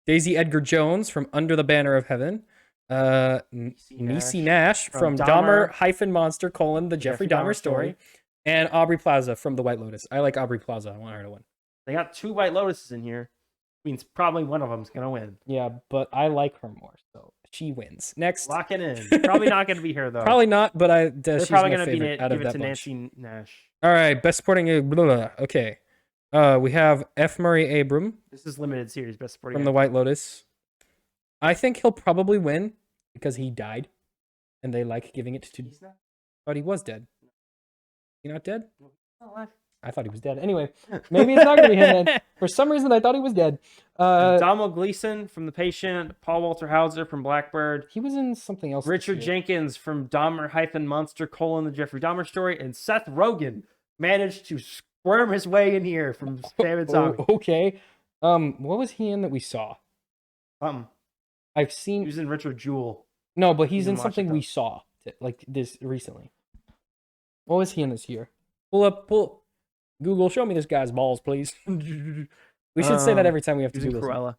Speaker 1: Daisy Edgar Jones from Under the Banner of Heaven. Niecy Nash from Dahmer Monster: The Jeffrey Dahmer Story. And Aubrey Plaza from The White Lotus. I like Aubrey Plaza. I want her to win.
Speaker 2: They got 2 White Lotuses in here. Means probably one of them's going to win.
Speaker 1: Yeah, but I like her more, so she wins. Next.
Speaker 2: Lock it in. Probably not going to be her, though.
Speaker 1: Probably not, but
Speaker 2: They're
Speaker 1: she's
Speaker 2: probably
Speaker 1: my
Speaker 2: going to
Speaker 1: favorite out of
Speaker 2: give it
Speaker 1: that
Speaker 2: to
Speaker 1: bunch.
Speaker 2: Nancy Nash.
Speaker 1: All right, best supporting... Okay. We have F. Murray Abram
Speaker 2: This is limited series, best supporting
Speaker 1: from The
Speaker 2: actor.
Speaker 1: White Lotus. I think he'll probably win because he died, and they like giving it to.
Speaker 2: He's not.
Speaker 1: But he was dead. He not dead?
Speaker 2: He's not alive.
Speaker 1: I thought he was dead. Anyway, maybe it's not gonna be him then. For some reason, I thought he was dead.
Speaker 2: Donald Gleason from The Patient, Paul Walter Hauser from Blackbird,
Speaker 1: He was in something else.
Speaker 2: Richard
Speaker 1: this year.
Speaker 2: Jenkins from Dahmer-Monster: The Jeffrey Dahmer Story, and Seth Rogen managed to squirm his way in here from Spam and Zombie.
Speaker 1: Oh, okay. What was he in that we saw? I've
Speaker 2: He
Speaker 1: seen.
Speaker 2: was in Richard Jewell.
Speaker 1: No, but he's
Speaker 2: didn't
Speaker 1: in
Speaker 2: watch
Speaker 1: something
Speaker 2: it,
Speaker 1: we
Speaker 2: though.
Speaker 1: saw like this recently. What was he in this year? Pull. Google, show me this guy's balls, please. We should say that every time we have
Speaker 2: He
Speaker 1: to
Speaker 2: was
Speaker 1: do
Speaker 2: in
Speaker 1: this.
Speaker 2: Cruella.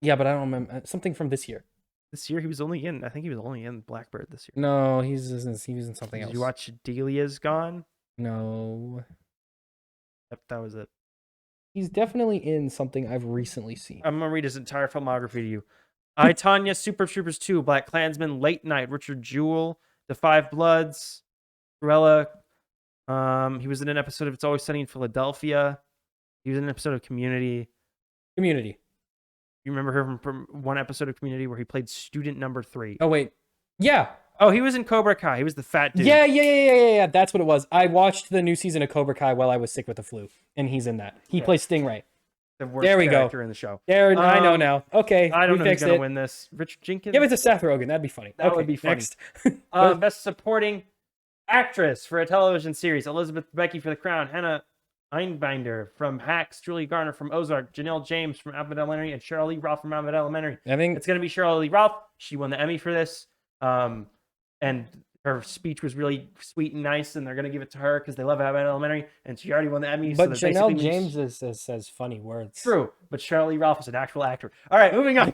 Speaker 1: Yeah, but I don't remember something from this year.
Speaker 2: This year he was only in. I think he was only in Blackbird this year.
Speaker 1: No, he was in something
Speaker 2: Did
Speaker 1: else.
Speaker 2: you watch Delia's Gone?
Speaker 1: No,
Speaker 2: Yep, that was it.
Speaker 1: he's definitely in something I've recently seen.
Speaker 2: I'm gonna read his entire filmography to you. I, Tanya, Super Troopers 2, Black Klansman, Late Night, Richard Jewell, The Five Bloods, Cruella. He was in an episode of It's Always Sunny in Philadelphia. He was in an episode of Community.
Speaker 1: Community.
Speaker 2: You remember him from one episode of Community where he played student number 3.
Speaker 1: Oh wait, yeah,
Speaker 2: Oh, he was in Cobra Kai. He was the fat dude.
Speaker 1: yeah. That's what it was. I watched the new season of Cobra Kai while I was sick with the flu, and he's in that. He
Speaker 2: Yeah.
Speaker 1: plays Stingray.
Speaker 2: The worst
Speaker 1: There we go.
Speaker 2: character in the show.
Speaker 1: There, I know now. Okay,
Speaker 2: I don't
Speaker 1: we
Speaker 2: know who's
Speaker 1: fixed
Speaker 2: gonna
Speaker 1: it.
Speaker 2: win this. Richard Jenkins.
Speaker 1: Give it to Seth Rogen. That'd be funny.
Speaker 2: That would be funny.
Speaker 1: Next.
Speaker 2: Best supporting actress for a television series: Elizabeth Debicki for The Crown, Hannah Einbinder from Hacks, Julie Garner from Ozark, Janelle James from Abbott Elementary, and Cheryl Lee Ralph from Abbott Elementary.
Speaker 1: I think
Speaker 2: It's gonna be Cheryl Lee Ralph. She won the Emmy for this, and her speech was really sweet and nice, and they're gonna give it to her because they love Abbott Elementary, and she already won the Emmy.
Speaker 1: But
Speaker 2: so that
Speaker 1: Janelle
Speaker 2: basically means-
Speaker 1: James says funny words.
Speaker 2: True, but Cheryl Lee Ralph is an actual actor. All right, moving on.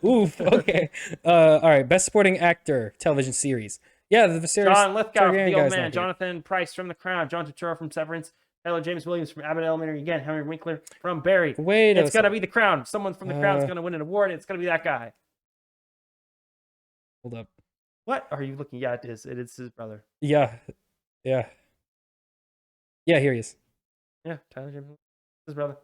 Speaker 1: Oof. Okay. All right. Best supporting actor television series. Yeah, the Viserys
Speaker 2: John Lithgow from
Speaker 1: Targaryen
Speaker 2: The Old
Speaker 1: guy's
Speaker 2: Man,
Speaker 1: not here.
Speaker 2: Jonathan Pryce from The Crown, John Turturro from Severance, Tyler James Williams from Abbott Elementary again, Henry Winkler from Barry.
Speaker 1: Wait a
Speaker 2: It's gonna
Speaker 1: second.
Speaker 2: be The Crown. Someone from The Crown's
Speaker 1: Uh,
Speaker 2: gonna win an award. And it's gonna be that guy.
Speaker 1: Hold up.
Speaker 2: What are you looking? Yeah, it is. It is his brother.
Speaker 1: Yeah. Yeah, here he is.
Speaker 2: Yeah, Tyler James. His brother.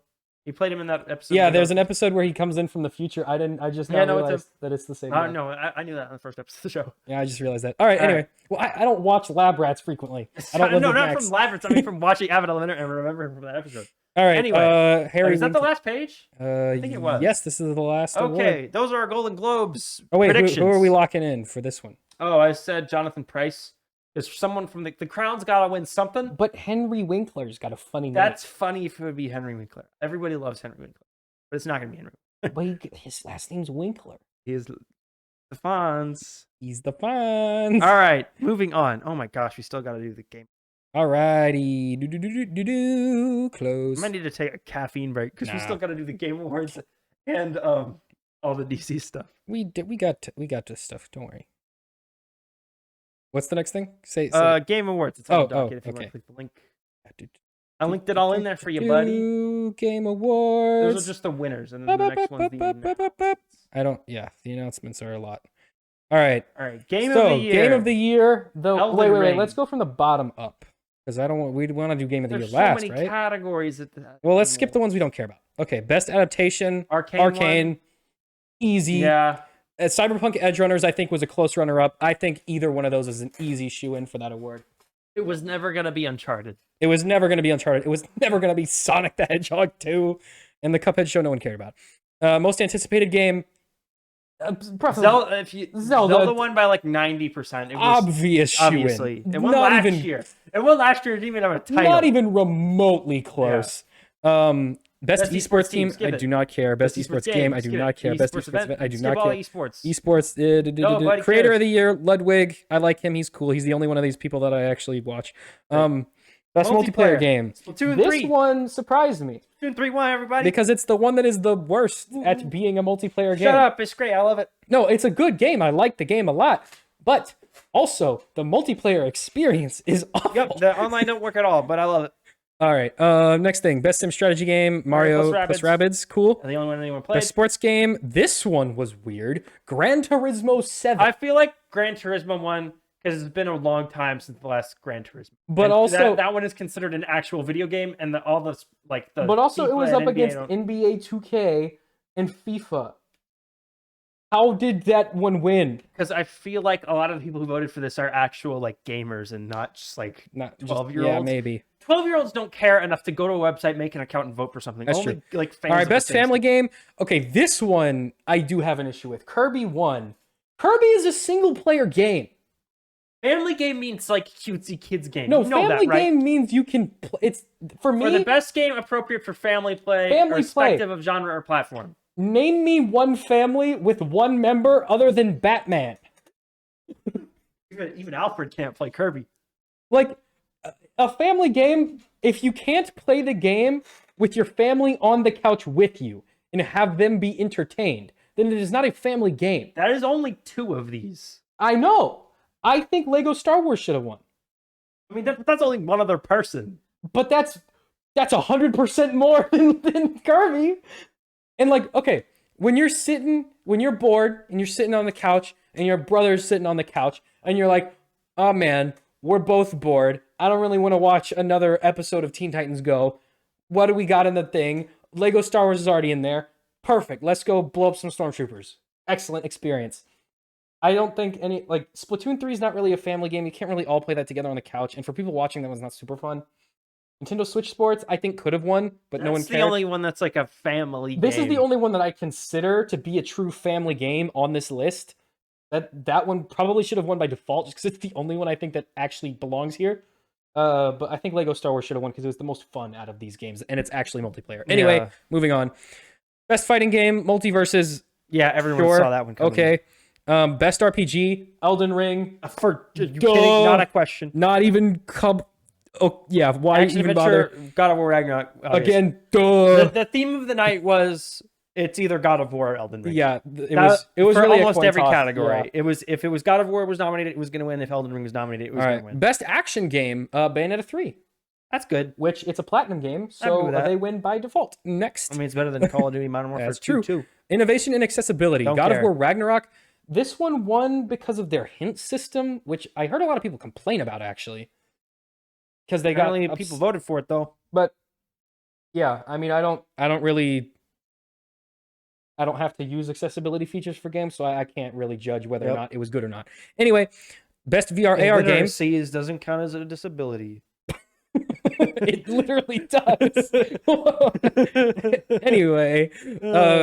Speaker 2: He played him in that episode.
Speaker 1: Yeah, there's an episode where he comes in from the future. I just now
Speaker 2: Yeah, no, it's
Speaker 1: realized that it's the same guy.
Speaker 2: No, I knew that on the first episode of the show.
Speaker 1: Yeah, I just realized that. All right,
Speaker 2: All right.
Speaker 1: anyway. Well, I don't watch Lab Rats frequently. I don't live
Speaker 2: No,
Speaker 1: with
Speaker 2: not
Speaker 1: Max.
Speaker 2: from Labyrinth. I mean, from watching Abbott Elementary and remembering from that episode.
Speaker 1: All right.
Speaker 2: Anyway,
Speaker 1: Harry.
Speaker 2: is that the
Speaker 1: Winkler-
Speaker 2: last page?
Speaker 1: I
Speaker 2: think it was.
Speaker 1: Yes, this is the last award.
Speaker 2: Okay, those are our Golden Globes
Speaker 1: Oh wait,
Speaker 2: predictions.
Speaker 1: who are we locking in for this one?
Speaker 2: Oh, I said Jonathan Pryce. There's someone from the Crown's got to win something.
Speaker 1: But Henry Winkler's got a funny name.
Speaker 2: That's funny if it would be Henry Winkler. Everybody loves Henry Winkler, but it's not going to be Henry.
Speaker 1: But his last name's Winkler.
Speaker 2: He is the Fonz.
Speaker 1: He's the Fonz.
Speaker 2: All right, moving on. Oh my gosh, we still got to do the game.
Speaker 1: Alrighty. Do. Close.
Speaker 2: I might need to take a caffeine break because we
Speaker 1: Nah.
Speaker 2: still got to do the Game Awards and all the DC stuff.
Speaker 1: We got this stuff. Don't worry. What's the next thing? Say.
Speaker 2: Game Awards. It's on the
Speaker 1: Oh,
Speaker 2: docket if you want
Speaker 1: okay.
Speaker 2: to click the link. I linked it all in there for you, buddy.
Speaker 1: Game Awards.
Speaker 2: Those are just the winners, and then the next one's the announcements.
Speaker 1: I don't. Yeah, the announcements are a lot. All right.
Speaker 2: All right, Game
Speaker 1: So
Speaker 2: of the Year.
Speaker 1: Game of the Year. Though.
Speaker 2: Elden
Speaker 1: Wait.
Speaker 2: Ring.
Speaker 1: Let's go from the bottom up because I don't want. We want to do Game of the
Speaker 2: There's
Speaker 1: Year last,
Speaker 2: so many
Speaker 1: right?
Speaker 2: categories.
Speaker 1: Well, let's skip the ones we don't care about. Okay, best adaptation.
Speaker 2: Arcane.
Speaker 1: Easy.
Speaker 2: Yeah.
Speaker 1: Cyberpunk Edge Runners, I think, was a close runner-up. I think either one of those is an easy shoe-in for that award.
Speaker 2: It was never gonna be Uncharted.
Speaker 1: It was never going to be Uncharted. It was never going to be Sonic the Hedgehog 2. And the Cuphead show no one cared about. Most anticipated game.
Speaker 2: Zelda,
Speaker 1: Zelda.
Speaker 2: Zelda won by like 90%. It was
Speaker 1: Obvious shoe-in.
Speaker 2: obviously. It won
Speaker 1: Not
Speaker 2: last
Speaker 1: even,
Speaker 2: year. It won last year. It didn't even have a title.
Speaker 1: not even remotely close. Best esports team,
Speaker 2: skip
Speaker 1: I
Speaker 2: it.
Speaker 1: do not care. Best esports game, I do
Speaker 2: skip
Speaker 1: not
Speaker 2: it.
Speaker 1: care. Best
Speaker 2: Esports
Speaker 1: esports event, I do not
Speaker 2: skip all
Speaker 1: care.
Speaker 2: esports.
Speaker 1: Esports,
Speaker 2: Nobody
Speaker 1: creator
Speaker 2: cares.
Speaker 1: of the year, Ludwig. I like him. He's cool. He's the only one of these people that I actually watch. Best multiplayer game.
Speaker 2: Splatoon 3.
Speaker 1: This one surprised me
Speaker 2: Splatoon 3 won, everybody.
Speaker 1: because it's the one that is the worst at being a multiplayer game.
Speaker 2: Shut up. It's great. I love it.
Speaker 1: No, it's a good game. I like the game a lot, but also the multiplayer experience is awful.
Speaker 2: Yep. The online don't work at all, but I love it.
Speaker 1: All right. Next thing, best sim strategy game, Mario plus Rabbids. Cool.
Speaker 2: And the only one anyone played.
Speaker 1: Best sports game. This one was weird. Gran Turismo 7.
Speaker 2: I feel like Gran Turismo won Because it's been a long time since the last Gran Turismo.
Speaker 1: But
Speaker 2: And
Speaker 1: also
Speaker 2: that one is considered an actual video game, and all the like the.
Speaker 1: But also,
Speaker 2: FIFA
Speaker 1: it was
Speaker 2: and
Speaker 1: up
Speaker 2: NBA
Speaker 1: against NBA 2K and FIFA. How did that one win?
Speaker 2: Because I feel like a lot of the people who voted for this are actual like gamers and not just like
Speaker 1: Not
Speaker 2: 12-year-olds.
Speaker 1: Yeah, maybe.
Speaker 2: 12-year-olds don't care enough to go to a website, make an account, and vote for something.
Speaker 1: That's
Speaker 2: Only
Speaker 1: true.
Speaker 2: like fans.
Speaker 1: All right,
Speaker 2: of the
Speaker 1: best
Speaker 2: things
Speaker 1: family
Speaker 2: do.
Speaker 1: game. Okay, this one I do have an issue with. Kirby won. Kirby is a single player game.
Speaker 2: Family game means like cutesy kids game.
Speaker 1: No,
Speaker 2: you know
Speaker 1: family
Speaker 2: that, right?
Speaker 1: game means you can. It's for me.
Speaker 2: For the best game appropriate for family play, irrespective of genre or platform.
Speaker 1: Name me one family with one member other than Batman.
Speaker 2: Even Alfred can't play Kirby.
Speaker 1: Like a family game, if you can't play the game with your family on the couch with you and have them be entertained, then it is not a family game.
Speaker 2: That is only 2 of these.
Speaker 1: I know. I think Lego Star Wars should have won.
Speaker 2: I mean, that's only one other person.
Speaker 1: But that's 100% more than Kirby. And like, okay, when you're bored and you're sitting on the couch and your brother's sitting on the couch and you're like, oh man, we're both bored. I don't really want to watch another episode of Teen Titans Go. What do we got in the thing? Lego Star Wars is already in there. Perfect. Let's go blow up some stormtroopers. Excellent experience. I don't think like Splatoon 3 is not really a family game. You can't really all play that together on the couch. And for people watching, that was not super fun. Nintendo Switch Sports, I think, could have won, but no one cared.
Speaker 2: That's the only one that's like a family game.
Speaker 1: This is the only one that I consider to be a true family game on this list. That one probably should have won by default, just because it's the only one I think that actually belongs here. But I think Lego Star Wars should have won because it was the most fun out of these games, and it's actually multiplayer. Anyway, moving on. Best fighting game, multiverses.
Speaker 2: Yeah, everyone saw that one coming.
Speaker 1: Okay. Best RPG, Elden Ring.
Speaker 2: For you kidding? Not a question.
Speaker 1: Not even Oh yeah, why even bother?
Speaker 2: God of War Ragnarok.
Speaker 1: Again, duh.
Speaker 2: The theme of the night was it's either God of War or Elden Ring.
Speaker 1: Yeah, it was
Speaker 2: for
Speaker 1: really
Speaker 2: almost every
Speaker 1: toss.
Speaker 2: category.
Speaker 1: Yeah.
Speaker 2: It was if it was God of War was nominated, it was going to win. If Elden Ring was nominated, it was going to win.
Speaker 1: Best action game, Bayonetta 3.
Speaker 2: That's good.
Speaker 1: Which it's a platinum game, so they win by default. Next.
Speaker 2: I mean, it's better than Call of Duty Modern Warfare 2 too.
Speaker 1: Innovation and accessibility. God of War Ragnarok. This one won because of their hint system, which I heard a lot of people complain about actually. Because they got
Speaker 2: people voted for it though.
Speaker 1: But yeah, I mean, I don't have to use accessibility features for games, so I can't really judge whether or not it was good or not. Anyway, best VR AR game.
Speaker 2: Literacy doesn't count as a disability.
Speaker 1: It literally does. Anyway,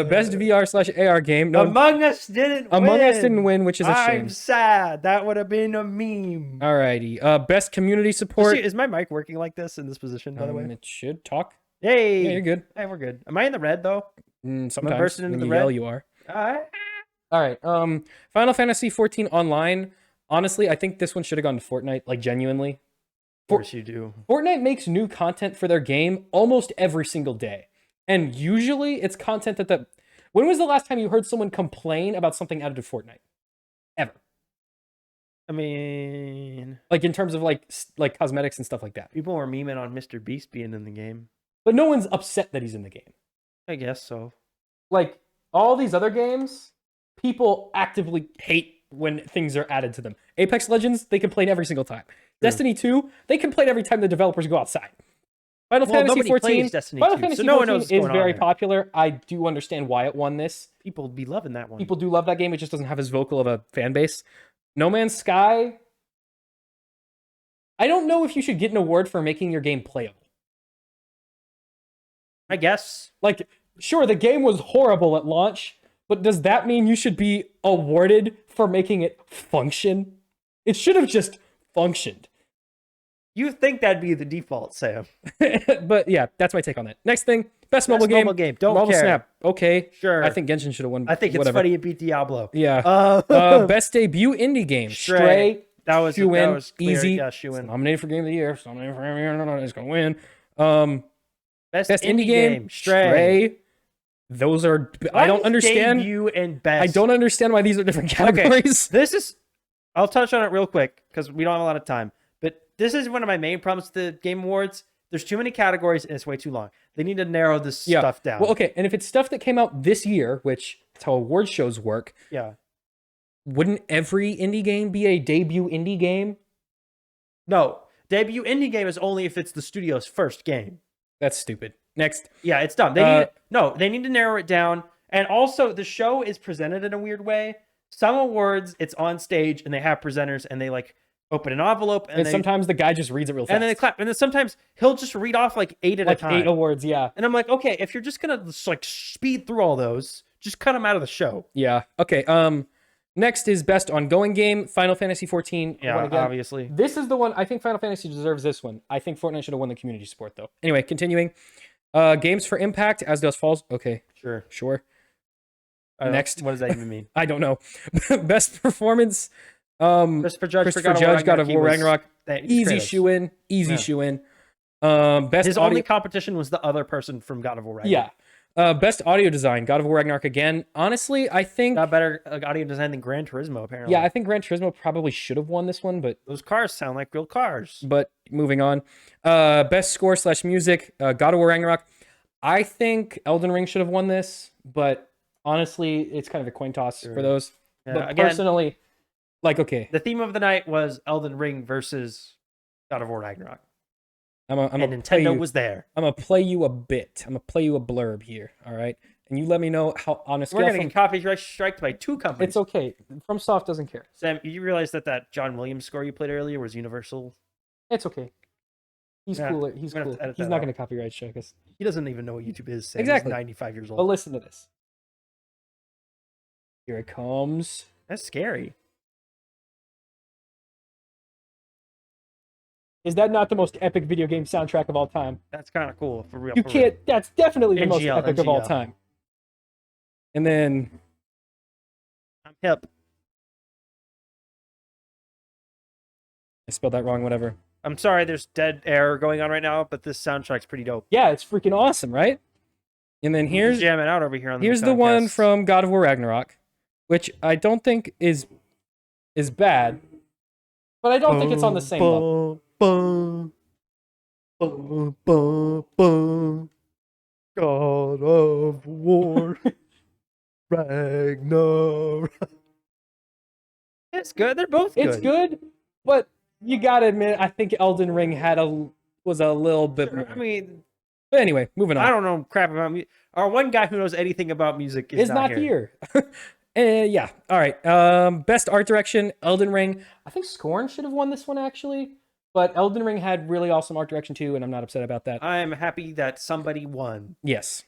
Speaker 1: best VR/AR game. No,
Speaker 2: Among Us didn't win.
Speaker 1: Among Us didn't win, which is a shame.
Speaker 2: I'm sad. That would have been a meme.
Speaker 1: Alrighty. Best community support.
Speaker 2: Is my mic working like this in this position, by the way?
Speaker 1: It should talk.
Speaker 2: Hey.
Speaker 1: Yeah, you're good.
Speaker 2: Hey, we're good. Am I in the red, though?
Speaker 1: Sometimes.
Speaker 2: Am I bursting into
Speaker 1: when
Speaker 2: the
Speaker 1: you
Speaker 2: red?
Speaker 1: yell, you are.
Speaker 2: All
Speaker 1: right. Final Fantasy 14 Online. Honestly, I think this one should have gone to Fortnite, like genuinely.
Speaker 2: Of course you do.
Speaker 1: Fortnite makes new content for their game almost every single day. And usually it's content that When was the last time you heard someone complain about something added to Fortnite? Ever.
Speaker 2: I mean...
Speaker 1: Like in terms of like cosmetics and stuff like that.
Speaker 2: People were memeing on Mr. Beast being in the game.
Speaker 1: But no one's upset that he's in the game.
Speaker 2: I guess so.
Speaker 1: Like, all these other games, people actively hate when things are added to them. Apex Legends, they complain every single time. Destiny 2, they complain every time the developers go outside. Final Fantasy 14, Final Fantasy 14 is very popular. I do understand why it won this.
Speaker 2: People be loving that one.
Speaker 1: People do love that game. It just doesn't have as vocal of a fan base. No Man's Sky, I don't know if you should get an award for making your game playable.
Speaker 2: I guess.
Speaker 1: Like, sure, the game was horrible at launch, but does that mean you should be awarded for making it function? It should have just functioned.
Speaker 2: You think that'd be the default, Sam.
Speaker 1: But yeah, that's my take on that. Next thing, best mobile game.
Speaker 2: Don't
Speaker 1: Marvel
Speaker 2: care.
Speaker 1: Snap. Okay.
Speaker 2: Sure.
Speaker 1: I think Genshin should have won.
Speaker 2: I think it's funny it beat Diablo.
Speaker 1: Yeah. Best debut indie game. Stray.
Speaker 2: That was clear.
Speaker 1: Easy.
Speaker 2: Yeah, shoe in.
Speaker 1: Nominated for Game of the Year. It's nominated for Game of the Year. It's going to win.
Speaker 2: Best indie game. Stray.
Speaker 1: Those are... I don't understand.
Speaker 2: Debut and best.
Speaker 1: I don't understand why these are different categories.
Speaker 2: Okay. This is... I'll touch on it real quick because we don't have a lot of time. But this is one of my main problems with the Game Awards. There's too many categories and it's way too long. They need to narrow this stuff down.
Speaker 1: Well, okay. And if it's stuff that came out this year, which is how award shows work.
Speaker 2: Yeah.
Speaker 1: Wouldn't every indie game be a debut indie game?
Speaker 2: No, debut indie game is only if it's the studio's first game.
Speaker 1: That's stupid. Next.
Speaker 2: Yeah, it's dumb. They need to narrow it down. And also, the show is presented in a weird way. Some awards, it's on stage and they have presenters and they like open an envelope
Speaker 1: And sometimes the guy just reads it real fast.
Speaker 2: and then they clap. And then sometimes he'll just read off like 8 at a time.
Speaker 1: 8 awards, yeah.
Speaker 2: And I'm like, okay, if you're just gonna just, like speed through all those, just cut them out of the show.
Speaker 1: Yeah. Okay. Next is best ongoing game. Final Fantasy 14.
Speaker 2: Yeah, obviously.
Speaker 1: This is the one. I think Final Fantasy deserves this one. I think Fortnite should have won the community support though. Anyway, continuing. Games for Impact, As Dusk Falls. Okay. Sure. Next.
Speaker 2: What does that even mean?
Speaker 1: I don't know. Best performance.
Speaker 2: Best for Judge,
Speaker 1: God of War Ragnarok. Easy shoe in. Best
Speaker 2: His only competition was the other person from God of War Ragnarok.
Speaker 1: Yeah. Best audio design, God of War Ragnarok again. Honestly, I think
Speaker 2: got better audio design than Gran Turismo, apparently.
Speaker 1: Yeah, I think Gran Turismo probably should have won this one, but
Speaker 2: those cars sound like real cars.
Speaker 1: But moving on. Best score / music, God of War Ragnarok. I think Elden Ring should have won this, but honestly, it's kind of a coin toss for those. Yeah, but again, personally, like, okay.
Speaker 2: The theme of the night was Elden Ring versus God of War Ragnarok.
Speaker 1: And
Speaker 2: Nintendo was there.
Speaker 1: I'm going to play you a bit. I'm going to play you a blurb here, all right? And you let me know how honest.
Speaker 2: We're going to get copyright striked by 2 companies.
Speaker 1: It's okay. FromSoft doesn't care.
Speaker 2: Sam, you realize that John Williams score you played earlier was Universal?
Speaker 1: It's okay. He's cooler. He's cool. He's not going to copyright strike us.
Speaker 2: He doesn't even know what YouTube is. Sam.
Speaker 1: Exactly.
Speaker 2: He's 95 years old.
Speaker 1: But listen to this. Here it comes.
Speaker 2: That's scary.
Speaker 1: Is that not the most epic video game soundtrack of all time?
Speaker 2: That's kind of cool, for real.
Speaker 1: That's definitely the most epic of all time. And then...
Speaker 2: I'm hip.
Speaker 1: I spelled that wrong, whatever.
Speaker 2: I'm sorry, there's dead air going on right now, but this soundtrack's pretty dope.
Speaker 1: Yeah, it's freaking awesome, right? And then here's...
Speaker 2: jamming out over here on the
Speaker 1: Here's the one from God of War Ragnarok, which I don't think is bad, but I don't think it's on the same level.
Speaker 2: God of War Ragnarok. It's good. They're both good.
Speaker 1: It's good, but you gotta admit, I think Elden Ring was a little bit more.
Speaker 2: I mean,
Speaker 1: but anyway, moving on.
Speaker 2: I don't know crap about music. Our one guy who knows anything about music is not here.
Speaker 1: Yeah. All right. Best art direction, Elden Ring. I think Scorn should have won this one actually, but Elden Ring had really awesome art direction too, and I'm not upset about that.
Speaker 2: I'm happy that somebody won.
Speaker 1: Yes.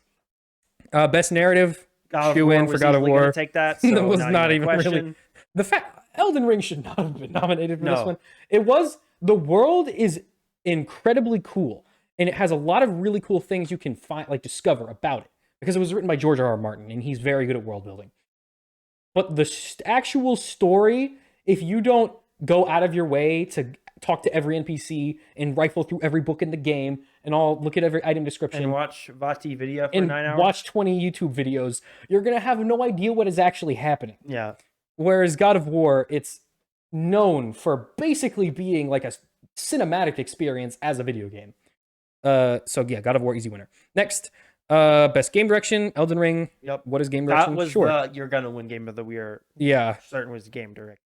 Speaker 1: Best narrative.
Speaker 2: Shoe in for God of War. Take that. So
Speaker 1: that was not even really the fact. Elden Ring should not have been nominated for this one. It was. The world is incredibly cool, and it has a lot of really cool things you can find, like discover about it, because it was written by George R.R. Martin, and he's very good at world building. But the actual story, if you don't go out of your way to talk to every NPC and rifle through every book in the game and look at every item description
Speaker 2: and watch Vati video for 9 hours,
Speaker 1: watch 20 YouTube videos, you're gonna have no idea what is actually happening.
Speaker 2: Yeah.
Speaker 1: Whereas God of War, it's known for basically being like a cinematic experience as a video game. So yeah, God of War, easy winner. Next, best game direction, Elden Ring.
Speaker 2: Yep.
Speaker 1: What is game direction?
Speaker 2: That was you're gonna win game of the year.
Speaker 1: Yeah.
Speaker 2: Certain was game direction.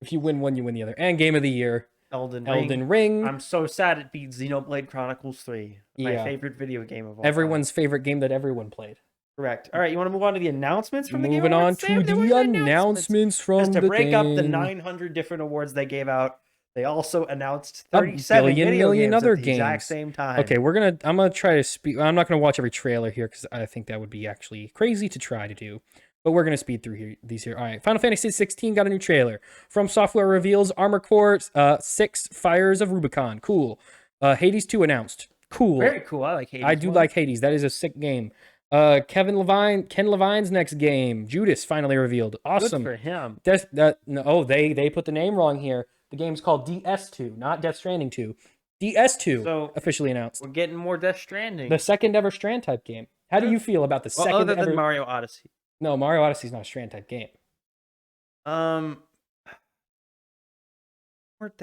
Speaker 1: If you win one, you win the other. And game of the year,
Speaker 2: Elden
Speaker 1: Ring.
Speaker 2: I'm so sad it beat Xenoblade Chronicles 3. My favorite video game of all
Speaker 1: Everyone's
Speaker 2: time.
Speaker 1: Favorite game that everyone played.
Speaker 2: Correct. All right, you want to move on to the announcements from the game?
Speaker 1: Moving on to the announcements from
Speaker 2: Just to break up the
Speaker 1: game.
Speaker 2: 900 different awards they gave out. They also announced 37
Speaker 1: million other
Speaker 2: at the exact same time.
Speaker 1: Okay, I'm gonna try to speed. I'm not gonna watch every trailer here because I think that would be actually crazy to try to do. But we're gonna speed through these here. All right, Final Fantasy 16 got a new trailer. From Software reveals Armor Core 6 Fires of Rubicon. Cool. Hades 2 announced. Cool.
Speaker 2: Very cool. I like Hades.
Speaker 1: I do like Hades. That is a sick game. Ken Levine's next game, Judas, finally revealed. Awesome.
Speaker 2: Good for him.
Speaker 1: They put the name wrong here. The game's called DS2, not Death Stranding 2. DS2 officially announced.
Speaker 2: We're getting more Death Stranding.
Speaker 1: The second ever Strand type game. How do you feel about the second
Speaker 2: other
Speaker 1: ever?
Speaker 2: than Mario Odyssey.
Speaker 1: No, Mario Odyssey's not a Strand type game.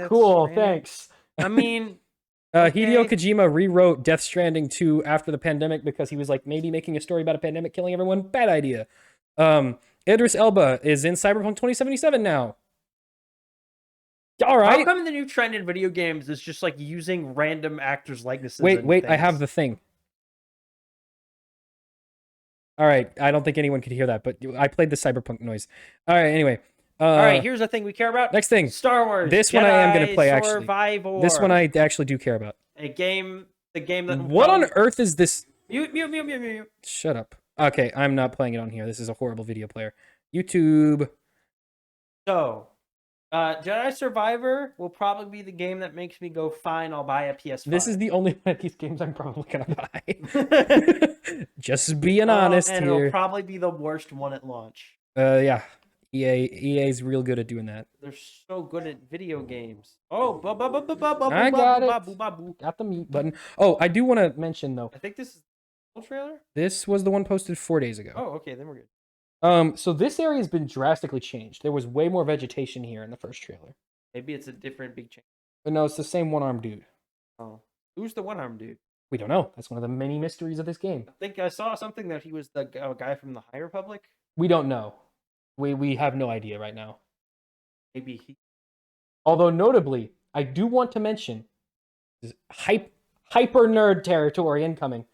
Speaker 1: Cool, thanks.
Speaker 2: I mean,
Speaker 1: Hideo Kojima rewrote Death Stranding 2 after the pandemic because he was like maybe making a story about a pandemic killing everyone. Bad idea. Idris Elba is in Cyberpunk 2077 now. All
Speaker 2: How
Speaker 1: right.
Speaker 2: come the new trend in video games is just like using random actors' likenesses?
Speaker 1: Wait, I have
Speaker 2: things?
Speaker 1: the thing. All right, I don't think anyone could hear that, but I played the Cyberpunk noise. All right, anyway.
Speaker 2: All right, here's the thing we care about.
Speaker 1: Next thing.
Speaker 2: Star Wars.
Speaker 1: This
Speaker 2: Jedi
Speaker 1: one I am going to play, actually.
Speaker 2: Survivor.
Speaker 1: This one I actually do care about.
Speaker 2: The game that...
Speaker 1: What on earth is this?
Speaker 2: Mute.
Speaker 1: Shut up. Okay, I'm not playing it on here. This is a horrible video player. YouTube.
Speaker 2: So, Jedi Survivor will probably be the game that makes me go, fine, I'll buy a PS5.
Speaker 1: This is the only one of these games I'm probably going to buy. Just being honest
Speaker 2: and
Speaker 1: here.
Speaker 2: It'll probably be the worst one at launch.
Speaker 1: Yeah. EA's real good at doing that.
Speaker 2: They're so good at video games. Oh,
Speaker 1: I got it. Got the mute button. Oh, I do want to mention, though.
Speaker 2: I think this is the trailer?
Speaker 1: This was the one posted 4 days ago.
Speaker 2: Oh, okay, then we're good.
Speaker 1: So this area has been drastically changed. There was way more vegetation here in the first trailer.
Speaker 2: Maybe it's a different big change.
Speaker 1: But no, it's the same one-armed dude.
Speaker 2: Oh. Who's the one-armed dude?
Speaker 1: We don't know. That's one of the many mysteries of this game.
Speaker 2: I think I saw something that he was the guy from the High Republic.
Speaker 1: We don't know. We have no idea right now.
Speaker 2: Maybe he...
Speaker 1: Although, notably, I do want to mention this hyper nerd territory incoming.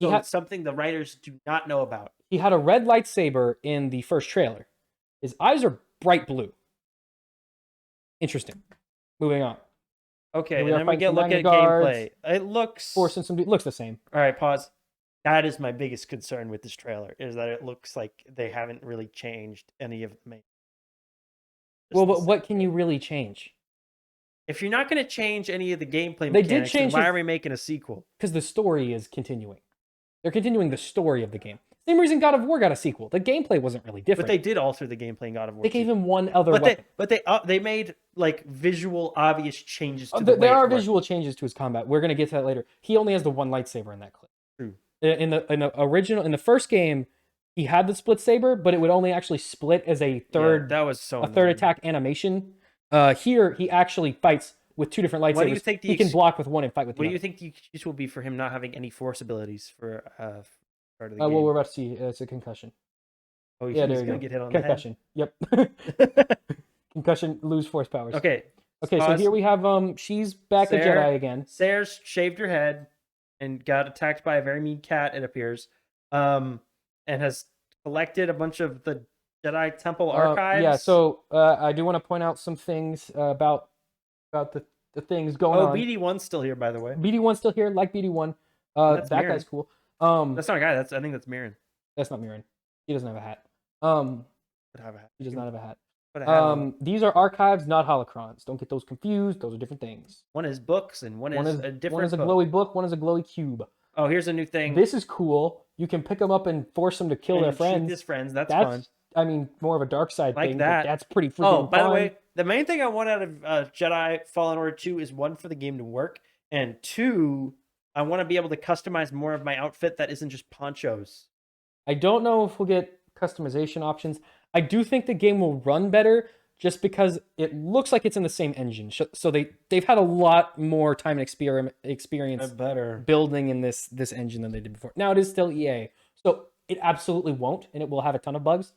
Speaker 2: So it's something the writers do not know about.
Speaker 1: He had a red lightsaber in the first trailer. His eyes are bright blue. Interesting. Moving on.
Speaker 2: Okay, and then we get look at gameplay. It looks...
Speaker 1: Forcing some... looks the same.
Speaker 2: All right, pause. That is my biggest concern with this trailer, is that it looks like they haven't really changed any of the...
Speaker 1: Well, but what can you really change?
Speaker 2: If you're not going to change any of the gameplay
Speaker 1: they
Speaker 2: mechanics,
Speaker 1: did change
Speaker 2: then why are we making a sequel?
Speaker 1: Because the story is continuing. They're continuing the story of the game. Same reason God of War got a sequel. The gameplay wasn't really different.
Speaker 2: But they did alter the gameplay in God of War.
Speaker 1: They gave him one other weapon.
Speaker 2: But they made like visual obvious changes to
Speaker 1: there are visual changes to his combat. We're going to get to that later. He only has the one lightsaber in that clip.
Speaker 2: True.
Speaker 1: In the first game, he had the split saber, but it would only actually split as a third third attack animation. Here he actually fights with two different lightsabers. What do you think he can block with one and fight with the other.
Speaker 2: What do you think the excuse will be for him not having any force abilities for part of the
Speaker 1: game?
Speaker 2: Well,
Speaker 1: we're about to see. It's a concussion.
Speaker 2: Oh, yeah, he's going to get hit on
Speaker 1: concussion.
Speaker 2: The head?
Speaker 1: Yep. Concussion, lose force powers.
Speaker 2: Okay.
Speaker 1: So here we have she's back a Jedi again.
Speaker 2: Sayers shaved her head and got attacked by a very mean cat, it appears. And has collected a bunch of the Jedi Temple archives.
Speaker 1: Yeah, so I do want to point out some things about the things going on.
Speaker 2: Oh, BD1's still here, by the way.
Speaker 1: BD1's still here, like BD1. That guy's cool.
Speaker 2: That's not a guy. I think that's Mirren.
Speaker 1: That's not Mirren. He doesn't have a hat. He does not have a hat. These are archives, not holocrons. Don't get those confused. Those are different things.
Speaker 2: One is books, and one is a different.
Speaker 1: One is a glowy book. One is a glowy cube.
Speaker 2: Oh, here's a new thing.
Speaker 1: This is cool. You can pick them up and force them to kill their friends.
Speaker 2: Shoot his friends. That's fun.
Speaker 1: I mean, more of a dark side
Speaker 2: like
Speaker 1: thing.
Speaker 2: That.
Speaker 1: But that's pretty freaking
Speaker 2: fun. Oh, by
Speaker 1: the
Speaker 2: way, the main thing I want out of Jedi Fallen Order 2 is, one, for the game to work, and two, I want to be able to customize more of my outfit that isn't just ponchos.
Speaker 1: I don't know if we'll get customization options. I do think the game will run better just because it looks like it's in the same engine. So they've had a lot more time and experience building in this engine than they did before. Now it is still EA, so it absolutely won't, and it will have a ton of bugs.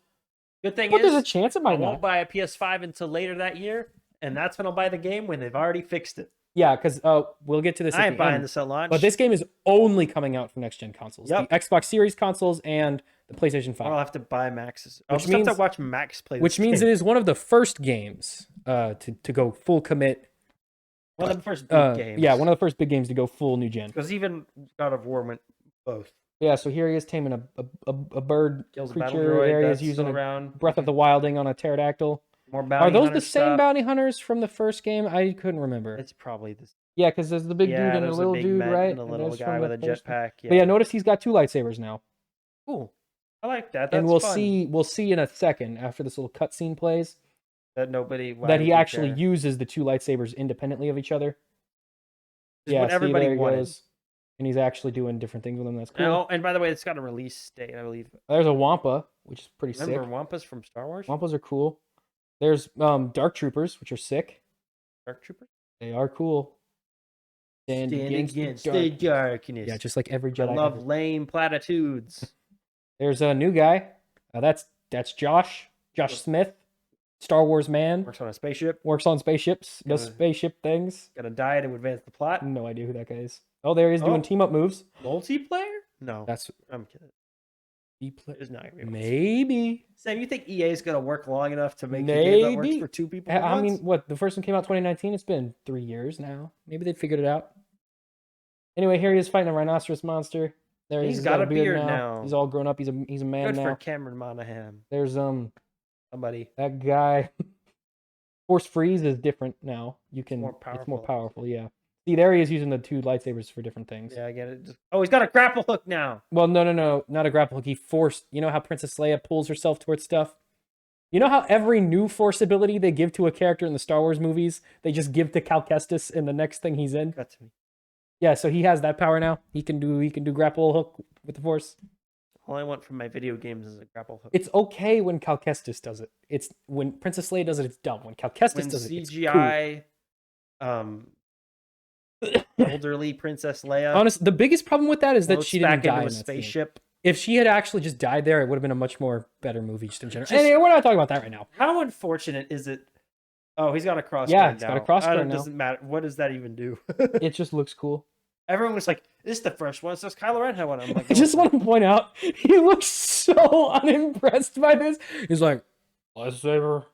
Speaker 2: Good thing
Speaker 1: but there's a chance it might not.
Speaker 2: I won't buy a PS5 until later that year, and that's when I'll buy the game, when they've already fixed it.
Speaker 1: Yeah, because we'll get to this.
Speaker 2: I ain't buying this at launch.
Speaker 1: But this game is only coming out for next-gen consoles.
Speaker 2: Yep.
Speaker 1: The Xbox Series consoles and the PlayStation 5.
Speaker 2: I'll have to buy Max's. I'll just have to watch Max play this
Speaker 1: Which means
Speaker 2: game.
Speaker 1: It is one of the first games to go full commit.
Speaker 2: One of the first big games.
Speaker 1: Yeah, one of the first big games to go full new gen.
Speaker 2: Because even God of War went both.
Speaker 1: Yeah, so here he is taming a bird creature. There he is using
Speaker 2: around.
Speaker 1: Breath of the Wilding on a pterodactyl.
Speaker 2: More bounty
Speaker 1: Are those
Speaker 2: hunter
Speaker 1: the same bounty hunters from the first game? I couldn't remember.
Speaker 2: It's probably the same.
Speaker 1: Yeah, because there's the big dude and the little dude, right?
Speaker 2: And the little guy with a jetpack. Yeah.
Speaker 1: But yeah, notice he's got two lightsabers now.
Speaker 2: Cool. I like that. That's
Speaker 1: and we'll
Speaker 2: fun.
Speaker 1: we'll see in a second after this little cutscene plays
Speaker 2: that
Speaker 1: he actually uses the two lightsabers independently of each other.
Speaker 2: Yeah, what everybody wanted.
Speaker 1: And he's actually doing different things with them. That's cool.
Speaker 2: Oh, and by the way, it's got a release date, I believe.
Speaker 1: There's a Wampa, which is pretty sick.
Speaker 2: Remember Wampas from Star Wars?
Speaker 1: Wampas are cool. There's Dark Troopers, which are sick.
Speaker 2: Dark Troopers?
Speaker 1: They are cool.
Speaker 2: Stand against the darkness.
Speaker 1: Yeah, just like every Jedi.
Speaker 2: I love lame platitudes.
Speaker 1: There's a new guy. That's That's Josh Smith, Star Wars man,
Speaker 2: Works on a spaceship.
Speaker 1: works on spaceships, does
Speaker 2: Gotta-
Speaker 1: spaceship things.
Speaker 2: Got to die to advance the plot.
Speaker 1: No idea who that guy is. Oh, there he is doing
Speaker 2: Oh.
Speaker 1: team up moves.
Speaker 2: Multiplayer? No.
Speaker 1: That's
Speaker 2: I'm kidding. It's not gonna be
Speaker 1: maybe.
Speaker 2: Sam, you think EA is gonna work long enough to make a game that works
Speaker 1: Maybe.
Speaker 2: for two people? At
Speaker 1: I mean,
Speaker 2: once?
Speaker 1: what? The first one came out 2019. It's been 3 years now. Maybe they figured it out. Anyway, here he is fighting a rhinoceros monster. There
Speaker 2: He's
Speaker 1: he's
Speaker 2: got a
Speaker 1: beard
Speaker 2: beard now.
Speaker 1: He's all grown up. He's a man
Speaker 2: Good
Speaker 1: now.
Speaker 2: for Cameron Monaghan.
Speaker 1: There's
Speaker 2: Somebody.
Speaker 1: that guy. Force freeze is different now. You can.
Speaker 2: more
Speaker 1: It's more
Speaker 2: powerful.
Speaker 1: powerful. Yeah. See, there he is using the 2 lightsabers for different things.
Speaker 2: Yeah, I get it. Oh, he's got a grapple hook now.
Speaker 1: Well, no, not a grapple hook. He forced. You know how Princess Leia pulls herself towards stuff. You know how every new Force ability they give to a character in the Star Wars movies, they just give to Cal Kestis in the next thing he's in.
Speaker 2: Got to me.
Speaker 1: Yeah, so he has that power now. He can do grapple hook with the Force.
Speaker 2: All I want from my video games is a grapple hook.
Speaker 1: It's okay when Cal Kestis does it. It's when Princess Leia does it, it's dumb. When Cal Kestis
Speaker 2: When
Speaker 1: does it, it's cool.
Speaker 2: CGI, elderly Princess Leia.
Speaker 1: Honestly, the biggest problem with that is that
Speaker 2: floats
Speaker 1: she didn't
Speaker 2: back
Speaker 1: die
Speaker 2: into
Speaker 1: in
Speaker 2: a
Speaker 1: that scene.
Speaker 2: spaceship.
Speaker 1: If she had actually just died there, it would have been a much more better movie just in general.
Speaker 2: Just-
Speaker 1: Anyway, we're not talking about that right now.
Speaker 2: How unfortunate is it? Oh, he's got a crossguard
Speaker 1: Yeah,
Speaker 2: now.
Speaker 1: he's got a crossguard
Speaker 2: It
Speaker 1: now.
Speaker 2: doesn't matter. What does that even do?
Speaker 1: It just looks cool.
Speaker 2: Everyone was like, "This is the first one." So Kylo Ren had one. I'm like,
Speaker 1: I just want to point out, he looks so unimpressed by this. He's like, lightsaber.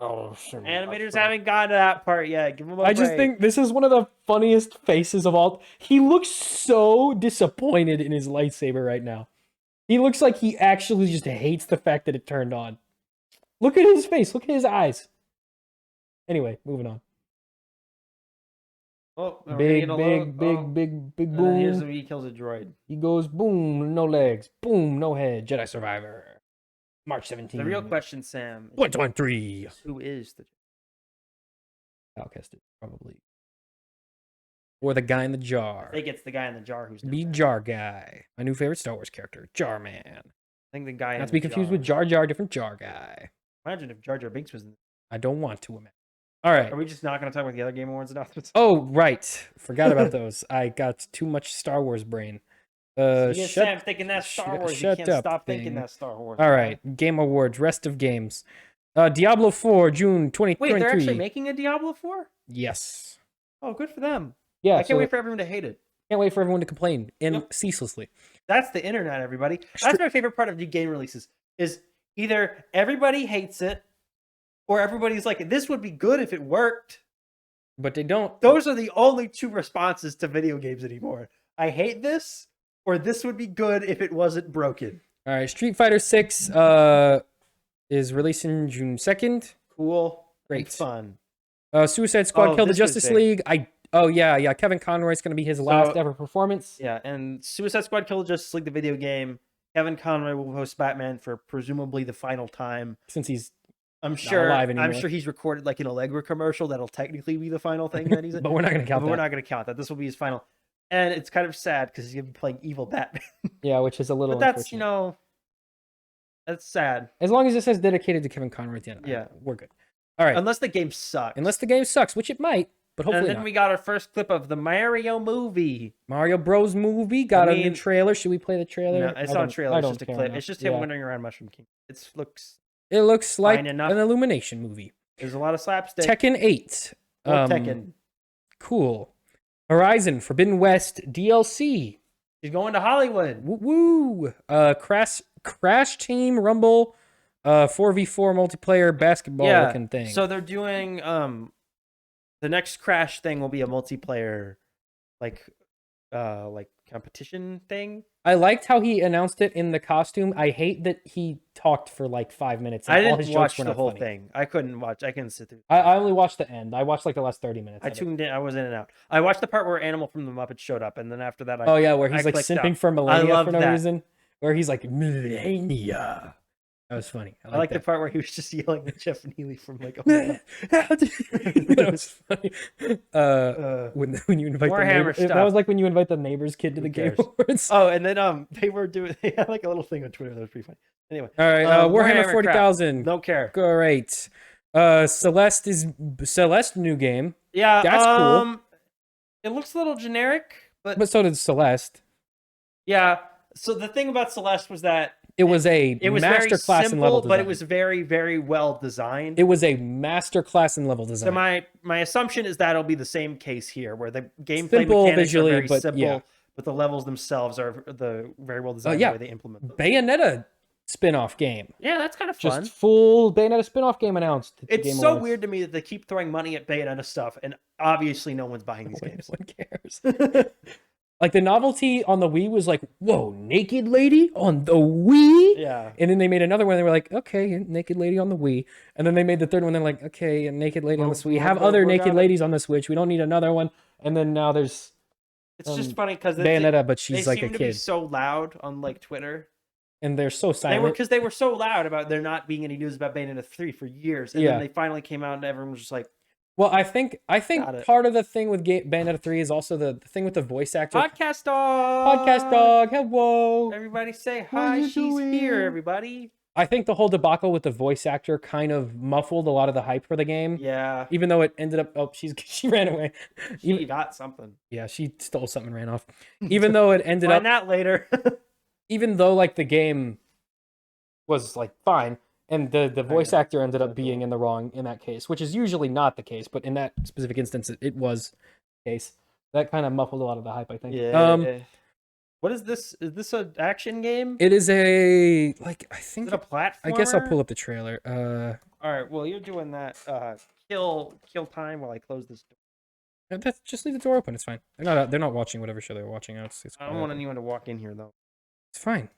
Speaker 1: Oh, shit.
Speaker 2: Animators haven't gotten to that part yet. Give him a
Speaker 1: I just
Speaker 2: break.
Speaker 1: think this is one of the funniest faces of all. He looks so disappointed in his lightsaber right now. He looks like he actually just hates the fact that it turned on. Look at his face. Look at his eyes. Anyway, moving on.
Speaker 2: Oh, are we
Speaker 1: Big,
Speaker 2: gonna
Speaker 1: big,
Speaker 2: load? Oh.
Speaker 1: big
Speaker 2: And then here's
Speaker 1: boom.
Speaker 2: when he kills a droid.
Speaker 1: He goes boom, no legs. Boom, no head. Jedi Survivor. March 17.
Speaker 2: The real question, Sam, is
Speaker 1: 123.
Speaker 2: who is the?
Speaker 1: Cal Kestis, probably. Or the guy in the
Speaker 2: I
Speaker 1: jar.
Speaker 2: think it's the guy in the jar who's.
Speaker 1: Be Jar Guy. My new favorite Star Wars character. Jar Man.
Speaker 2: I think the guy.
Speaker 1: Not
Speaker 2: in
Speaker 1: to be
Speaker 2: the
Speaker 1: confused
Speaker 2: jar.
Speaker 1: with Jar Jar, different Jar Guy.
Speaker 2: Imagine if Jar Jar Binks was in.
Speaker 1: I don't want to imagine. All right.
Speaker 2: Are we just not going to talk about the other Game Awards announcements?
Speaker 1: Oh, right. Forgot about those. I got too much Star Wars brain.
Speaker 2: You get
Speaker 1: Shut
Speaker 2: Sam thinking that Star Wars.
Speaker 1: shut
Speaker 2: You can't
Speaker 1: up,
Speaker 2: stop
Speaker 1: thing.
Speaker 2: thinking that Star Wars.
Speaker 1: All
Speaker 2: man.
Speaker 1: right. Game Awards. Rest of games. Diablo 4, June 2023.
Speaker 2: Wait, they're actually making a Diablo 4?
Speaker 1: Yes.
Speaker 2: Oh, good for them.
Speaker 1: Yeah.
Speaker 2: I can't wait for everyone to hate it.
Speaker 1: Can't wait for everyone to complain
Speaker 2: Yep.
Speaker 1: ceaselessly.
Speaker 2: That's the internet, everybody. That's my favorite part of new game releases. Is either everybody hates it, or everybody's like, "This would be good if it worked."
Speaker 1: But they don't.
Speaker 2: Those are the only two responses to video games anymore. I hate this, or this would be good if it wasn't broken.
Speaker 1: All right. Street Fighter 6 is releasing June 2nd.
Speaker 2: Cool.
Speaker 1: Great.
Speaker 2: And fun.
Speaker 1: Suicide Squad
Speaker 2: Oh,
Speaker 1: killed the
Speaker 2: this was
Speaker 1: Justice
Speaker 2: big.
Speaker 1: League. Yeah. Kevin Conroy's going to be his last ever performance.
Speaker 2: Yeah, and Suicide Squad Killed the Justice League, the video game. Kevin Conroy will host Batman for presumably the final time.
Speaker 1: Since he's
Speaker 2: I'm sure.
Speaker 1: alive
Speaker 2: I'm
Speaker 1: anymore.
Speaker 2: sure he's recorded like an Allegra commercial that'll technically be the final thing that he's in.
Speaker 1: but we're not going to count
Speaker 2: But
Speaker 1: that.
Speaker 2: we're not going to count that. This will be his final. And it's kind of sad because he's going to be playing evil Batman.
Speaker 1: Yeah, which is a little
Speaker 2: But that's,
Speaker 1: unfortunate.
Speaker 2: that's sad.
Speaker 1: As long as it says dedicated to Kevin Conroy at the end,
Speaker 2: Yeah.
Speaker 1: we're good. All right.
Speaker 2: Unless the game sucks.
Speaker 1: Unless the game sucks, which it might, but
Speaker 2: and
Speaker 1: hopefully
Speaker 2: then
Speaker 1: not.
Speaker 2: we got our first clip of the Mario movie.
Speaker 1: Mario Bros. Movie got a new
Speaker 2: mean-
Speaker 1: trailer. Should we play the trailer?
Speaker 2: No, it's not a trailer. It's just a
Speaker 1: care
Speaker 2: clip.
Speaker 1: enough.
Speaker 2: It's just him
Speaker 1: Yeah.
Speaker 2: wandering around Mushroom King. It looks.
Speaker 1: It looks like
Speaker 2: fine
Speaker 1: an
Speaker 2: enough.
Speaker 1: Illumination movie.
Speaker 2: There's a lot of slapstick.
Speaker 1: Tekken 8.
Speaker 2: Or Tekken.
Speaker 1: Cool. Horizon Forbidden West DLC.
Speaker 2: He's going to Hollywood.
Speaker 1: Woo woo. Crash Team Rumble 4v4 multiplayer basketball looking thing.
Speaker 2: So they're doing the next Crash thing will be a multiplayer like competition thing.
Speaker 1: I liked how he announced it in the costume. I hate that he talked for like 5 minutes. And
Speaker 2: I
Speaker 1: all
Speaker 2: didn't
Speaker 1: his jokes
Speaker 2: watch
Speaker 1: were
Speaker 2: the
Speaker 1: not
Speaker 2: whole
Speaker 1: funny.
Speaker 2: thing. I couldn't sit through.
Speaker 1: I only watched the end. I watched like the last 30 minutes.
Speaker 2: I
Speaker 1: of it.
Speaker 2: tuned in. I was in and out. I watched the part where Animal from the Muppets showed up, and then after that,
Speaker 1: Oh yeah, where he's
Speaker 2: I
Speaker 1: like
Speaker 2: clicked
Speaker 1: simping
Speaker 2: out.
Speaker 1: for Millennia
Speaker 2: loved
Speaker 1: for no
Speaker 2: that.
Speaker 1: reason. Where he's like Millennia. That was funny.
Speaker 2: I like the part where he was just yelling at Jeff Neely from like. Oh my God.
Speaker 1: that was funny. When you invite the
Speaker 2: Warhammer
Speaker 1: neighbor, that
Speaker 2: stuff.
Speaker 1: was like when you invite the neighbor's kid to the
Speaker 2: Who
Speaker 1: Game
Speaker 2: cares?
Speaker 1: Awards.
Speaker 2: Oh, and then they had like a little thing on Twitter that was pretty funny. Anyway,
Speaker 1: All right, Warhammer 40,000.
Speaker 2: don't care.
Speaker 1: Great. Celeste new game,
Speaker 2: Yeah,
Speaker 1: That's cool.
Speaker 2: It looks a little generic,
Speaker 1: but so did Celeste.
Speaker 2: yeah. So the thing about Celeste was that
Speaker 1: It was a
Speaker 2: It was very
Speaker 1: masterclass in level
Speaker 2: simple,
Speaker 1: design.
Speaker 2: but it was very, very well designed.
Speaker 1: It was a masterclass in level design.
Speaker 2: So my assumption is that it'll be the same case here, where the gameplay
Speaker 1: Simple
Speaker 2: mechanics
Speaker 1: visually,
Speaker 2: are very
Speaker 1: but
Speaker 2: simple,
Speaker 1: yeah.
Speaker 2: but the levels themselves are very well designed
Speaker 1: yeah.
Speaker 2: the way they implement them.
Speaker 1: Bayonetta spin-off game.
Speaker 2: Yeah, that's kind of fun.
Speaker 1: Just full Bayonetta spin-off game announced. at the
Speaker 2: It's
Speaker 1: Game
Speaker 2: so
Speaker 1: Awards.
Speaker 2: weird to me that they keep throwing money at Bayonetta stuff, and obviously no one's buying these games.
Speaker 1: No one cares. Like the novelty on the Wii was like, whoa, naked lady on the Wii?
Speaker 2: Yeah.
Speaker 1: And then they made another one. They were like, okay, naked lady on the Wii. And then they made the third one. They're like, okay, a naked lady on the Switch. We have other naked ladies on the Switch. We don't need another one. And then now there's
Speaker 2: It's just funny because
Speaker 1: Bayonetta, but she's like a
Speaker 2: seem to be
Speaker 1: kid.
Speaker 2: so loud on like Twitter.
Speaker 1: And they're so silent.
Speaker 2: They were so loud about there not being any news about Bayonetta 3 for years, and
Speaker 1: Yeah.
Speaker 2: then they finally came out and everyone was just like,
Speaker 1: Well, I think
Speaker 2: Got it.
Speaker 1: part of the thing with Bayonetta 3 is also the thing with the voice actor.
Speaker 2: "Podcast dog,
Speaker 1: Podcast dog, hello.
Speaker 2: Everybody say
Speaker 1: What are
Speaker 2: hi.
Speaker 1: you
Speaker 2: She's
Speaker 1: doing?"
Speaker 2: here, everybody.
Speaker 1: I think the whole debacle with the voice actor kind of muffled a lot of the hype for the game.
Speaker 2: Yeah,
Speaker 1: Even though it ended up, she ran away.
Speaker 2: she got something.
Speaker 1: Yeah, she stole something and ran off. Even though it ended
Speaker 2: Find
Speaker 1: up,
Speaker 2: that later.
Speaker 1: even though like the game was like fine, and the voice actor ended up being in the wrong in that case, which is usually not the case, but in that specific instance, it was the case. That kind of muffled a lot of the hype, I think.
Speaker 2: Yeah. What is this? Is this an action game?
Speaker 1: It is a like I
Speaker 2: Is
Speaker 1: think
Speaker 2: it a platformer?
Speaker 1: I guess I'll pull up the trailer.
Speaker 2: All right. Well, you're doing that. Kill time while I close this door.
Speaker 1: That's just leave the door open. It's fine. They're not watching whatever show they're watching. It's
Speaker 2: I don't want anyone to walk in here though.
Speaker 1: It's fine.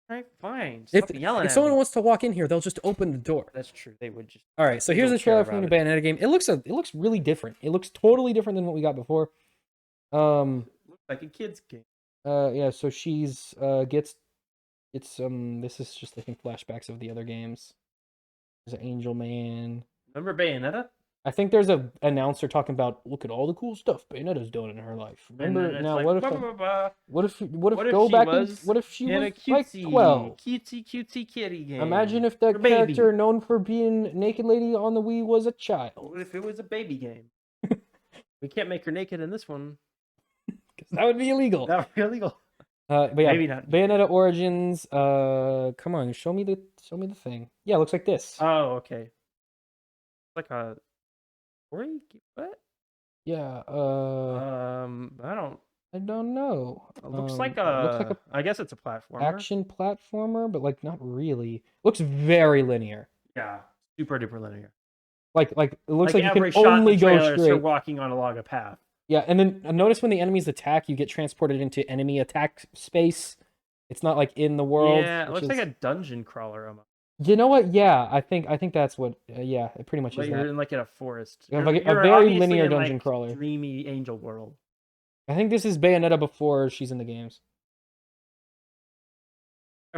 Speaker 2: All right, fine.
Speaker 1: If
Speaker 2: Stop yelling
Speaker 1: if
Speaker 2: at
Speaker 1: someone
Speaker 2: me.
Speaker 1: wants to walk in here, they'll just open the door.
Speaker 2: That's true. They would just.
Speaker 1: All right, so
Speaker 2: They
Speaker 1: here's
Speaker 2: don't
Speaker 1: the trailer
Speaker 2: care
Speaker 1: from the
Speaker 2: about
Speaker 1: Bayonetta game. It looks really different. It looks totally different than what we got before.
Speaker 2: Looks like a kid's game.
Speaker 1: Yeah, so she's gets this is just I think flashbacks of the other games. There's an Angel Man.
Speaker 2: Remember Bayonetta?
Speaker 1: I think there's a announcer talking about look at all the cool stuff Bayonetta's done in her life. Remember
Speaker 2: And then it's
Speaker 1: now
Speaker 2: like,
Speaker 1: what if
Speaker 2: blah, blah, blah.
Speaker 1: what if
Speaker 2: What if
Speaker 1: go
Speaker 2: she
Speaker 1: back
Speaker 2: was
Speaker 1: what if she
Speaker 2: in
Speaker 1: was
Speaker 2: a
Speaker 1: like
Speaker 2: cutesy,
Speaker 1: 12?
Speaker 2: cutesy kitty game?
Speaker 1: Imagine if that
Speaker 2: For baby.
Speaker 1: character known for being naked lady on the Wii was a child.
Speaker 2: What if it was a baby game? We can't make her naked in this one.
Speaker 1: 'Cause that would be illegal.
Speaker 2: That would be illegal.
Speaker 1: But yeah,
Speaker 2: Maybe not.
Speaker 1: Bayonetta Origins. Come on, show me the thing. Yeah, it looks like this.
Speaker 2: Oh, okay. Like a story? What?
Speaker 1: Yeah.
Speaker 2: I don't.
Speaker 1: I don't know.
Speaker 2: It looks like
Speaker 1: a
Speaker 2: I guess it's a platformer.
Speaker 1: action platformer, but like not really. Looks very linear.
Speaker 2: Yeah. Super duper linear.
Speaker 1: Like it looks like you
Speaker 2: every
Speaker 1: can
Speaker 2: shot in
Speaker 1: only
Speaker 2: the
Speaker 1: go
Speaker 2: trailer is her
Speaker 1: straight.
Speaker 2: walking on along a path.
Speaker 1: Yeah, and then notice when the enemies attack, you get transported into enemy attack space. It's not like in the world.
Speaker 2: Yeah, it
Speaker 1: which
Speaker 2: looks
Speaker 1: is-
Speaker 2: like a dungeon crawler almost.
Speaker 1: You know what? Yeah, I think that's what. Yeah, it pretty much
Speaker 2: But
Speaker 1: is
Speaker 2: you're
Speaker 1: that.
Speaker 2: in like in a forest.
Speaker 1: Yeah,
Speaker 2: You're-
Speaker 1: like a
Speaker 2: you're
Speaker 1: very
Speaker 2: obviously
Speaker 1: linear
Speaker 2: in,
Speaker 1: dungeon
Speaker 2: like,
Speaker 1: crawler.
Speaker 2: Dreamy angel world.
Speaker 1: I think this is Bayonetta before she's in the games.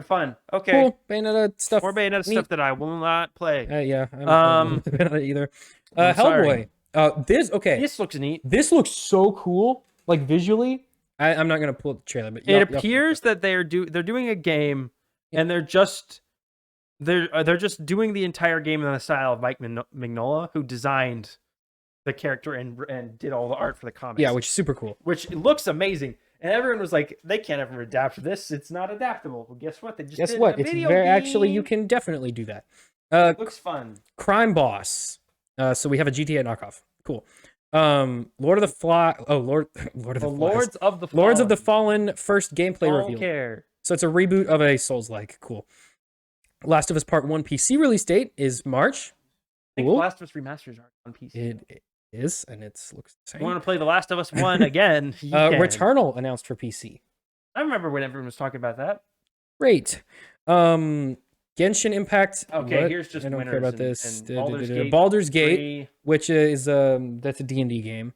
Speaker 2: Fun. Okay.
Speaker 1: Cool. Bayonetta stuff.
Speaker 2: More Bayonetta
Speaker 1: Neat.
Speaker 2: stuff that I will not play.
Speaker 1: Yeah. I don't play Bayonetta either.
Speaker 2: I'm sorry.
Speaker 1: Hellboy. This
Speaker 2: looks neat.
Speaker 1: This looks so cool. Like visually. I'm not gonna pull up the trailer, but
Speaker 2: It appears that they're doing a game, and they're just doing the entire game in the style of Mike Mignola, who designed the character and did all the art for the comics.
Speaker 1: Yeah, which is super cool.
Speaker 2: Which looks amazing. And everyone was like, they can't ever adapt this. It's not adaptable. Well, guess what? They just
Speaker 1: Guess
Speaker 2: did
Speaker 1: what?
Speaker 2: a
Speaker 1: It's
Speaker 2: video
Speaker 1: very actually
Speaker 2: game.
Speaker 1: you can definitely do that.
Speaker 2: Looks fun.
Speaker 1: Crime Boss. So we have a GTA knockoff. Cool. Lord of the Fly. Oh, Lord of the Flies.
Speaker 2: Lords of the Fallen.
Speaker 1: Lords of the Fallen first gameplay
Speaker 2: Don't
Speaker 1: reveal.
Speaker 2: care.
Speaker 1: So it's a reboot of a Souls-like. Cool. Last of Us Part 1 PC release date is March.
Speaker 2: I think
Speaker 1: Cool.
Speaker 2: Last of Us remasters are on PC.
Speaker 1: It is, and it looks the
Speaker 2: If you want
Speaker 1: same.
Speaker 2: to play The Last of Us 1 again, you can.
Speaker 1: Returnal announced for PC.
Speaker 2: I remember when everyone was talking about that.
Speaker 1: Great. Genshin Impact.
Speaker 2: Okay,
Speaker 1: what?
Speaker 2: here's just
Speaker 1: I don't care
Speaker 2: winners
Speaker 1: about
Speaker 2: and-
Speaker 1: this.
Speaker 2: and Baldur's Gate
Speaker 1: Baldur's Gate,
Speaker 2: 3.
Speaker 1: which is that's a D&D game.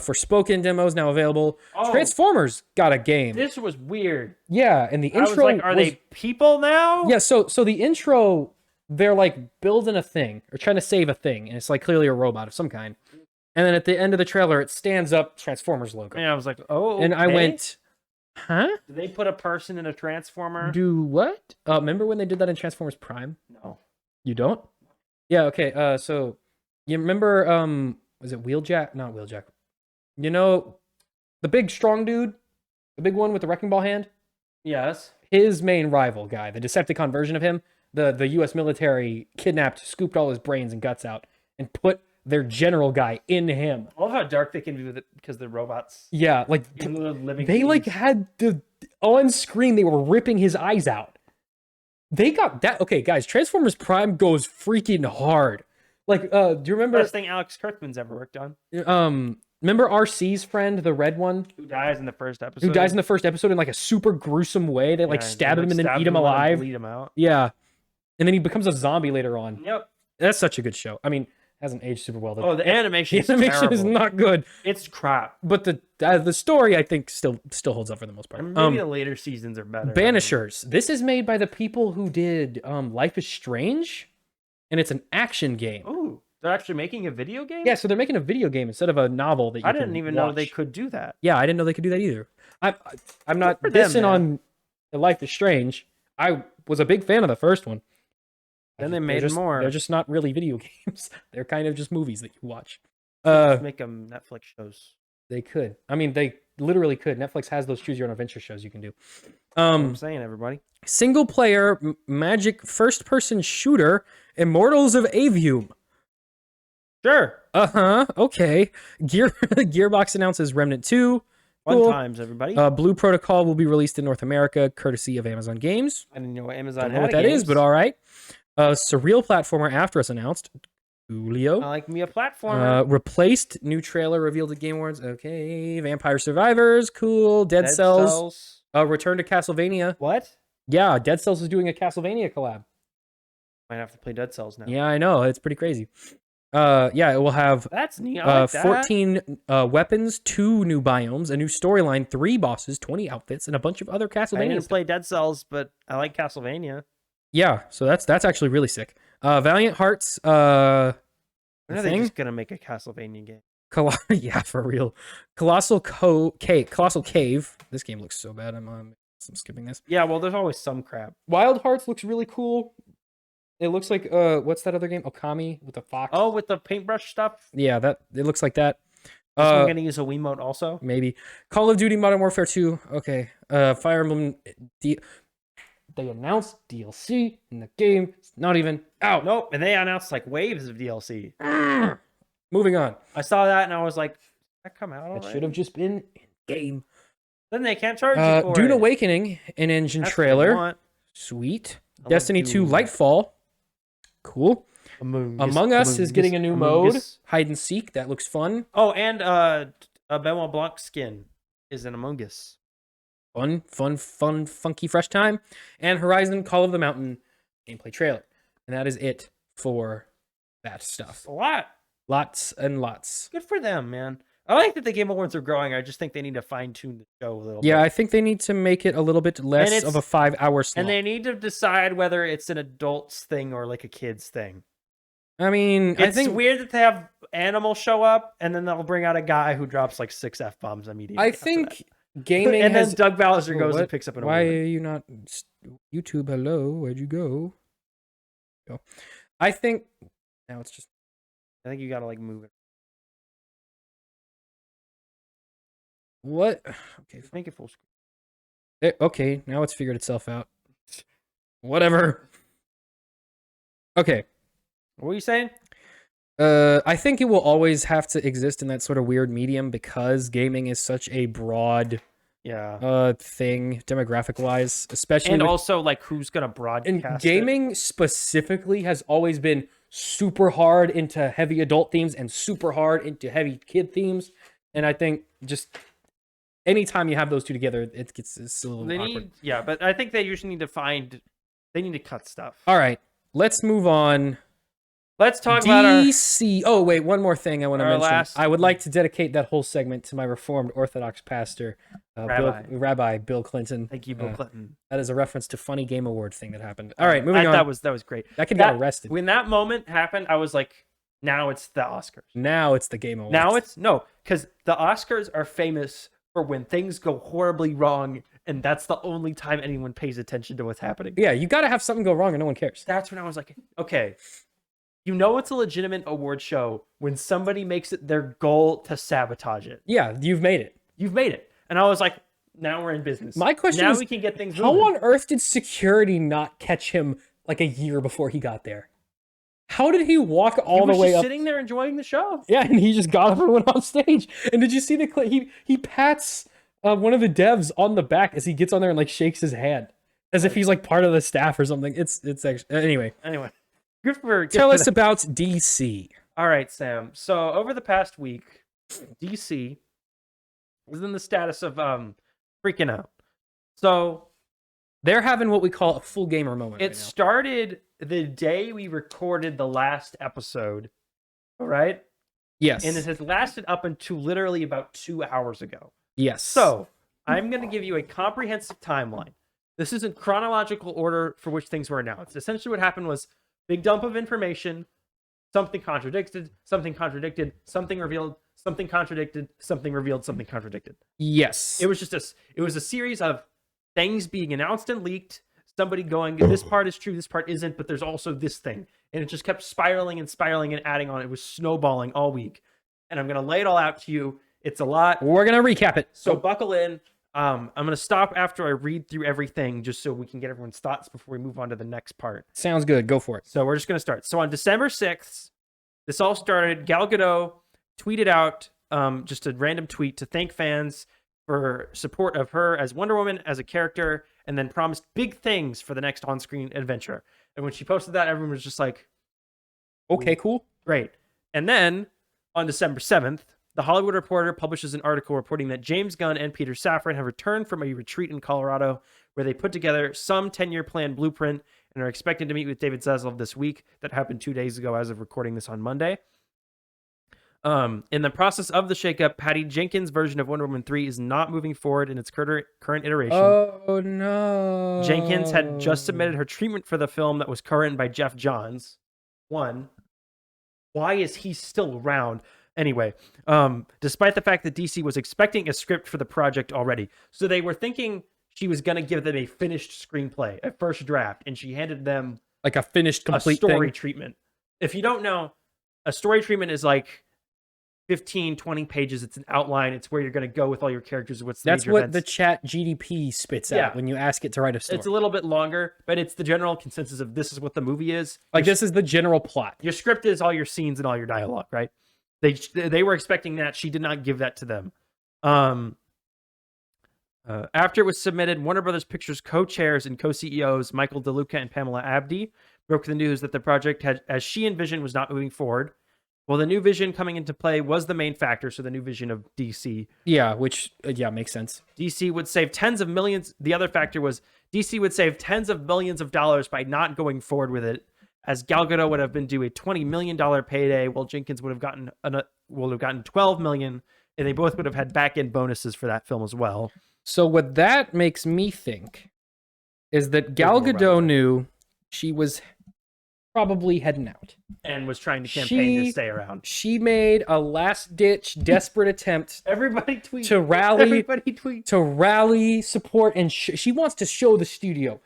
Speaker 1: For spoken demos now available.
Speaker 2: Oh.
Speaker 1: Transformers got a game.
Speaker 2: This was weird.
Speaker 1: Yeah, and the
Speaker 2: I was
Speaker 1: intro
Speaker 2: like, are they people now?
Speaker 1: Yeah, so the intro, they're like building a thing or trying to save a thing, and it's like clearly a robot of some kind. And then at the end of the trailer, it stands up Transformers logo.
Speaker 2: And I was like, oh,
Speaker 1: And I
Speaker 2: okay.
Speaker 1: went, huh?
Speaker 2: Did they put a person in a transformer?
Speaker 1: Do what? Remember when they did that in Transformers Prime?
Speaker 2: No.
Speaker 1: You don't? Yeah, okay. So you remember was it Wheeljack? Not Wheeljack. You know the big strong dude? The big one with the wrecking ball hand?
Speaker 2: Yes.
Speaker 1: his main rival guy, the Decepticon version of him, the U.S. military kidnapped, scooped all his brains and guts out, and put their general guy in him.
Speaker 2: I love how dark they can be with it because they're robots.
Speaker 1: Yeah, like
Speaker 2: Living
Speaker 1: they like
Speaker 2: beings.
Speaker 1: had the on screen they were ripping his eyes out. They got that. Okay, guys, Transformers Prime goes freaking hard. Like, do you remember?
Speaker 2: Best thing Alex Kurtzman's ever worked on.
Speaker 1: Remember RC's friend, the red one,
Speaker 2: Who dies in the first episode?
Speaker 1: who dies in the first episode in like a super gruesome way? They like stab him and then eat him alive.
Speaker 2: Bleed him out.
Speaker 1: Yeah, and then he becomes a zombie later on.
Speaker 2: Yep.
Speaker 1: That's such a good show. I mean, it hasn't aged super well.
Speaker 2: Oh, the animation.
Speaker 1: The animation is not good,
Speaker 2: It's crap.
Speaker 1: but the story I think still holds up for the most part.
Speaker 2: And maybe the later seasons are better.
Speaker 1: Banishers. This is made by the people who did Life is Strange, and it's an action game.
Speaker 2: Oh, they're actually making a video game?
Speaker 1: Yeah, so they're making a video game instead of a novel that you
Speaker 2: I
Speaker 1: can
Speaker 2: didn't even know
Speaker 1: watch.
Speaker 2: they could do that.
Speaker 1: Yeah, I didn't know they could do that either. I'm not
Speaker 2: Good for them,
Speaker 1: dissing
Speaker 2: man.
Speaker 1: on Life is Strange. I was a big fan of the first one.
Speaker 2: Then they
Speaker 1: They're
Speaker 2: made
Speaker 1: just,
Speaker 2: more.
Speaker 1: They're just not really video games. They're kind of just movies that you watch.
Speaker 2: Let's make them Netflix shows.
Speaker 1: They could. I mean, they literally could. Netflix has those choose your own adventure shows you can do.
Speaker 2: I'm saying, everybody.
Speaker 1: Single player magic first person shooter Immortals of Avium.
Speaker 2: Sure.
Speaker 1: Okay. Gearbox announces Remnant 2.
Speaker 2: Fun
Speaker 1: Cool.
Speaker 2: times, everybody.
Speaker 1: Blue Protocol will be released in North America, courtesy of Amazon Games.
Speaker 2: I didn't know what Amazon
Speaker 1: Don't know
Speaker 2: had
Speaker 1: what that
Speaker 2: games.
Speaker 1: is, but all right. Surreal platformer after us announced. Julio.
Speaker 2: I like me a platformer.
Speaker 1: Replaced new trailer revealed at Game Awards. Okay. Vampire Survivors. Cool. Dead Cells. Return to Castlevania.
Speaker 2: What?
Speaker 1: Yeah, Dead Cells is doing a Castlevania collab.
Speaker 2: Might have to play Dead Cells now.
Speaker 1: Yeah, I know. It's pretty crazy. Yeah, it will have
Speaker 2: That's neat. I like that.
Speaker 1: 14 weapons, 2 new biomes, a new storyline, 3 bosses, 20 outfits, and a bunch of other
Speaker 2: I
Speaker 1: Castlevania
Speaker 2: didn't
Speaker 1: stuff.
Speaker 2: play Dead Cells, but I like Castlevania.
Speaker 1: Yeah, so that's actually really sick. Valiant Hearts,
Speaker 2: When are they
Speaker 1: thing?
Speaker 2: just gonna make a Castlevania game?
Speaker 1: Yeah, for real. Colossal Cave. This game looks so bad. I'm skipping this.
Speaker 2: Yeah, well, there's always some crap.
Speaker 1: Wild Hearts looks really cool. It looks like what's that other game? Okami with the fox.
Speaker 2: Oh, with the paintbrush stuff.
Speaker 1: Yeah, that it looks like that.
Speaker 2: Is one gonna use a Wiimote also?
Speaker 1: Maybe. Call of Duty Modern Warfare 2. Okay. Fire Emblem. They announced DLC in the game. It's not even out.
Speaker 2: Nope. And they announced like waves of DLC.
Speaker 1: Moving on.
Speaker 2: I saw that and I was like, "Did that come out
Speaker 1: It
Speaker 2: already?"
Speaker 1: should have just been in game.
Speaker 2: Then they can't charge you for
Speaker 1: Dune
Speaker 2: it.
Speaker 1: Awakening, an engine
Speaker 2: That's what I
Speaker 1: trailer.
Speaker 2: want.
Speaker 1: Sweet.
Speaker 2: I love
Speaker 1: Destiny 2
Speaker 2: Dune.
Speaker 1: Lightfall. Cool.
Speaker 2: Among
Speaker 1: Us is getting a new mode. Hide and Seek. That looks fun.
Speaker 2: Oh, and a Benoit Blanc skin is in Among Us.
Speaker 1: Fun, funky, fresh time. And Horizon Call of the Mountain gameplay trailer. And that is it for that stuff.
Speaker 2: A lot.
Speaker 1: Lots and lots.
Speaker 2: Good for them, man. I like that the Game Awards are growing. I just think they need to fine tune the show a little
Speaker 1: Yeah,
Speaker 2: bit.
Speaker 1: I think they need to make it a little bit less
Speaker 2: it's-
Speaker 1: of a 5-hour slot.
Speaker 2: And they need to decide whether it's an adults thing or like a kids thing.
Speaker 1: I mean,
Speaker 2: It's
Speaker 1: I think
Speaker 2: weird that they have animals show up and then they'll bring out a guy who drops like 6 F-bombs immediately.
Speaker 1: I
Speaker 2: after
Speaker 1: think
Speaker 2: that.
Speaker 1: gaming
Speaker 2: and
Speaker 1: has.
Speaker 2: then Doug Bowser
Speaker 1: Oh,
Speaker 2: goes
Speaker 1: what?
Speaker 2: and picks up an
Speaker 1: Why
Speaker 2: award.
Speaker 1: are you not YouTube? Hello, where'd you go? I think now it's just
Speaker 2: I think you gotta like move it.
Speaker 1: what? Okay,
Speaker 2: Make it full screen.
Speaker 1: okay. Now it's figured itself out. Whatever. Okay.
Speaker 2: What were you saying?
Speaker 1: I think it will always have to exist in that sort of weird medium because gaming is such a broad
Speaker 2: Yeah.
Speaker 1: thing demographic wise, especially
Speaker 2: And
Speaker 1: with-
Speaker 2: also like who's gonna
Speaker 1: and
Speaker 2: broadcast
Speaker 1: gaming specifically has always been super hard into heavy adult themes and super hard into heavy kid themes. And I think just anytime you have those two together, it gets it's a little
Speaker 2: They
Speaker 1: awkward.
Speaker 2: need, yeah, but I think they usually need to find. They need to cut stuff.
Speaker 1: All right, let's move on.
Speaker 2: Let's talk about our.
Speaker 1: DC. Oh wait, one more thing I want to
Speaker 2: our
Speaker 1: mention.
Speaker 2: last-
Speaker 1: I would like to dedicate that whole segment to my Reformed Orthodox pastor, Rabbi Bill Clinton.
Speaker 2: Thank you, Bill Clinton.
Speaker 1: That is a reference to funny Game Award thing that happened. All right, moving on.
Speaker 2: That was great.
Speaker 1: That could
Speaker 2: That-
Speaker 1: get arrested.
Speaker 2: When that moment happened, I was like, now it's the Oscars.
Speaker 1: Now it's the Game Awards.
Speaker 2: Now it's no, because the Oscars are famous for when things go horribly wrong, and that's the only time anyone pays attention to what's happening.
Speaker 1: yeah. You got to have something go wrong, and no one cares.
Speaker 2: That's when I was like, okay, you know it's a legitimate award show when somebody makes it their goal to sabotage it.
Speaker 1: Yeah, you've made it.
Speaker 2: You've made it. And I was like, Now we're in business.
Speaker 1: My question
Speaker 2: now
Speaker 1: is,
Speaker 2: we can get things
Speaker 1: how
Speaker 2: moving.
Speaker 1: on earth did security not catch him like a year before he got there? How did he walk all the way up?
Speaker 2: Sitting there enjoying the show.
Speaker 1: Yeah, and he just got up and went on stage. And did you see the clip? He pats one of the devs on the back as he gets on there and like shakes his hand as if he's like part of the staff or something. It's actually anyway.
Speaker 2: Good for
Speaker 1: Tell us about DC.
Speaker 2: All right, Sam. So over the past week, DC is in the status of freaking out. So
Speaker 1: they're having what we call a full gamer moment.
Speaker 2: It started the day we recorded the last episode. All right.
Speaker 1: Yes.
Speaker 2: And it has lasted up until literally about 2 hours ago.
Speaker 1: Yes.
Speaker 2: So I'm going to give you a comprehensive timeline. This is in chronological order for which things were announced. Essentially what happened was big dump of information, something contradicted, something contradicted, something revealed, something contradicted, something revealed, something contradicted.
Speaker 1: Yes.
Speaker 2: It was just it was a series of things being announced and leaked, somebody going, this part is true, this part isn't, but there's also this thing. And it just kept spiraling and adding on. It was snowballing all week. And I'm going to lay it all out to you. It's a lot.
Speaker 1: We're going to recap it.
Speaker 2: So buckle in. I'm going to stop after I read through everything just so we can get everyone's thoughts before we move on to the next part.
Speaker 1: Sounds good. Go for it.
Speaker 2: So we're just going to start. So on December 6th, this all started. Gal Gadot tweeted out just a random tweet to thank fans for support of her as Wonder Woman as a character, and then promised big things for the next on-screen adventure. And when she posted that, everyone was just like,
Speaker 1: okay, cool.
Speaker 2: Great. And then on December 7th, The Hollywood Reporter publishes an article reporting that James Gunn and Peter Safran have returned from a retreat in Colorado where they put together some 10-year plan blueprint and are expected to meet with David Zaslav this week. That happened 2 days ago as of recording this on Monday. In the process of the shakeup, Patty Jenkins' version of Wonder Woman 3 is not moving forward in its current iteration.
Speaker 1: Oh, no.
Speaker 2: Jenkins had just submitted her treatment for the film that was co-written by Jeff Johns. One, why is he still around? Anyway, despite the fact that DC was expecting a script for the project already. So they were thinking she was going to give them a finished screenplay, a first draft, and she handed them
Speaker 1: like a finished, complete
Speaker 2: story treatment. If you don't know, a story treatment is like 15, 20 pages. It's an outline. It's where you're going to go with all your characters. That's
Speaker 1: what
Speaker 2: events.
Speaker 1: the chat GDP spits out when you ask it to write a story.
Speaker 2: It's a little bit longer, but it's the general consensus of this is what the movie is.
Speaker 1: Like this is the general plot.
Speaker 2: Your script is all your scenes and all your dialogue, right? They were expecting that. She did not give that to them. After it was submitted, Warner Brothers Pictures co-chairs and co-CEOs Michael DeLuca and Pamela Abdi broke the news that the project had, as she envisioned, was not moving forward. Well, the new vision coming into play was the main factor, so the new vision of DC.
Speaker 1: Yeah, which, makes sense.
Speaker 2: DC would save tens of millions. The other factor was DC would save tens of millions of dollars by not going forward with it, as Gal Gadot would have been due a $20 million payday, while Jenkins would have gotten $12 million, and they both would have had back-end bonuses for that film as well.
Speaker 1: So what that makes me think is that Gal Gadot knew she was probably heading out
Speaker 2: and was trying to campaign to stay around.
Speaker 1: She made a last-ditch, desperate attempt.
Speaker 2: Everybody tweet
Speaker 1: to rally.
Speaker 2: Everybody tweet
Speaker 1: to rally support, and she wants to show the studio,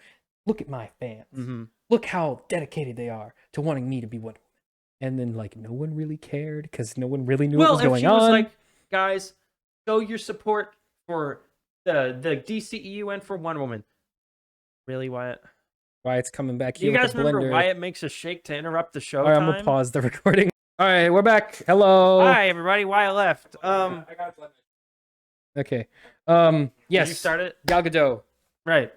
Speaker 1: look at my fans.
Speaker 2: Mm-hmm.
Speaker 1: Look how dedicated they are to wanting me to be Wonder Woman. And then no one really cared because no one really knew what was going on.
Speaker 2: Well, if she was like, guys, show your support for the DCEU and for Wonder Woman. Really, Wyatt?
Speaker 1: Wyatt's coming back here.
Speaker 2: You guys
Speaker 1: with a
Speaker 2: remember
Speaker 1: blender.
Speaker 2: Wyatt makes a shake to interrupt the show?
Speaker 1: All right, I'm gonna pause the recording. All right, we're back. Hello.
Speaker 2: Hi, everybody. Wyatt left.
Speaker 1: I got blender. Okay. Yes.
Speaker 2: Did you start it?
Speaker 1: Gal Gadot.
Speaker 2: Right.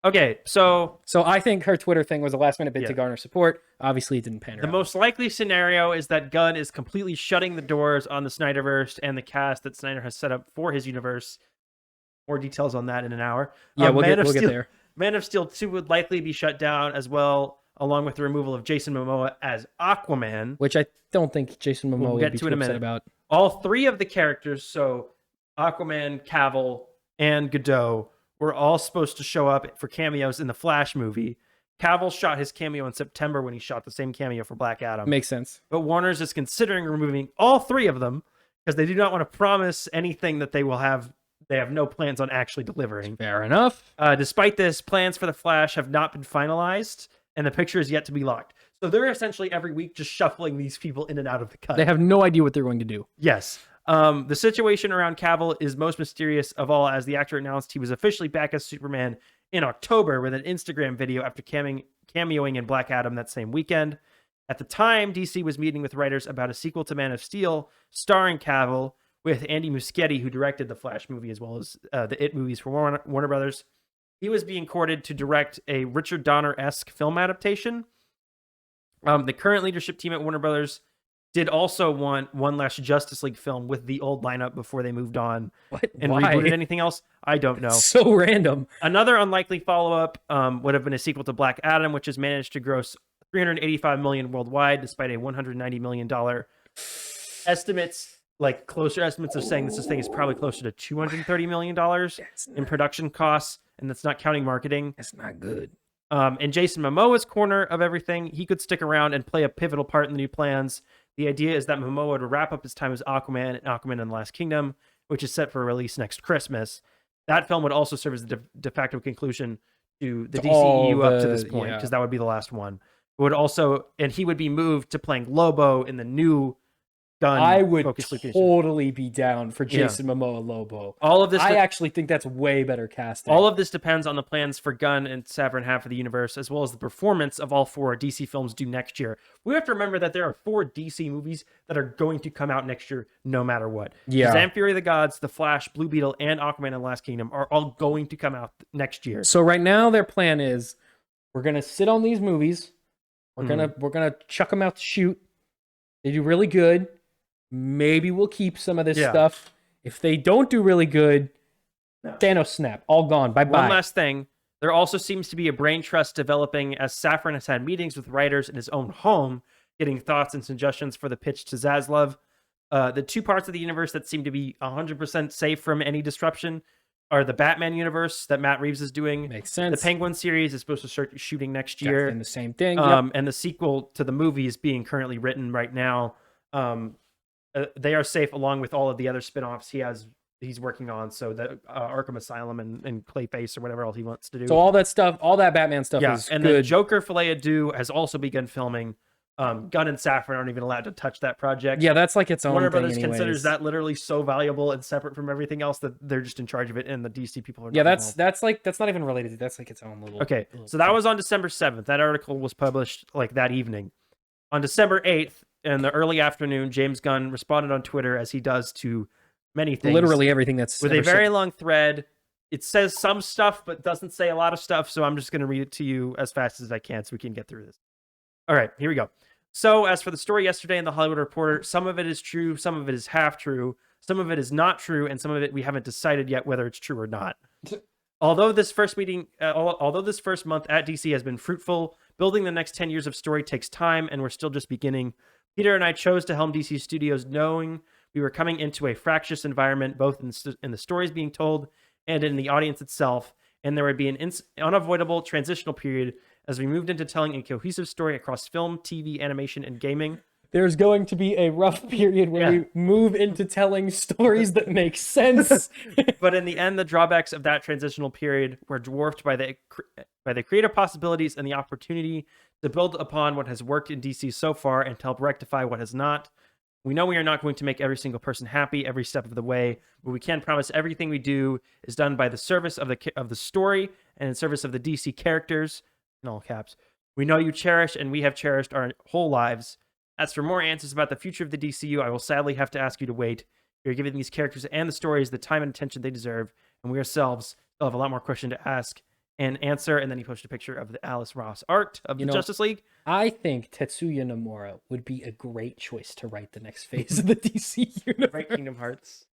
Speaker 2: Okay, so
Speaker 1: I think her Twitter thing was a last-minute bit to garner support. Obviously, it didn't pan out.
Speaker 2: The most likely scenario is that Gunn is completely shutting the doors on the Snyderverse and the cast that Snyder has set up for his universe. More details on that in an hour.
Speaker 1: Yeah, we'll get there.
Speaker 2: Man of Steel 2 would likely be shut down as well, along with the removal of Jason Momoa as Aquaman.
Speaker 1: Which I don't think Jason Momoa would be too upset about.
Speaker 2: All three of the characters, so Aquaman, Cavill, and Gadot, were all supposed to show up for cameos in the Flash movie. Cavill shot his cameo in September when he shot the same cameo for Black Adam.
Speaker 1: Makes sense.
Speaker 2: But Warner's is considering removing all three of them because they do not want to promise anything that they will have. They have no plans on actually delivering.
Speaker 1: Fair enough.
Speaker 2: Despite this, plans for the Flash have not been finalized, and the picture is yet to be locked. So they're essentially every week just shuffling these people in and out of the cut.
Speaker 1: They have no idea what they're going to do.
Speaker 2: Yes. The situation around Cavill is most mysterious of all, as the actor announced he was officially back as Superman in October with an Instagram video after cameoing in Black Adam that same weekend. At the time, DC was meeting with writers about a sequel to Man of Steel starring Cavill, with Andy Muschietti, who directed the Flash movie as well as the It movies for Warner Brothers. He was being courted to direct a Richard Donner-esque film adaptation. The current leadership team at Warner Brothers did also want one last Justice League film with the old lineup before they moved on and rebooted anything else. I don't know.
Speaker 1: So random.
Speaker 2: Another unlikely follow-up would have been a sequel to Black Adam, which has managed to gross $385 million worldwide, despite a $190 million estimates. Like closer estimates of saying this thing is probably closer to $230 million in production costs, and that's not counting marketing.
Speaker 1: That's not good.
Speaker 2: In Jason Momoa's corner of everything, he could stick around and play a pivotal part in the new plans. The idea is that Momoa would wrap up his time as Aquaman in Aquaman and the Last Kingdom, which is set for release next Christmas. That film would also serve as the de facto conclusion to the DCEU up to this point, because that would be the last one. It would also, and he would be moved to playing Lobo in the new Gunn.
Speaker 1: I would totally be down for Jason Momoa Lobo.
Speaker 2: All of this,
Speaker 1: I actually think that's way better casting.
Speaker 2: All of this depends on the plans for Gunn and Safran have for the universe, as well as the performance of all 4 DC films due next year. We have to remember that there are 4 DC movies that are going to come out next year, no matter what.
Speaker 1: Yeah,
Speaker 2: Shazam! Fury of the Gods, The Flash, Blue Beetle, and Aquaman and the Last Kingdom are all going to come out next year.
Speaker 1: So right now, their plan is we're gonna sit on these movies. We're gonna chuck them out to shoot. They do really good. Maybe we'll keep some of this stuff. If they don't do really good, Thanos snap, all gone. Bye-bye.
Speaker 2: One last thing. There also seems to be a brain trust developing as Safran has had meetings with writers in his own home, getting thoughts and suggestions for the pitch to Zaslav. The 2 parts of the universe that seem to be 100% safe from any disruption are the Batman universe that Matt Reeves is doing.
Speaker 1: Makes sense.
Speaker 2: The Penguin series is supposed to start shooting next year.
Speaker 1: And the same thing.
Speaker 2: And the sequel to the movie is being currently written right now. They are safe along with all of the other spin-offs he's working on. So the Arkham Asylum and Clayface or whatever else he wants to do.
Speaker 1: So all that stuff, all that Batman stuff is
Speaker 2: and
Speaker 1: good.
Speaker 2: the Joker Filet Adieu has also begun filming. Gunn and Safran aren't even allowed to touch that project.
Speaker 1: Yeah, that's like its own
Speaker 2: Warner
Speaker 1: thing
Speaker 2: Brothers
Speaker 1: anyways.
Speaker 2: considers that literally so valuable and separate from everything else that they're just in charge of it, and the DC people are not
Speaker 1: that's
Speaker 2: involved.
Speaker 1: that's not even related to that's like its own little.
Speaker 2: Okay, so that was on December 7th. That article was published like that evening. On December 8th, in the early afternoon, James Gunn responded on Twitter, as he does to many things.
Speaker 1: Literally everything that's
Speaker 2: with a very long thread. It says some stuff, but doesn't say a lot of stuff. So I'm just going to read it to you as fast as I can so we can get through this. All right, here we go. So as for the story yesterday in the Hollywood Reporter, some of it is true, some of it is half true, some of it is not true, and some of it we haven't decided yet whether it's true or not. Although this first month at DC has been fruitful, building the next 10 years of story takes time, and we're still just beginning. Peter and I chose to helm DC Studios knowing we were coming into a fractious environment, both in the stories being told and in the audience itself, and there would be an unavoidable transitional period as we moved into telling a cohesive story across film, TV, animation, and gaming.
Speaker 1: There's going to be a rough period where we move into telling stories that make sense.
Speaker 2: But in the end, the drawbacks of that transitional period were dwarfed by the creative possibilities and the opportunity to build upon what has worked in DC so far and to help rectify what has not. We know we are not going to make every single person happy every step of the way, but we can promise everything we do is done by the service of the story and in service of the DC characters, in all caps. We know you cherish and we have cherished our whole lives. As for more answers about the future of the DCU, I will sadly have to ask you to wait. We are giving these characters and the stories the time and attention they deserve, and we ourselves still have a lot more questions to ask and answer. And then he posted a picture of the Alice Ross art of the Justice League.
Speaker 1: I think Tetsuya Nomura would be a great choice to write the next phase of the DC universe.
Speaker 2: Write Kingdom Hearts.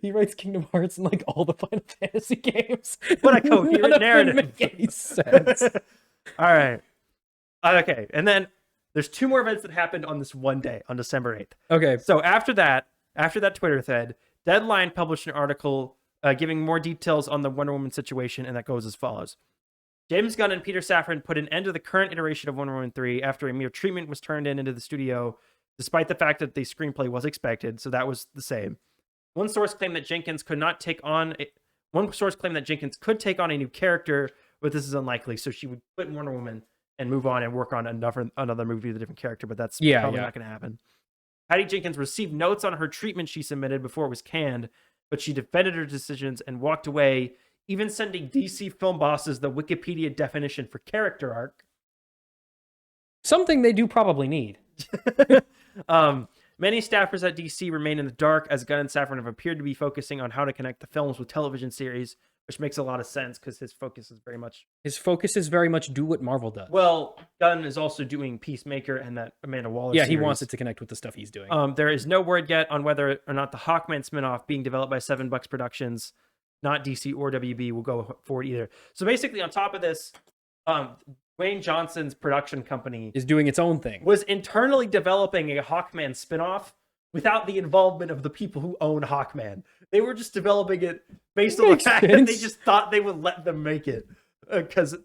Speaker 1: He writes Kingdom Hearts and like all the Final Fantasy games.
Speaker 2: What a coherent narrative.
Speaker 1: Make any sense.
Speaker 2: All right. Okay, and then there's 2 more events that happened on this one day, on December 8th.
Speaker 1: Okay.
Speaker 2: So after that Twitter thread, Deadline published an article giving more details on the Wonder Woman situation, and that goes as follows. James Gunn and Peter Safran put an end to the current iteration of Wonder Woman 3 after a mere treatment was turned into the studio, despite the fact that the screenplay was expected, so that was the same. One source claimed that Jenkins could take on a new character, but this is unlikely, so she would quit Wonder Woman and move on and work on another movie with a different character, but that's probably not going to happen. Patty Jenkins received notes on her treatment she submitted before it was canned, but she defended her decisions and walked away, even sending DC film bosses the Wikipedia definition for character arc.
Speaker 1: Something they do probably need.
Speaker 2: Many staffers at DC remain in the dark, as Gunn and Safran have appeared to be focusing on how to connect the films with television series, which makes a lot of sense because his focus is very much
Speaker 1: do what Marvel does.
Speaker 2: Well, Gunn is also doing Peacemaker and that Amanda Waller
Speaker 1: Yeah,
Speaker 2: series.
Speaker 1: he wants it to connect with the stuff he's doing.
Speaker 2: There is no word yet on whether or not the Hawkman spinoff being developed by Seven Bucks Productions, not DC or WB, will go forward either. So basically, on top of this, Dwayne Johnson's production company
Speaker 1: is doing its own thing.
Speaker 2: Was internally developing a Hawkman spinoff without the involvement of the people who own Hawkman. They were just developing it based on the fact that they just thought they would let them make it because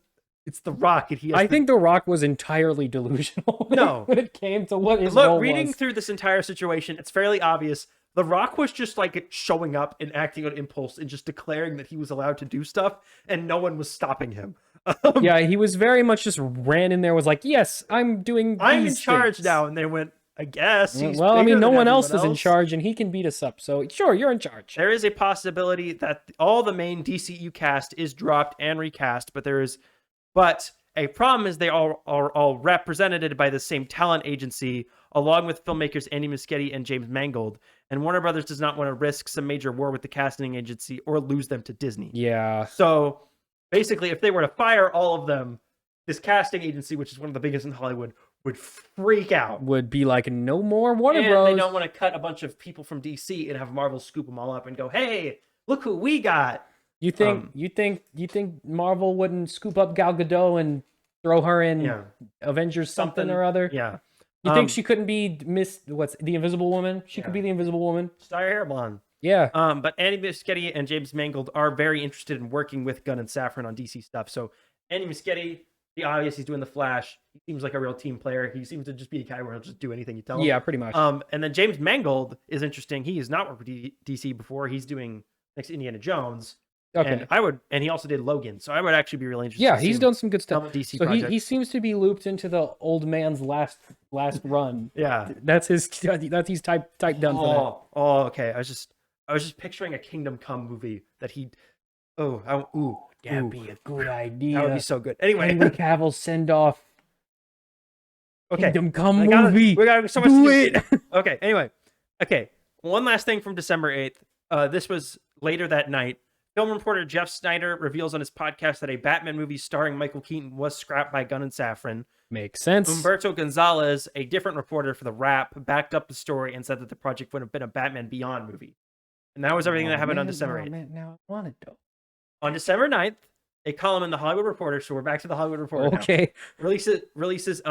Speaker 2: it's The Rock. And
Speaker 1: I think The Rock was entirely delusional when it came to what his role was.
Speaker 2: Reading through this entire situation, it's fairly obvious. The Rock was just like showing up and acting on impulse and just declaring that he was allowed to do stuff, and no one was stopping him.
Speaker 1: Yeah, he was very much just ran in there, was like, yes, I'm in
Speaker 2: charge now. And they went, I guess.
Speaker 1: Well, I mean, no one else is in charge, and he can beat us up. So, sure, you're in charge.
Speaker 2: There is a possibility that all the main DCU cast is dropped and recast, but a problem is they are all represented by the same talent agency, along with filmmakers Andy Muschietti and James Mangold. And Warner Brothers does not want to risk some major war with the casting agency or lose them to Disney.
Speaker 1: Yeah.
Speaker 2: So basically, if they were to fire all of them, this casting agency, which is one of the biggest in Hollywood, would freak out.
Speaker 1: Would be like, no more Warner Bros.
Speaker 2: They don't want to cut a bunch of people from DC and have Marvel scoop them all up and go, hey, look who we got.
Speaker 1: You think Marvel wouldn't scoop up Gal Gadot and throw her in Avengers something or other?
Speaker 2: Yeah.
Speaker 1: You think she couldn't be the Invisible Woman? She could be the Invisible Woman.
Speaker 2: Star hair blonde.
Speaker 1: Yeah.
Speaker 2: But Andy Muschietti and James Mangold are very interested in working with Gunn and Safran on DC stuff. So Andy Muschietti, the obvious, he's doing the Flash. He seems like a real team player. He seems to just be a guy where he'll just do anything you tell him.
Speaker 1: Yeah, pretty much.
Speaker 2: And then James Mangold is interesting. He has not worked with DC before. He's doing next Indiana Jones.
Speaker 1: Okay.
Speaker 2: And he also did Logan. So I would actually be really interested.
Speaker 1: Yeah, he's done some good stuff.
Speaker 2: DC
Speaker 1: so
Speaker 2: project.
Speaker 1: he seems to be looped into the old man's last run.
Speaker 2: Yeah.
Speaker 1: That's he's type done for that.
Speaker 2: Oh, okay. I was just picturing a Kingdom Come movie that
Speaker 1: that'd be a good idea.
Speaker 2: That would be so good. Anyway,
Speaker 1: Henry Cavill send off.
Speaker 2: Okay.
Speaker 1: Kingdom Come movie.
Speaker 2: We got so much
Speaker 1: do it.
Speaker 2: Okay. Anyway. Okay. One last thing from December 8th. This was later that night. Film reporter Jeff Snyder reveals on his podcast that a Batman movie starring Michael Keaton was scrapped by Gunn and Safran.
Speaker 1: Makes sense.
Speaker 2: Humberto Gonzalez, a different reporter for The Wrap, backed up the story and said that the project would have been a Batman Beyond movie. And that was everything that happened on December 8th.
Speaker 1: Now I want it though.
Speaker 2: On December 9th, a column in The Hollywood Reporter, so we're back to The Hollywood Reporter
Speaker 1: okay.
Speaker 2: now, releases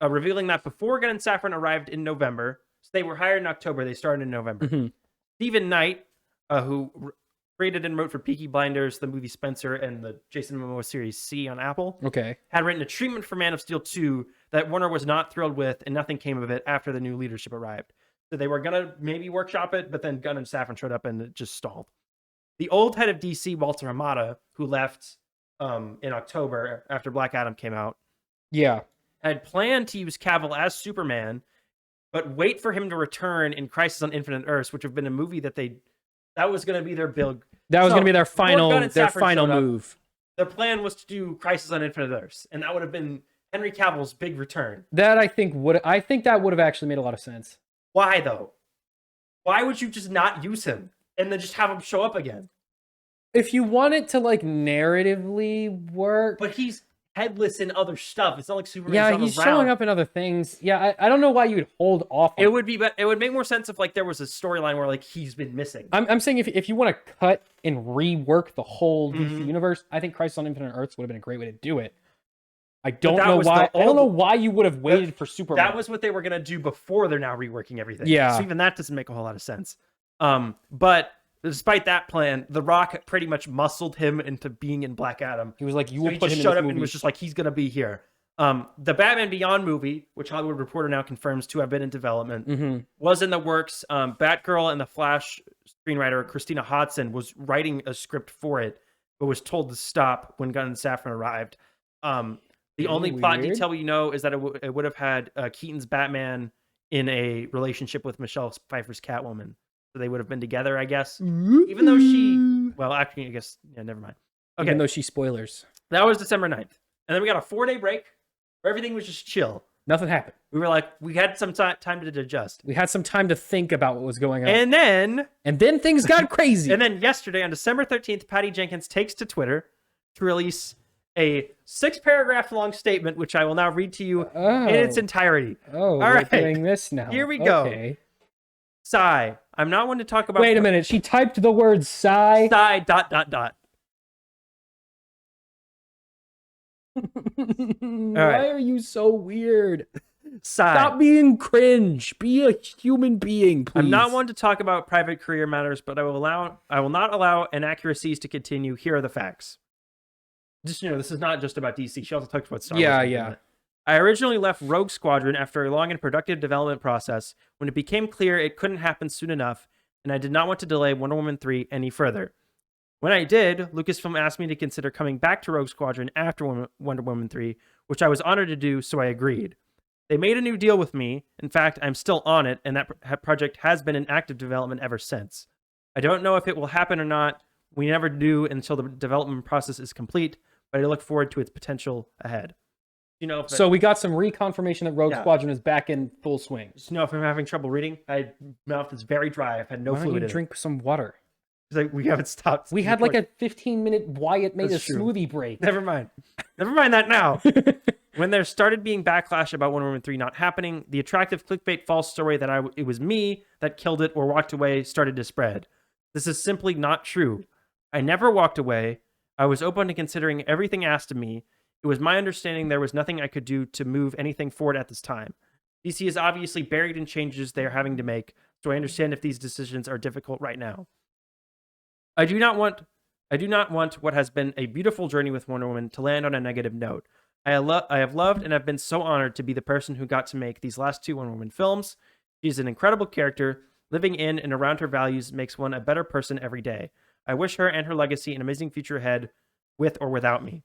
Speaker 2: revealing that before Gunn and Safran arrived in November, so they were hired in October, they started in November.
Speaker 1: Mm-hmm.
Speaker 2: Stephen Knight, who created and wrote for Peaky Blinders, the movie Spencer, and the Jason Momoa series C on Apple, had written a treatment for Man of Steel 2 that Warner was not thrilled with, and nothing came of it after the new leadership arrived. So they were going to maybe workshop it, but then Gunn and Safran showed up and it just stalled. The old head of DC, Walter Hamada, who left in October after Black Adam came out, had planned to use Cavill as Superman, but wait for him to return in Crisis on Infinite Earths, which have been a movie that was going to be their build.
Speaker 1: That was going to be their final move.
Speaker 2: Their plan was to do Crisis on Infinite Earths, and that would have been Henry Cavill's big return.
Speaker 1: I think that would have actually made a lot of sense.
Speaker 2: Why though? Why would you just not use him and then just have him show up again?
Speaker 1: If you want it to like narratively work,
Speaker 2: but he's headless in other stuff. It's not like Superman.
Speaker 1: Yeah, he's showing up in other things. Yeah, I don't know why you would hold off.
Speaker 2: It would make more sense if like there was a storyline where like he's been missing.
Speaker 1: I'm saying if you want to cut and rework the whole DC universe, I think Crisis on Infinite Earths would have been a great way to do it. I don't know why. I don't know why you would have waited for Superman.
Speaker 2: That was what they were gonna do before they're now reworking everything.
Speaker 1: Yeah.
Speaker 2: So even that doesn't make a whole lot of sense. But despite that plan, The Rock pretty much muscled him into being in Black Adam.
Speaker 1: He was like, "You
Speaker 2: so
Speaker 1: will
Speaker 2: he
Speaker 1: put
Speaker 2: just
Speaker 1: him
Speaker 2: showed
Speaker 1: in this
Speaker 2: up
Speaker 1: movie."
Speaker 2: and was just like, "He's gonna be here." The Batman Beyond movie, which Hollywood Reporter now confirms to have been in development, was in the works. Batgirl and the Flash screenwriter Christina Hodson was writing a script for it, but was told to stop when Gunn and Safran arrived. The only plot detail we know is that it would have had Keaton's Batman in a relationship with Michelle Pfeiffer's Catwoman. So they would have been together, I guess. Even though she, well, actually, I guess, yeah, never mind. Okay,
Speaker 1: Even though she spoilers.
Speaker 2: that was December 9th. And then we got a 4-day break where everything was just chill.
Speaker 1: Nothing happened.
Speaker 2: We were like, we had some time to adjust.
Speaker 1: We had some time to think about what was going on.
Speaker 2: And
Speaker 1: then things got crazy.
Speaker 2: And then yesterday, on December 13th, Patty Jenkins takes to Twitter to release a 6-paragraph long statement, which I will now read to you in its entirety.
Speaker 1: Oh,
Speaker 2: all
Speaker 1: we're
Speaker 2: right.
Speaker 1: doing this now.
Speaker 2: Here we go.
Speaker 1: Okay.
Speaker 2: Sigh. I'm not one to talk about...
Speaker 1: Wait a minute. She typed the word sigh.
Speaker 2: Sigh, ...
Speaker 1: Why are you so weird?
Speaker 2: Sigh.
Speaker 1: Stop being cringe. Be a human being, please.
Speaker 2: I'm not one to talk about private career matters, but I will not allow inaccuracies to continue. Here are the facts. Just, this is not just about DC. She also talked about Star Wars.
Speaker 1: Yeah.
Speaker 2: I originally left Rogue Squadron after a long and productive development process when it became clear it couldn't happen soon enough, and I did not want to delay Wonder Woman 3 any further. When I did, Lucasfilm asked me to consider coming back to Rogue Squadron after Wonder Woman 3, which I was honored to do, so I agreed. They made a new deal with me. In fact, I'm still on it, and that project has been in active development ever since. I don't know if it will happen or not. We never do until the development process is complete, but I look forward to its potential ahead.
Speaker 1: So we got some reconfirmation that Rogue Squadron is back in full swing.
Speaker 2: Just if I'm having trouble reading, my mouth is very dry. I've had no fluid in it.
Speaker 1: Drink some water.
Speaker 2: Like, we haven't stopped.
Speaker 1: We had like a 15-minute Wyatt made a smoothie break.
Speaker 2: Never mind that now. When there started being backlash about Wonder Woman 3 not happening, the attractive clickbait false story that it was me that killed it or walked away started to spread. This is simply not true. I never walked away. I was open to considering everything asked of me. It was my understanding there was nothing I could do to move anything forward at this time. DC is obviously buried in changes they are having to make, so I understand if these decisions are difficult right now. I do not want what has been a beautiful journey with Wonder Woman to land on a negative note. I have loved and have been so honored to be the person who got to make these last 2 Wonder Woman films. She's an incredible character. Living in and around her values makes one a better person every day. I wish her and her legacy an amazing future ahead, with or without me.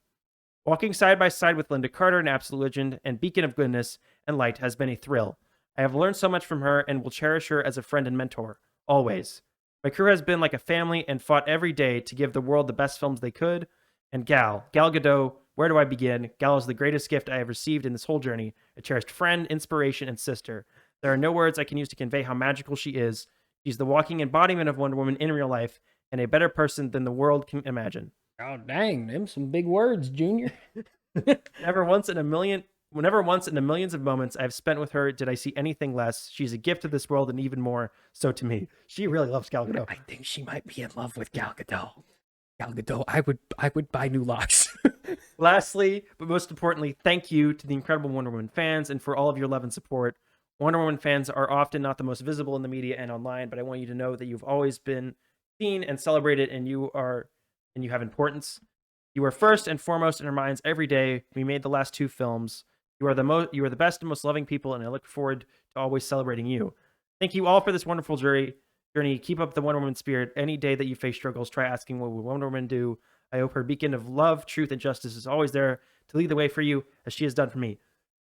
Speaker 2: Walking side by side with Linda Carter, an absolute legend and beacon of goodness and light, has been a thrill. I have learned so much from her and will cherish her as a friend and mentor, always. My crew has been like a family and fought every day to give the world the best films they could. And Gal Gadot, where do I begin? Gal is the greatest gift I have received in this whole journey, a cherished friend, inspiration, and sister. There are no words I can use to convey how magical she is. She's the walking embodiment of Wonder Woman in real life, and a better person than the world can imagine.
Speaker 1: Oh, dang, them some big words, Junior.
Speaker 2: Never once in the millions of moments I've spent with her did I see anything less. She's a gift to this world and even more so to me. She really loves Gal Gadot.
Speaker 1: I think she might be in love with Gal Gadot. Gal Gadot, I would buy new locks.
Speaker 2: Lastly, but most importantly, thank you to the incredible Wonder Woman fans and for all of your love and support. Wonder Woman fans are often not the most visible in the media and online, but I want you to know that you've always been seen and celebrated, and you have importance. You are first and foremost in our minds every day. We made the last 2 films. You are the best and most loving people, and I look forward to always celebrating you. Thank you all for this wonderful journey. Keep up the Wonder Woman spirit. Any day that you face struggles, try asking, what would Wonder Woman do? I hope her beacon of love, truth, and justice is always there to lead the way for you, as she has done for me.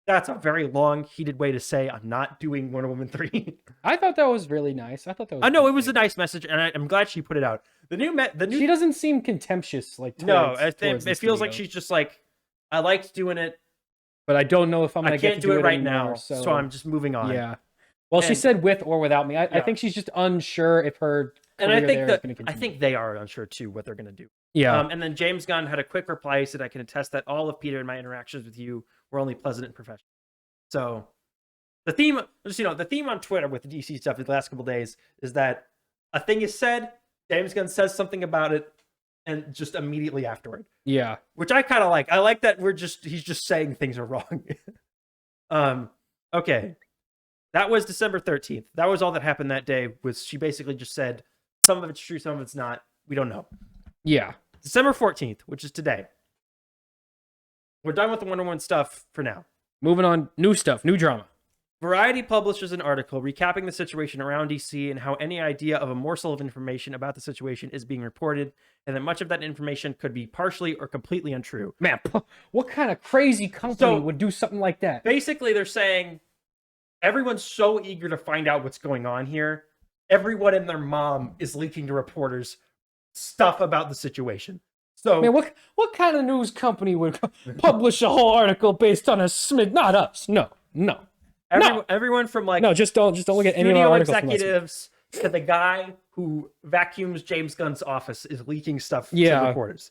Speaker 2: That's a very long, heated way to say I'm not doing Wonder Woman 3.
Speaker 1: I thought that was really nice.
Speaker 2: I know it was a nice message, and I'm glad she put it out. The new
Speaker 1: She doesn't seem contemptuous, like
Speaker 2: it feels like she's just like, I liked doing it,
Speaker 1: but I don't know if I'm gonna
Speaker 2: I can't
Speaker 1: get to
Speaker 2: do it right
Speaker 1: anymore,
Speaker 2: now, so I'm just moving on.
Speaker 1: Yeah. Well, she said with or without me. I think she's just unsure if her
Speaker 2: and
Speaker 1: career
Speaker 2: I think
Speaker 1: there
Speaker 2: that
Speaker 1: is gonna continue.
Speaker 2: I think they are unsure too what they're gonna do.
Speaker 1: Yeah.
Speaker 2: And then James Gunn had a quick reply. He said, I can attest that all of Peter and my interactions with you were only pleasant and professional. So the theme on Twitter with the DC stuff the last couple of days is that a thing is said, James Gunn says something about it, and just immediately afterward.
Speaker 1: Yeah.
Speaker 2: Which I kind of like. I like that he's just saying things are wrong. Okay. That was December 13th. That was all that happened that day. She basically just said, some of it's true, some of it's not. We don't know.
Speaker 1: Yeah.
Speaker 2: December 14th, which is today. We're done with the Wonder Woman stuff for now.
Speaker 1: Moving on, new stuff, new drama.
Speaker 2: Variety publishes an article recapping the situation around DC and how any idea of a morsel of information about the situation is being reported, and that much of that information could be partially or completely untrue.
Speaker 1: Man, what kind of crazy company would do something like that?
Speaker 2: Basically, they're saying everyone's so eager to find out what's going on here. Everyone and their mom is leaking to reporters stuff about the situation. So,
Speaker 1: Man, what kind of news company would publish a whole article based on a smid? Not us. No.
Speaker 2: everyone from like
Speaker 1: No, just don't look at any of our
Speaker 2: studio
Speaker 1: articles from us.
Speaker 2: executives to the guy who vacuums James Gunn's office is leaking stuff to
Speaker 1: Yeah.
Speaker 2: reporters.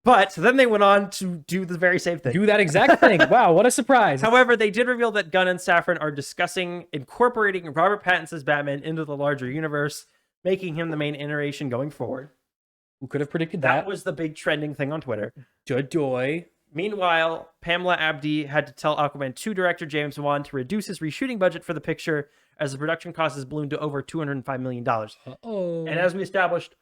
Speaker 2: But then they went on to do the very same thing.
Speaker 1: Do that exact thing. Wow, what a surprise.
Speaker 2: However, they did reveal that Gunn and Safran are discussing incorporating Robert Pattinson's Batman into the larger universe, making him the main iteration going forward.
Speaker 1: Who could have predicted
Speaker 2: That
Speaker 1: that?
Speaker 2: was the big trending thing on Twitter.
Speaker 1: Joy.
Speaker 2: Meanwhile, Pamela Abdi had to tell Aquaman 2 director James Wan to reduce his reshooting budget for the picture as the production cost has ballooned to over $205 million.
Speaker 1: Uh-oh.
Speaker 2: And as we established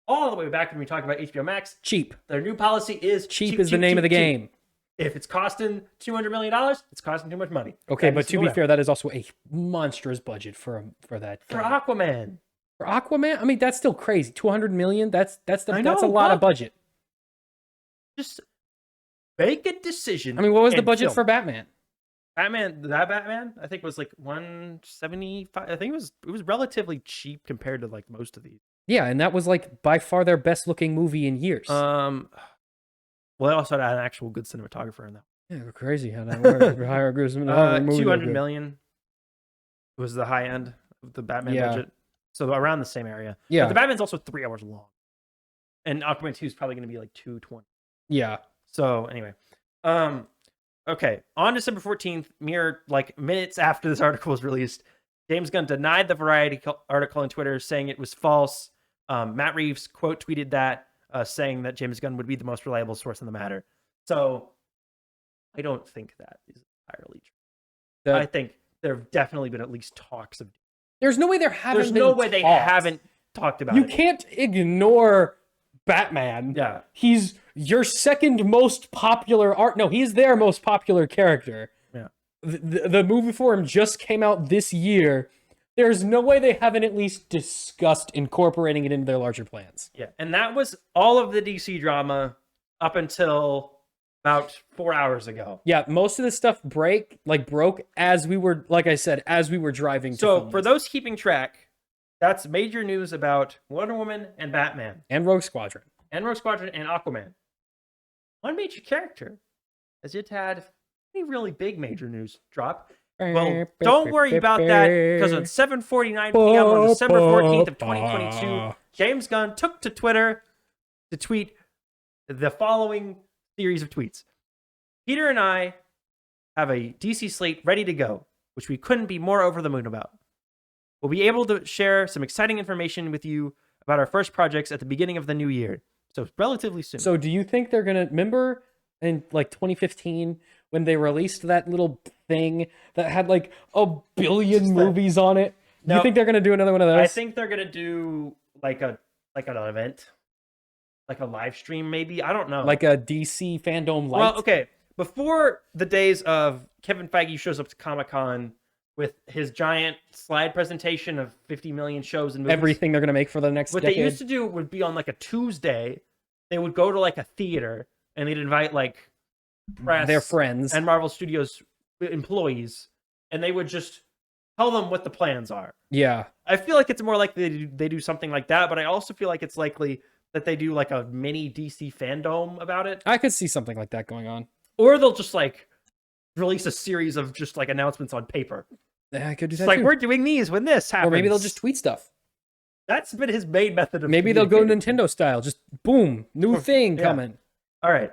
Speaker 2: all the way back when we talked about HBO Max,
Speaker 1: cheap.
Speaker 2: their new policy is
Speaker 1: Cheap is the name of the game.
Speaker 2: If it's costing $200 million, it's costing too much money.
Speaker 1: Okay,
Speaker 2: That
Speaker 1: but
Speaker 2: needs
Speaker 1: to
Speaker 2: go
Speaker 1: be
Speaker 2: down.
Speaker 1: fair, that is also a monstrous budget for that.
Speaker 2: For
Speaker 1: game.
Speaker 2: Aquaman.
Speaker 1: For Aquaman, I mean that's still crazy. 200 million. That's
Speaker 2: I know,
Speaker 1: a lot of
Speaker 2: but-
Speaker 1: budget.
Speaker 2: Just make a decision.
Speaker 1: I mean, what was the
Speaker 2: and
Speaker 1: budget
Speaker 2: film.
Speaker 1: for Batman?
Speaker 2: Batman, I think was like 175. I think it was relatively cheap compared to like most of these.
Speaker 1: Yeah, and that was like by far their best looking movie in years.
Speaker 2: Well, they also had an actual good cinematographer in that.
Speaker 1: Yeah, crazy how that works. Higher gruesome than a movie
Speaker 2: 200
Speaker 1: like
Speaker 2: million was the high end of the Batman
Speaker 1: Yeah.
Speaker 2: budget. So around the same area.
Speaker 1: Yeah.
Speaker 2: But the Batman's also 3 hours long. And Aquaman 2 is probably going to be like 220.
Speaker 1: Yeah.
Speaker 2: So anyway, okay. On December 14th, mere like minutes after this article was released, James Gunn denied the Variety article on Twitter, saying it was false. Matt Reeves quote tweeted that, saying that James Gunn would be the most reliable source in the matter. So I don't think that is entirely true. I think there have definitely been at least talks of.
Speaker 1: There's no way there haven't.
Speaker 2: There's no way they haven't talked about
Speaker 1: You
Speaker 2: it.
Speaker 1: can't ignore Batman.
Speaker 2: Yeah.
Speaker 1: He's your second most popular art. No, he's their most popular character.
Speaker 2: Yeah.
Speaker 1: The movie for him just came out this year. There's no way they haven't at least discussed incorporating it into their larger plans.
Speaker 2: Yeah, and that was all of the DC drama up until about 4 hours ago.
Speaker 1: Yeah, most of this stuff broke as we were, like I said, as we were driving.
Speaker 2: So for those keeping track, that's major news about Wonder Woman and Batman.
Speaker 1: And Rogue Squadron.
Speaker 2: And Rogue Squadron and Aquaman. One major character has yet had any really big major news drop. Well, don't worry about that, because on 7:49 p.m. on December 14th of 2022, James Gunn took to Twitter to tweet the following series of tweets. Peter and I have a DC slate ready to go, which we couldn't be more over the moon about. We'll be able to share some exciting information with you about our first projects at the beginning of the new year. So relatively soon.
Speaker 1: So do you think they're going to, remember in like 2015 when they released that little thing that had like a billion movies on it? Do you think they're going to do another one of those?
Speaker 2: I think they're going to do like an event, like a live stream maybe. I don't know.
Speaker 1: like a DC fandom light.
Speaker 2: Well, okay. Before the days of Kevin Feige shows up to Comic-Con with his giant slide presentation of 50 million shows and movies.
Speaker 1: Everything they're going to make for the next
Speaker 2: What
Speaker 1: decade.
Speaker 2: they used to do would be on like a Tuesday. They would go to like a theater and they'd invite like press,
Speaker 1: their friends.
Speaker 2: and Marvel Studios employees, and they would just tell them what the plans are.
Speaker 1: Yeah.
Speaker 2: I feel like it's more likely they do something like that, but I also feel like it's likely that they do like a mini DC fandom about it.
Speaker 1: I could see something like that going on.
Speaker 2: Or they'll just like release a series of just like announcements on paper.
Speaker 1: Yeah, I could do
Speaker 2: It's
Speaker 1: that
Speaker 2: like,
Speaker 1: too.
Speaker 2: we're doing these when this happens.
Speaker 1: Or maybe they'll just tweet stuff.
Speaker 2: That's been his main method of
Speaker 1: Maybe they'll go
Speaker 2: communicating.
Speaker 1: Nintendo style. Just boom, new thing
Speaker 2: Yeah.
Speaker 1: coming.
Speaker 2: All right.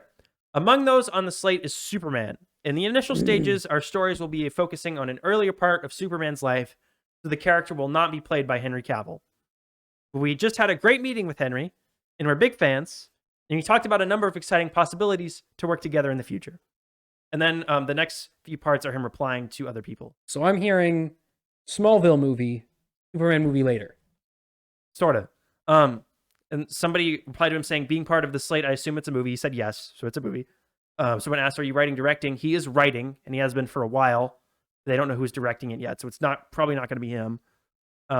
Speaker 2: Among those on the slate is Superman. In the initial stages, our stories will be focusing on an earlier part of Superman's life, so the character will not be played by Henry Cavill. We just had a great meeting with Henry, and we're big fans, and we talked about a number of exciting possibilities to work together in the future. And then the next few parts are him replying to other people.
Speaker 1: So I'm hearing Smallville movie, Superman movie later.
Speaker 2: Sort of. And somebody replied to him saying, being part of the slate, I assume it's a movie. He said yes, so it's a movie. Someone asked, are you writing, directing? He is writing, and he has been for a while. They don't know who's directing it yet, so it's probably not going to be him.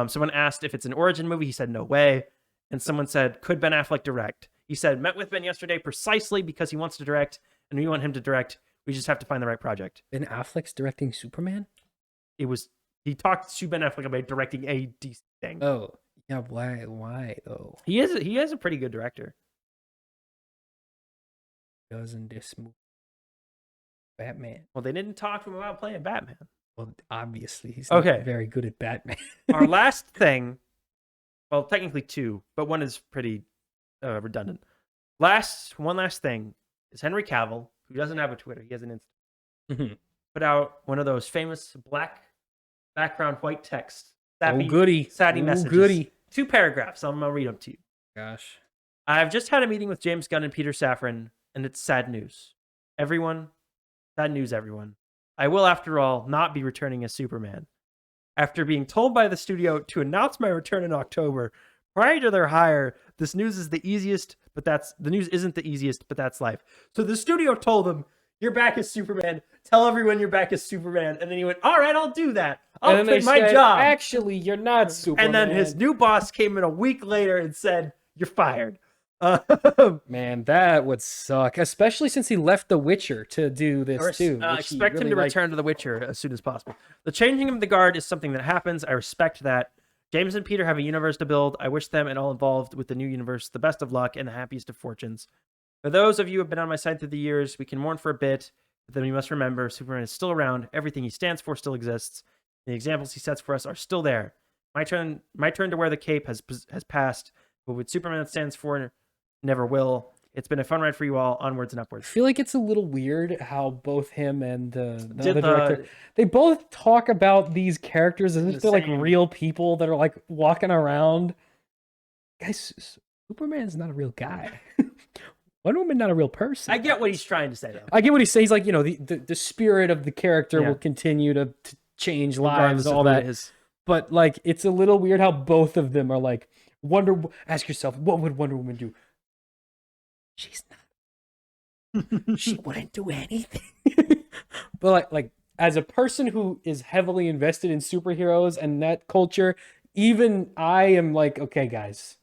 Speaker 2: Someone asked if it's an origin movie. He said, no way. And someone said, could Ben Affleck direct? He said, met with Ben yesterday precisely because he wants to direct, and we want him to direct. We just have to find the right project.
Speaker 1: Ben Affleck's directing Superman?
Speaker 2: he talked to Ben Affleck about directing a DC thing.
Speaker 1: Oh, yeah. Why though?
Speaker 2: He is a pretty good director.
Speaker 1: Doesn't this movie Batman?
Speaker 2: Well, they didn't talk to him about playing Batman.
Speaker 1: Well, obviously he's
Speaker 2: Okay.
Speaker 1: not very good at Batman.
Speaker 2: Our last thing, well, technically two, but one is pretty redundant. One last thing is Henry Cavill, who doesn't have a Twitter, he has an Instagram, put out one of those famous black background white text.
Speaker 1: Goody.
Speaker 2: Sappy messages.
Speaker 1: Goody. 2
Speaker 2: paragraphs. I'm going to read them to you.
Speaker 1: Gosh.
Speaker 2: I've just had a meeting with James Gunn and Peter Safran, and it's sad news. Sad news, everyone. I will, after all, not be returning as Superman. After being told by the studio to announce my return in October, prior to their hire, this news is the easiest, but the news isn't the easiest, but that's life. So the studio told him, "You're back as Superman. Tell everyone you're back as Superman." And then he went, "All right, I'll do that. I'll quit my job."
Speaker 1: Actually, you're not Superman.
Speaker 2: And then his new boss came in a week later and said, "You're fired."
Speaker 1: Man, that would suck, especially since he left The Witcher to do this too.
Speaker 2: Expect him to return to The Witcher as soon as possible. The changing of the guard is something that happens. I respect that. James and Peter have a universe to build. I wish them and all involved with the new universe the best of luck and the happiest of fortunes. For those of you who have been on my side through the years, we can mourn for a bit, but then we must remember Superman is still around. Everything he stands for still exists. The examples he sets for us are still there. My turn to wear the cape has passed, but what Superman stands for never will. It's been a fun ride for you all. Onwards and
Speaker 1: I
Speaker 2: upwards.
Speaker 1: feel like it's a little weird how both him and the other director, they both talk about these characters as if they're like real people that are like walking around. Guys, Superman's not a real guy. Wonder Woman not a real person.
Speaker 2: I get what he's trying to say, though.
Speaker 1: I get what he's saying. He's like, the spirit of the character will continue to change lives, all that. But like, it's a little weird how both of them are like, ask yourself, what would Wonder Woman do? She's not. She wouldn't do anything. But like as a person who is heavily invested in superheroes and that culture, even I am like, okay, guys,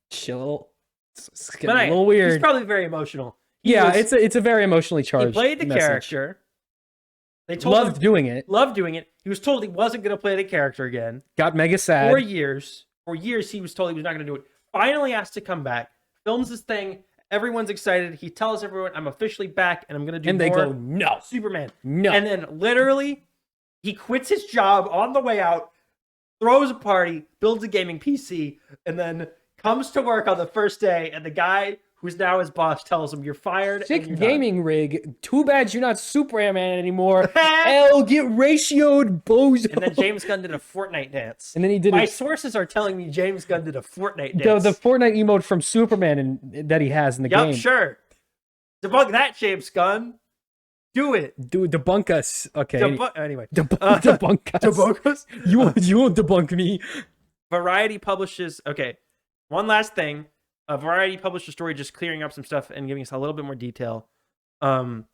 Speaker 1: chill. It's getting a little weird.
Speaker 2: He's probably very emotional.
Speaker 1: It's a very emotionally charged. He
Speaker 2: played the character. They told
Speaker 1: loved doing it.
Speaker 2: He was told he wasn't going to play the character again.
Speaker 1: Got mega sad.
Speaker 2: 4 years. For years, he was told he was not going to do it. Finally asked to come back. Films this thing. Everyone's excited. He tells everyone, "I'm officially back, and I'm going to do more."
Speaker 1: And they go, "No,
Speaker 2: Superman,
Speaker 1: no."
Speaker 2: And then literally, he quits his job on the way out, throws a party, builds a gaming PC, and then comes to work on the first day. And the guy who's now his boss tells him, "You're fired."
Speaker 1: Sick gaming rig. Too bad you're not Superman anymore. L, get ratioed, bozo.
Speaker 2: And then James Gunn did a Fortnite dance.
Speaker 1: And then he did.
Speaker 2: My sources are telling me James Gunn did a Fortnite dance.
Speaker 1: The Fortnite emote from Superman that he has in the game.
Speaker 2: Sure. Debunk that, James Gunn. Do it.
Speaker 1: Debunk us. Okay.
Speaker 2: Anyway.
Speaker 1: Debunk us.
Speaker 2: Debunk us?
Speaker 1: You won't debunk me.
Speaker 2: Variety publishes. Okay. One last thing. Variety published a story just clearing up some stuff and giving us a little bit more detail. Gunn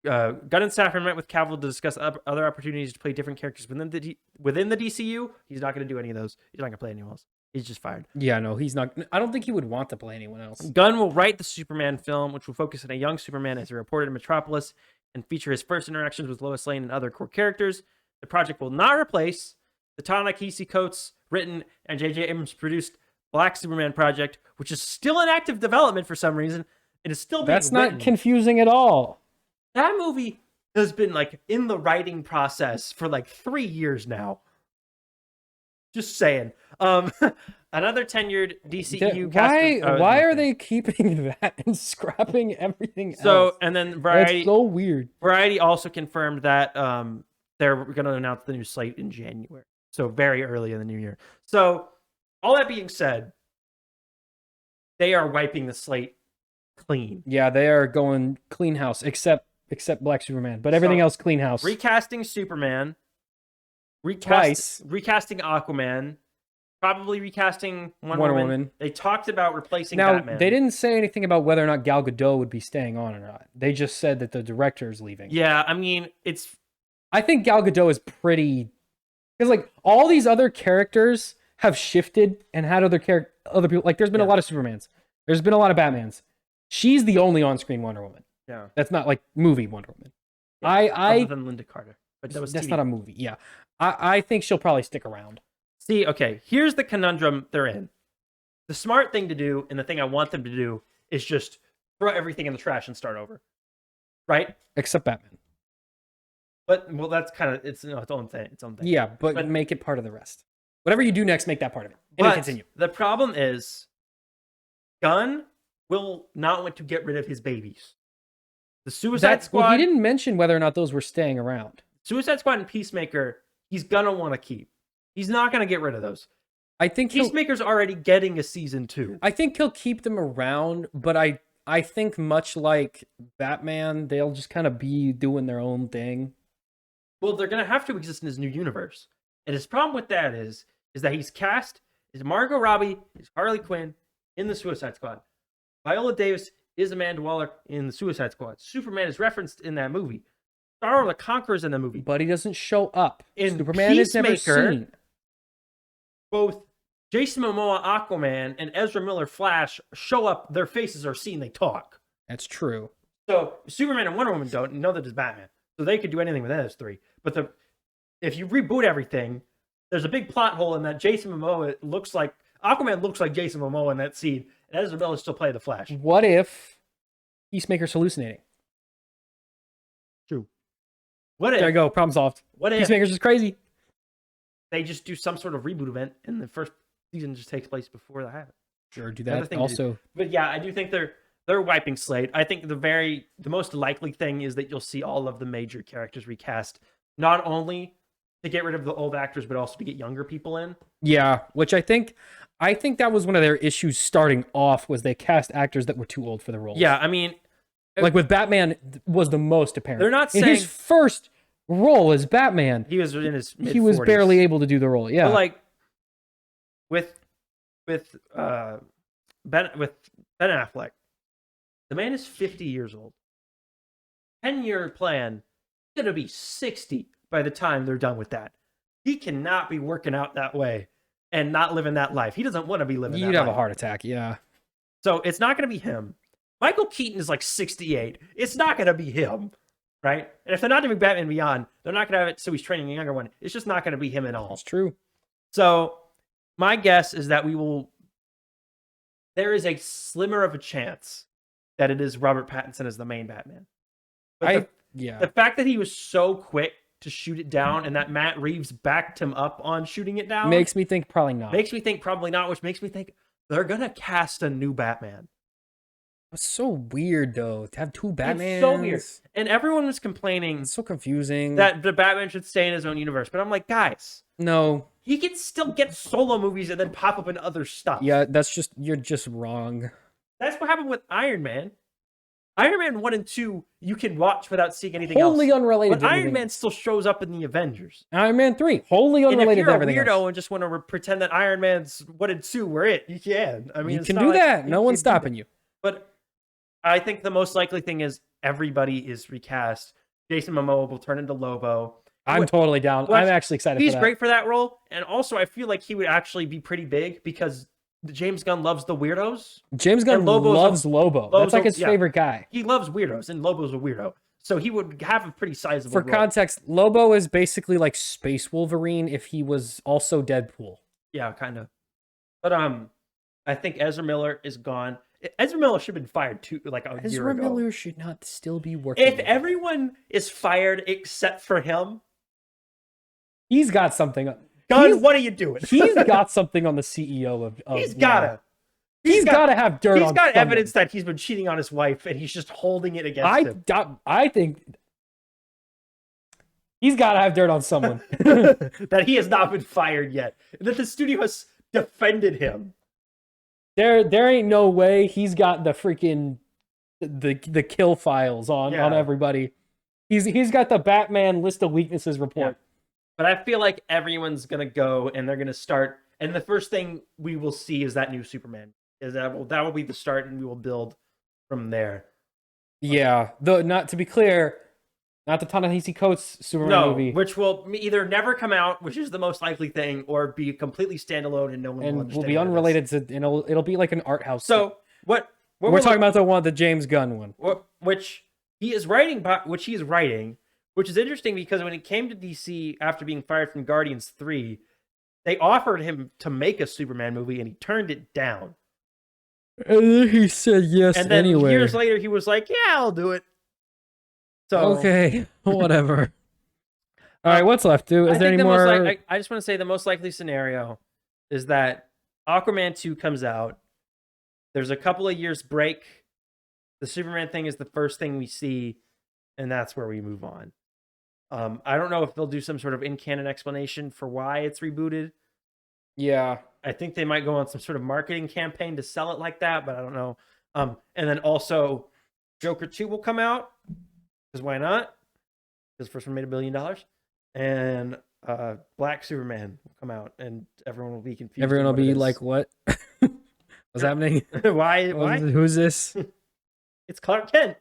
Speaker 2: and Safran met with Cavill to discuss other opportunities to play different characters within the DCU. He's not going to do any of those. He's not going to play anyone else. He's just fired.
Speaker 1: Yeah, no, he's not. I don't think he would want to play anyone else.
Speaker 2: Gunn will write the Superman film, which will focus on a young Superman as a reporter in Metropolis and feature his first interactions with Lois Lane and other core characters. The project will not replace the Ta-Nehisi Coates written and J.J. Abrams produced Black Superman project, which is still in active development for some reason. It is still being
Speaker 1: That's not confusing at all.
Speaker 2: That movie has been like in the writing process for like 3 years now. Just saying. Another tenured DCEU cast.
Speaker 1: Why are they keeping that and scrapping everything else?
Speaker 2: So, and then Variety.
Speaker 1: That's so weird.
Speaker 2: Variety also confirmed that they're going to announce the new slate in January. So very early in the new year. So all that being said, they are wiping the slate clean.
Speaker 1: Yeah, they are going clean house, except Black Superman, but everything else clean house.
Speaker 2: Recasting Superman,
Speaker 1: Twice.
Speaker 2: recasting Aquaman, probably recasting Wonder Woman. They talked about replacing Batman.
Speaker 1: They didn't say anything about whether or not Gal Gadot would be staying on or not. They just said that the director is leaving.
Speaker 2: Yeah, I mean,
Speaker 1: I think Gal Gadot is pretty, because like all these other characters have shifted and had other people. Like there's been a lot of Supermans. There's been a lot of Batmans. She's the only on-screen Wonder Woman.
Speaker 2: Yeah,
Speaker 1: that's not like movie Wonder Woman.
Speaker 2: Yeah, other than Linda Carter. But that was
Speaker 1: That's
Speaker 2: TV.
Speaker 1: not a movie. Yeah. I think she'll probably stick around.
Speaker 2: See, okay, here's the conundrum they're in. The smart thing to do, and the thing I want them to do, is just throw everything in the trash and start over. Right?
Speaker 1: Except Batman.
Speaker 2: But, well, that's kind of, its own thing.
Speaker 1: Yeah, but make it part of the rest. Whatever you do next, make that part of it. And
Speaker 2: But
Speaker 1: continue.
Speaker 2: the problem is, Gunn will not want to get rid of his babies. The Suicide Squad...
Speaker 1: Well, he didn't mention whether or not those were staying around.
Speaker 2: Suicide Squad and Peacemaker, he's gonna want to keep. He's not gonna get rid of those.
Speaker 1: I think
Speaker 2: Peacemaker's already getting a season 2.
Speaker 1: I think he'll keep them around, but I think much like Batman, they'll just kind of be doing their own thing.
Speaker 2: Well, they're gonna have to exist in his new universe. And his problem with that is that he's cast is Margot Robbie, is Harley Quinn in the Suicide Squad. Viola Davis is Amanda Waller in the Suicide Squad. Superman is referenced in that movie. Star the Conqueror's in the movie.
Speaker 1: But he doesn't show up.
Speaker 2: In
Speaker 1: Superman is never
Speaker 2: Peacemaker,
Speaker 1: seen.
Speaker 2: Both Jason Momoa, Aquaman, and Ezra Miller, Flash, show up. Their faces are seen. They talk.
Speaker 1: That's true.
Speaker 2: So Superman and Wonder Woman don't know that it's Batman. So they could do anything with those three. But if you reboot everything, there's a big plot hole in that Jason Momoa Aquaman looks like Jason Momoa in that scene, and Ezra Miller still play the Flash.
Speaker 1: What if Peacemaker's hallucinating?
Speaker 2: True. What if?
Speaker 1: There you go. Problem solved.
Speaker 2: What if
Speaker 1: Peacemaker's just crazy?
Speaker 2: they just do some sort of reboot event, and the first season just takes place before that happens?
Speaker 1: Sure, do
Speaker 2: Another
Speaker 1: that
Speaker 2: thing to
Speaker 1: also.
Speaker 2: do. But yeah, I do think they're wiping slate. I think the most likely thing is that you'll see all of the major characters recast, not only to get rid of the old actors, but also to get younger people in.
Speaker 1: Yeah, which I think that was one of their issues starting off, was they cast actors that were too old for the role.
Speaker 2: Yeah, I mean,
Speaker 1: like with Batman was the most apparent.
Speaker 2: They're not
Speaker 1: in
Speaker 2: saying
Speaker 1: his first role as Batman.
Speaker 2: he was in his mid-40s.
Speaker 1: He was barely able to do the role. Yeah,
Speaker 2: But like with Ben Affleck, the man is 50 years old. 10-year plan, he's gonna be 60 by the time they're done with that. He cannot be working out that way and not living that life. He doesn't want to be living that life.
Speaker 1: You'd have a heart attack. Yeah.
Speaker 2: So it's not going to be him. Michael Keaton is like 68. It's not going to be him, right? And if they're not doing Batman Beyond, they're not going to have it so he's training a younger one. It's just not going to be him at all.
Speaker 1: That's true.
Speaker 2: So my guess is that there is a slimmer of a chance that it is Robert Pattinson as the main Batman. But the fact that he was so quick to shoot it down and that Matt Reeves backed him up on shooting it down
Speaker 1: makes me think probably not.
Speaker 2: Makes me think probably not, which makes me think they're going to cast a new Batman.
Speaker 1: It's so weird, though, to have two Batmans.
Speaker 2: It's so weird. And everyone was complaining
Speaker 1: It's so confusing.
Speaker 2: that the Batman should stay in his own universe. But I'm like, guys,
Speaker 1: no.
Speaker 2: he can still get solo movies and then pop up in other stuff.
Speaker 1: Yeah, you're just wrong.
Speaker 2: That's what happened with Iron Man. Iron Man 1 and 2, you can watch without seeing anything else.
Speaker 1: Wholly unrelated
Speaker 2: But
Speaker 1: to
Speaker 2: Iron
Speaker 1: anything.
Speaker 2: Man still shows up in the Avengers.
Speaker 1: Iron Man 3, wholly
Speaker 2: And if
Speaker 1: unrelated
Speaker 2: you're
Speaker 1: to
Speaker 2: a
Speaker 1: everything
Speaker 2: weirdo
Speaker 1: else.
Speaker 2: and just want to pretend that Iron Man's 1 and 2 were it, you can. I mean,
Speaker 1: You
Speaker 2: it's
Speaker 1: can
Speaker 2: not
Speaker 1: do
Speaker 2: like
Speaker 1: that.
Speaker 2: you
Speaker 1: No one's
Speaker 2: can't do
Speaker 1: stopping you.
Speaker 2: But I think the most likely thing is everybody is recast. Jason Momoa will turn into Lobo.
Speaker 1: I'm totally down. I'm actually excited
Speaker 2: He's
Speaker 1: for that.
Speaker 2: great for that role. And also, I feel like he would actually be pretty big because James Gunn loves the weirdos.
Speaker 1: James Gunn loves Lobo. That's like his favorite guy.
Speaker 2: He loves weirdos, and Lobo's a weirdo. So he would have a pretty sizable
Speaker 1: For
Speaker 2: role.
Speaker 1: context, Lobo is basically like Space Wolverine if he was also Deadpool.
Speaker 2: Yeah, kind of. But I think Ezra Miller is gone. Ezra Miller should have been fired too, like a year
Speaker 1: Ezra
Speaker 2: ago.
Speaker 1: Miller should not still be working.
Speaker 2: If everyone is fired except for him,
Speaker 1: he's got something.
Speaker 2: Gunn, what are you doing?
Speaker 1: He's got something on the CEO of
Speaker 2: He's gotta.
Speaker 1: He's got to have dirt on
Speaker 2: He's got
Speaker 1: someone.
Speaker 2: evidence that he's been cheating on his wife, and he's just holding it against him.
Speaker 1: I think he's got to have dirt on someone.
Speaker 2: That he has not been fired yet. And that the studio has defended him.
Speaker 1: There ain't no way he's got the freaking the kill files on everybody. He's got the Batman list of weaknesses report.
Speaker 2: Yeah. But I feel like everyone's gonna go and they're gonna start. And the first thing we will see is that new Superman. That will be the start, and we will build from there.
Speaker 1: Yeah, though not to be clear, not the Ta-Nehisi Coates Superman movie,
Speaker 2: which will either never come out, which is the most likely thing, or be completely standalone and no one will understand.
Speaker 1: Will be unrelated to. It'll be like an art house.
Speaker 2: So what
Speaker 1: we're talking about the James Gunn one,
Speaker 2: which he is writing, which is interesting because when he came to DC after being fired from Guardians 3, they offered him to make a Superman movie and he turned it down.
Speaker 1: And then he said yes
Speaker 2: And then
Speaker 1: anyway.
Speaker 2: years later, he was like, yeah, I'll do it. So
Speaker 1: Okay, whatever. All right, what's left, dude? Is there any more?
Speaker 2: I just want to say the most likely scenario is that Aquaman 2 comes out. There's a couple of years break. The Superman thing is the first thing we see, and that's where we move on. I don't know if they'll do some sort of in-canon explanation for why it's rebooted.
Speaker 1: Yeah.
Speaker 2: I think they might go on some sort of marketing campaign to sell it like that, but I don't know. And then also Joker 2 will come out, because why not? Because the first one made $1 billion. And Black Superman will come out, and everyone will be confused.
Speaker 1: Everyone will be like, what? What's happening?
Speaker 2: Why?
Speaker 1: Who's this?
Speaker 2: It's Clark Kent.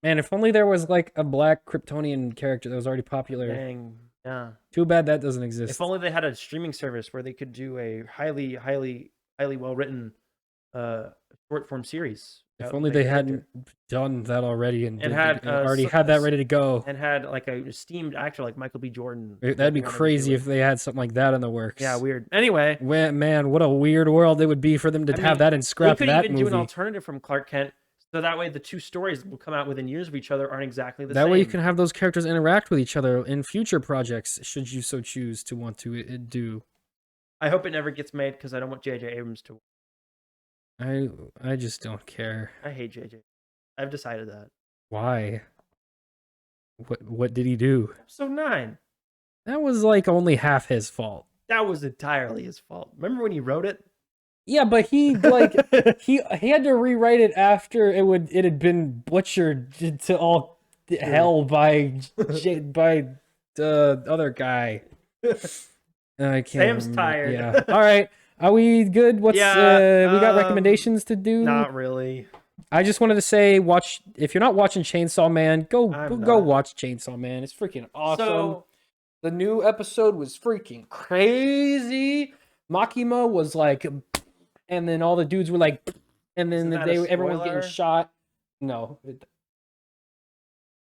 Speaker 1: Man, if only there was like a black Kryptonian character that was already popular.
Speaker 2: Dang. Yeah.
Speaker 1: Too bad that doesn't exist.
Speaker 2: If only they had a streaming service where they could do a highly well written short form series.
Speaker 1: If only they hadn't done that already and
Speaker 2: had
Speaker 1: already had that ready to go.
Speaker 2: And had like a esteemed actor like Michael B. Jordan.
Speaker 1: That'd be crazy if they had something like that in the works.
Speaker 2: Yeah, weird. Anyway,
Speaker 1: man, what a weird world it would be for them to have that and scrap that movie.
Speaker 2: They could even do an alternative from Clark Kent, so that way the two stories will come out within years of each other aren't exactly the same.
Speaker 1: That way you can have those characters interact with each other in future projects, should you so choose to want to do.
Speaker 2: I hope it never gets made because I don't want J.J. Abrams to.
Speaker 1: I just don't care.
Speaker 2: I hate J.J. I've decided that.
Speaker 1: Why? What did he do?
Speaker 2: Episode 9.
Speaker 1: That was like only half his fault.
Speaker 2: That was entirely his fault. Remember when he wrote it?
Speaker 1: Yeah, but he like he had to rewrite it after it had been butchered to all hell by the other guy. I can't.
Speaker 2: Sam's
Speaker 1: remember.
Speaker 2: tired.
Speaker 1: Yeah. All right. Are we good? We got recommendations to do?
Speaker 2: Not really.
Speaker 1: I just wanted to say, if you're not watching Chainsaw Man, go watch Chainsaw Man. It's freaking awesome. So, the new episode was freaking crazy. Makima was like, and then all the dudes were like, and then everyone was getting shot. No.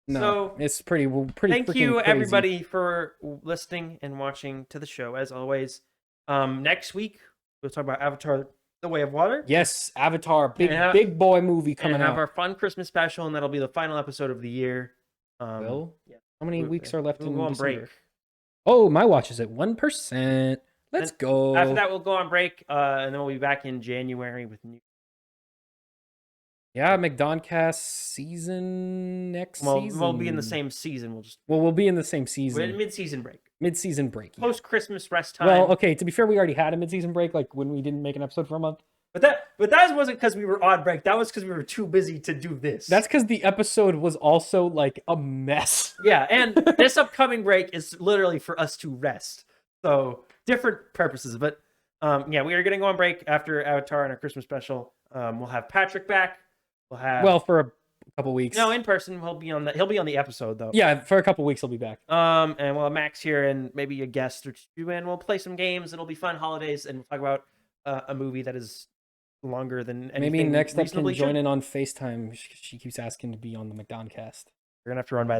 Speaker 1: No, it's pretty.
Speaker 2: Thank you,
Speaker 1: crazy.
Speaker 2: everybody, for listening and watching to the show. As always, next week we'll talk about Avatar: The Way of Water.
Speaker 1: Yes, Avatar, big boy movie coming out.
Speaker 2: And have our fun Christmas special, and that'll be the final episode of the year.
Speaker 1: Yeah. How many weeks are left in
Speaker 2: go on
Speaker 1: December?
Speaker 2: break?
Speaker 1: Oh, my watch is at 1%. Let's go.
Speaker 2: After that, we'll go on break, and then we'll be back in January with new.
Speaker 1: Yeah, McDoncast season next season.
Speaker 2: We'll be in the same season.
Speaker 1: We'll be in the same season.
Speaker 2: We're in mid-season break.
Speaker 1: Mid-season break. Yeah.
Speaker 2: Post-Christmas rest time.
Speaker 1: Well, okay. To be fair, we already had a mid-season break, like when we didn't make an episode for a month.
Speaker 2: But that wasn't because we were on break. That was because we were too busy to do this.
Speaker 1: That's because the episode was also like a mess.
Speaker 2: Yeah, and this upcoming break is literally for us to rest. So different purposes, but yeah, we are going to go on break after Avatar and our Christmas special. We'll have Patrick back.
Speaker 1: For a couple weeks.
Speaker 2: No, in person. He'll be on the episode though.
Speaker 1: Yeah, for a couple weeks he'll be back.
Speaker 2: And we'll have Max here and maybe a guest or two, and we'll play some games. It'll be fun holidays, and we'll talk about a movie that is longer than anything.
Speaker 1: Maybe next up can join in on FaceTime. She keeps asking to be on the McDoncast.
Speaker 2: We're gonna have to run by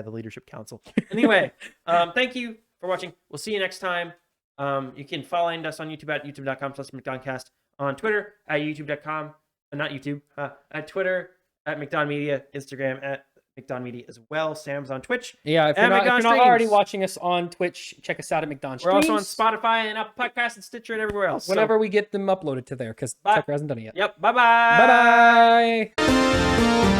Speaker 2: the leadership council. Anyway, thank you for watching. We'll see you next time. You can find us on YouTube at youtube.com/McDoncast, on Twitter at youtube.com. Not YouTube, at Twitter, at McDonMedia, Instagram, at McDonMedia as well. Sam's on Twitch.
Speaker 1: Yeah, if you're not already watching us on Twitch, check us out at McDonald's.
Speaker 2: We're also on Spotify and Apple Podcasts and Stitcher and everywhere else.
Speaker 1: Whenever we get them uploaded to there, because Tucker hasn't done it yet.
Speaker 2: Yep, bye-bye.
Speaker 1: Bye-bye.